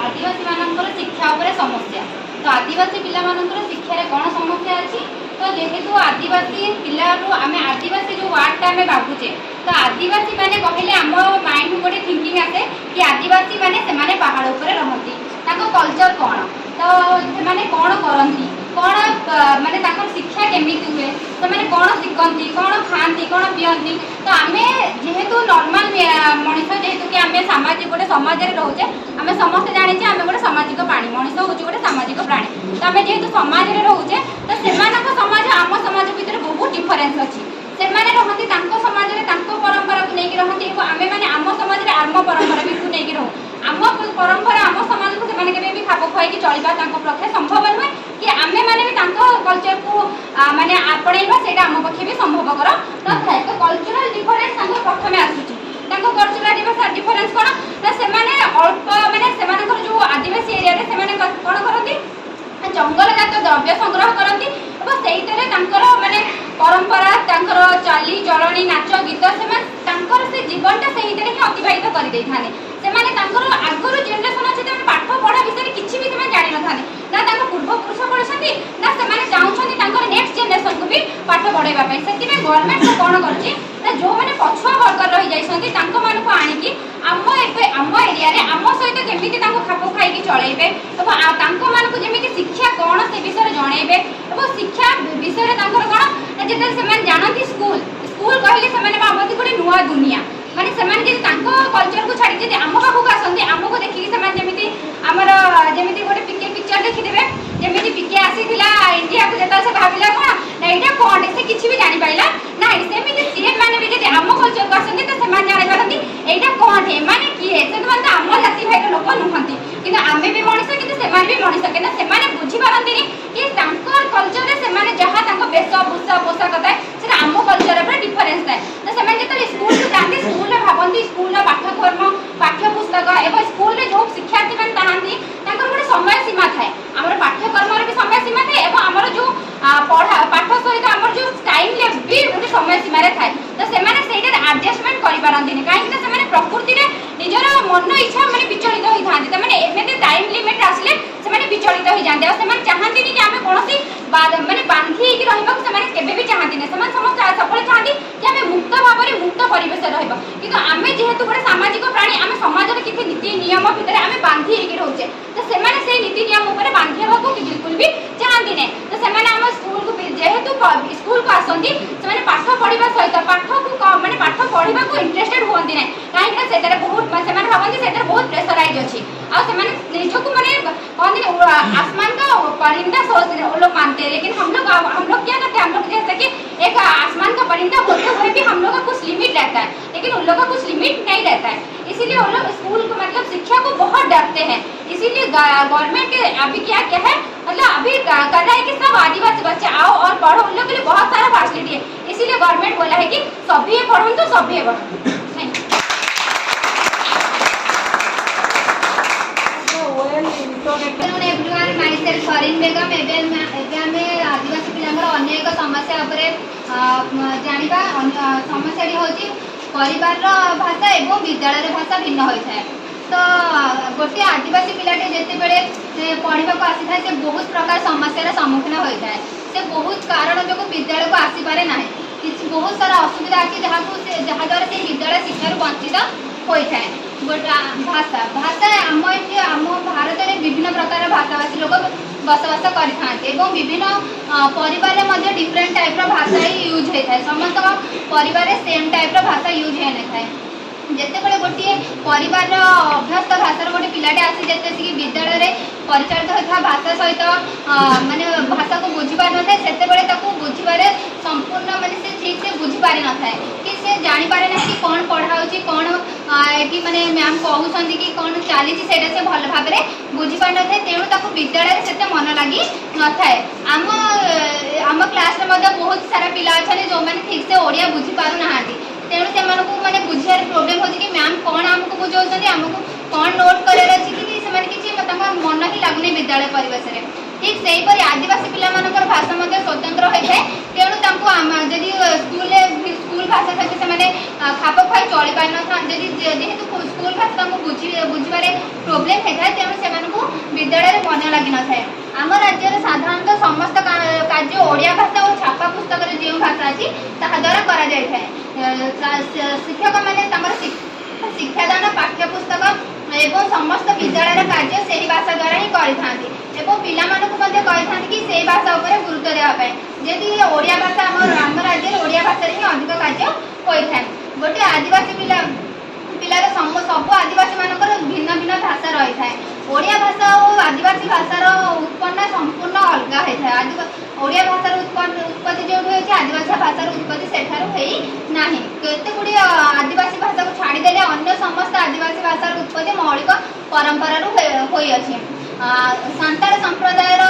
ଆଦିବାସୀମାନଙ୍କର ଶିକ୍ଷା ଉପରେ ସମସ୍ୟା। ତ ଆଦିବାସୀ ପିଲାମାନଙ୍କର ଶିକ୍ଷାରେ କ'ଣ ସମସ୍ୟା ଅଛି? ତ ଯେହେତୁ ଆଦିବାସୀ ପିଲାରୁ ଆମେ ଆଦିବାସୀ ଯେଉଁ ୱାର୍ଡ଼ଟା ଆମେ ଭାବୁଛେ, ତ ଆଦିବାସୀ ମାନେ କହିଲେ ଆମ ମାଇଣ୍ଡକୁ ଗୋଟେ ଥିଙ୍କିଂ ଆସେ କି ଆଦିବାସୀ ମାନେ ସେମାନେ ପାହାଡ଼ ଉପରେ ରହନ୍ତି। ତାଙ୍କ କଲଚର କ'ଣ, ତ ସେମାନେ କ'ଣ କରନ୍ତି, କ'ଣ ମାନେ ତାଙ୍କର ଶିକ୍ଷା କେମିତି ହୁଏ, ସେମାନେ କ'ଣ ଶିଖନ୍ତି, କ'ଣ ଖାଆନ୍ତି, କ'ଣ ପିଅନ୍ତି। ତ ଆମେ ଯେହେତୁ ନର୍ମାଲ ମଣିଷ, ଯେହେତୁ କି ଆମେ ଗୋଟେ ସମାଜରେ ରହୁଛେ, ଆମେ ସମସ୍ତେ ଜାଣିଛେ ଆମେ ଗୋଟେ ସାମାଜିକ ପ୍ରାଣୀ। ମଣିଷ ହେଉଛି ଗୋଟେ ସାମାଜିକ ପ୍ରାଣୀ। ତ ଆମେ ଯେହେତୁ ସମାଜରେ ରହୁଛେ, ତ ସେମାନଙ୍କ ସମାଜ ଆମ ସମାଜ ଭିତରେ ବହୁତ ଡିଫରେନ୍ସ ଅଛି। ସେମାନେ ରହନ୍ତି ତାଙ୍କ ସମାଜରେ ତାଙ୍କ ପରମ୍ପରାକୁ ନେଇକି ରହନ୍ତି ଏବଂ ଆମେମାନେ ଆମ ସମାଜରେ ଆମ ପରମ୍ପରାକୁ ନେଇକି ରହୁ। ଆମ ପରମ୍ପରା ଆମ ସମାଜକୁ ସେମାନେ କେବେ ବି ଖାପ ଖୁଆଇକି ଚଳିବା ତାଙ୍କ ପକ୍ଷେ ସମ୍ଭବ ନୁହେଁ। कि आमे माने भी तांको कल्चर को माने आपणेबा सेटा हम पक्षे भी संभवकर न थाए। तो कल्चरल डिफरेंस तांको प्रथमे आसुची तांको कल्चरल डिफरेंस कोन ना से माने अल्प माने सेमानकर जो आदिवासी एरिया रे से माने कोन करंती जंगलजात द्रव्य संग्रह करती और से माने परंपरा चाली चलनी नाच गीत से जीवनटा से अतिबाहित कर आगुरी जेनेरेशन अच्छे पाठ पढ़ा विषय किसी भी जानी न था ना पूर्वपुरुष पढ़ी ना से चाहते नेक्स्ट जेनेरेशन को भी पाठ पढ़ाइबा से गवर्नमेंट कौन कर जो मैंने पछुआ वर्ग रही जाइए आणिकी आम एरिया रे आम सहित केमी खाप खाई चलैबे और जमी शिक्षा कौन से विषय जनइबे और शिक्षा विषय कौन जिते से जानती स्कूल स्कूल कहले से भावती गोटे नुआ दुनिया माने कल्चर को छाड़ी आम पाखक आसती आमको देखिए जमी आमर जमी गोटे पिके पिक्चर देखीदे जमी पिके आसीला इंडिया को जो भाविला कौन ना यहाँ कौन से किसी भी जापारा ना सेमती सी मैंने भी जब आम कल्चर को आसती तो से जापारती यहाँ कौन है माने किए से आम जाति भाई लोक नुहति कि आम भी मनीष कि भी मनीष कि बुझीपारती कि कल्चर से जहाँ वेशभूषा पोशाक थाए से आम कल्चर डिफरेन्स थाए तो से स्कूल को जाती स्कूल भावती स्कूल पाठ्यक्रम पाठ्यपुस्तक एवं स्कूल जो शिक्षार्थी मैंने चाहती गोटे समय सीमा थाए आम पाठ्यक्रम भी समय सीमा थाए और आमर जो पढ़ा पाठ सहित आम जो टाइम भी गोटे समय सीमार थाए तो से आडजस्टमेंट करें कहीं प्रकृति में निजर मन इच्छा मैंने विचलित होता एमती टाइम लिमिट आसले से विचलित हो जाते और चाहती कि आम कौन माने बांधी भी चाहती समस्त सब चाहती कि आम मुक्त भाव में मुक्त परिवेश कि आम जेहेतु गोटे सामाजिक प्राणी आम समाज किसी नीति नियम भितर आम बांधी रोचे तो से नीति नियम बांधी को बिल्कुल भी चाहती नहीं तो से आम स्कूल को जेहेतु स्कूल को आसती से पाठ पढ़ा सहित पाठ को मैंने पाठ पढ़ा को इंटरेस्टेड हुए ना कहीं बहुत भावती से बहुत प्रेसराइज अच्छी आजक मैंने कहते आसमान का परिंदा लोग मानते हैं लेकिन हम लोग क्या करते हैं हम लोग जैसे कि एक आसमान का परिंदा होते हुए भी हम लोग का कुछ लिमिट रहता है लेकिन उन लोग का कुछ लिमिट नहीं रहता है इसीलिए उन लोग स्कूल को मतलब शिक्षा को बहुत डरते हैं इसीलिए गवर्नमेंट अभी क्या है मतलब अभी कर रहा है कि सब आदिवासी बच्चे आओ और पढ़ो उन लोग के लिए बहुत सारा फैसिलिटी है इसीलिए गवर्नमेंट बोला है कि सभी पढ़ो तो सभी पढ़ो everyone, myself Farin Begum. एबे आदिवासी पिलांगर अन्य एक समस्या उपरे जानिबा समस्याटी होची परिवार भाषा एवं विद्यालय भाषा भिन्न होता है तो गोटे आदिवासी पिलाटे जेते बेले पढ़ा को आसी था से बहुत प्रकार समस्यार सम्मुखीन होता है से बहुत कारण जो विद्यालय को आसी पारे ना किसी बहुत सारा असुविधा अच्छी जहाँ द्वारा से विद्यालय शिक्षार वंचित होता है गोटे भाषा भाषा आम भारत में विभिन्न प्रकार भाषाभाषी लोग बसवास करते विभिन्न परिवार डिफरेंट टाइप भाषा ही यूज होता है समस्त परिवार सेम टाइप भाषा यूज होना था जिते गोटे परिवार अभ्यस्त भाषार गोटे पिलाटे आसी जैसे विद्यालय में परिचालित होता भाषा सहित माने भाषा को बुझीपार न था से बुझे संपूर्ण माने से ठीक से बुझीपारि न था कि से जानीपारे ना कि कौन पढ़ाऊँगी कौन ये मैंने मैम कहते कि कौन चली से भल भाव में बुझीपार न था तेणु ताको विद्यालय से मन लगी न था आम आम क्लास में बहुत सारा पिला अच्छा जो मैंने ठीक से ओडिया बुझीपार ना तेणु से मैंने बुझार प्रोब्लेम हो कि मैम कौन आमको बुझाऊँ आमको कौन नोट करार अच्छी कि किसी मन ही लगुनि विद्यालय परिवेश में ठीक से हीपरि आदिवासी पिलामानकर भाषा स्वतंत्र होता है तेणु जदि स्कूल भाषा सहित से खाप खाई चली पारि न जेहेतु स्कूल भाषा बुझे प्रोब्लेम होता है तेणु से विद्यालय मन लगी न था आम राज्य में साधारणतः समस्त कार्य ओडिया भाषा और छापा पुस्तक जो भाषा अच्छी ताद्वारा कर शिक्षक मैंने शिक्षादान पाठ्यपुस्तक एवं समस्त विद्यालय कार्य से ही भाषा द्वारा ही करें कि से भाषा उपर गुरुत्व देवाई जदि ओडिया भाषा आम राज्य में ओडिया भाषा ही अधिक कार्य होता है गोटे आदिवासी पिलार सब आदिवासी मानकर भिन्न भिन्न भाषा रही है ओडिया भाषा और आदिवासी भाषार उत्पन्न संपूर्ण अलग होता है ओडिया भाषार उत्पत्ति जो होती आदिवासी भाषार उत्पत्ति से ना केते गुड़ी आदिवासी भाषा को छाड़देले अन्य समस्त आदिवासी भाषार उत्पत्ति मौलिक परंपरार होई अछि सांताल संप्रदायर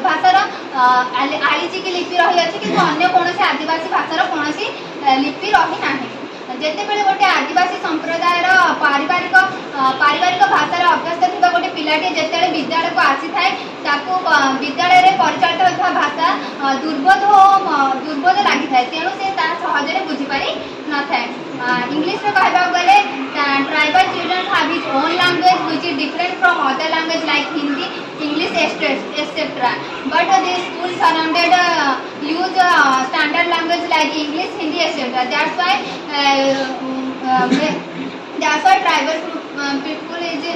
भाषार आलीची की लिपि रही अच्छी कि अन्य कौन आदिवासी भाषार कौन लिपि रही ना जितेबले गोटे आदिवासी संप्रदायर पारिवारिक भाषार अभ्यस्त थी गोटे पिलाटी जिते विद्यालय को आसी थाए विद्यालय में परिचालित होता भाषा दुर्बोध लगी थाए तेणु से सहजरे बुझीपारी न थाए इंग्लिश में कहवा गले tribal children have his own language which is different from other language like Hindi English etcetera but the school surrounded use standard language like English Hindi etcetera that's why tribal people is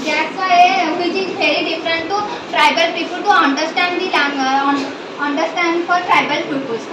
that's why which is very different to tribal people to understand the language understand for tribal peoples.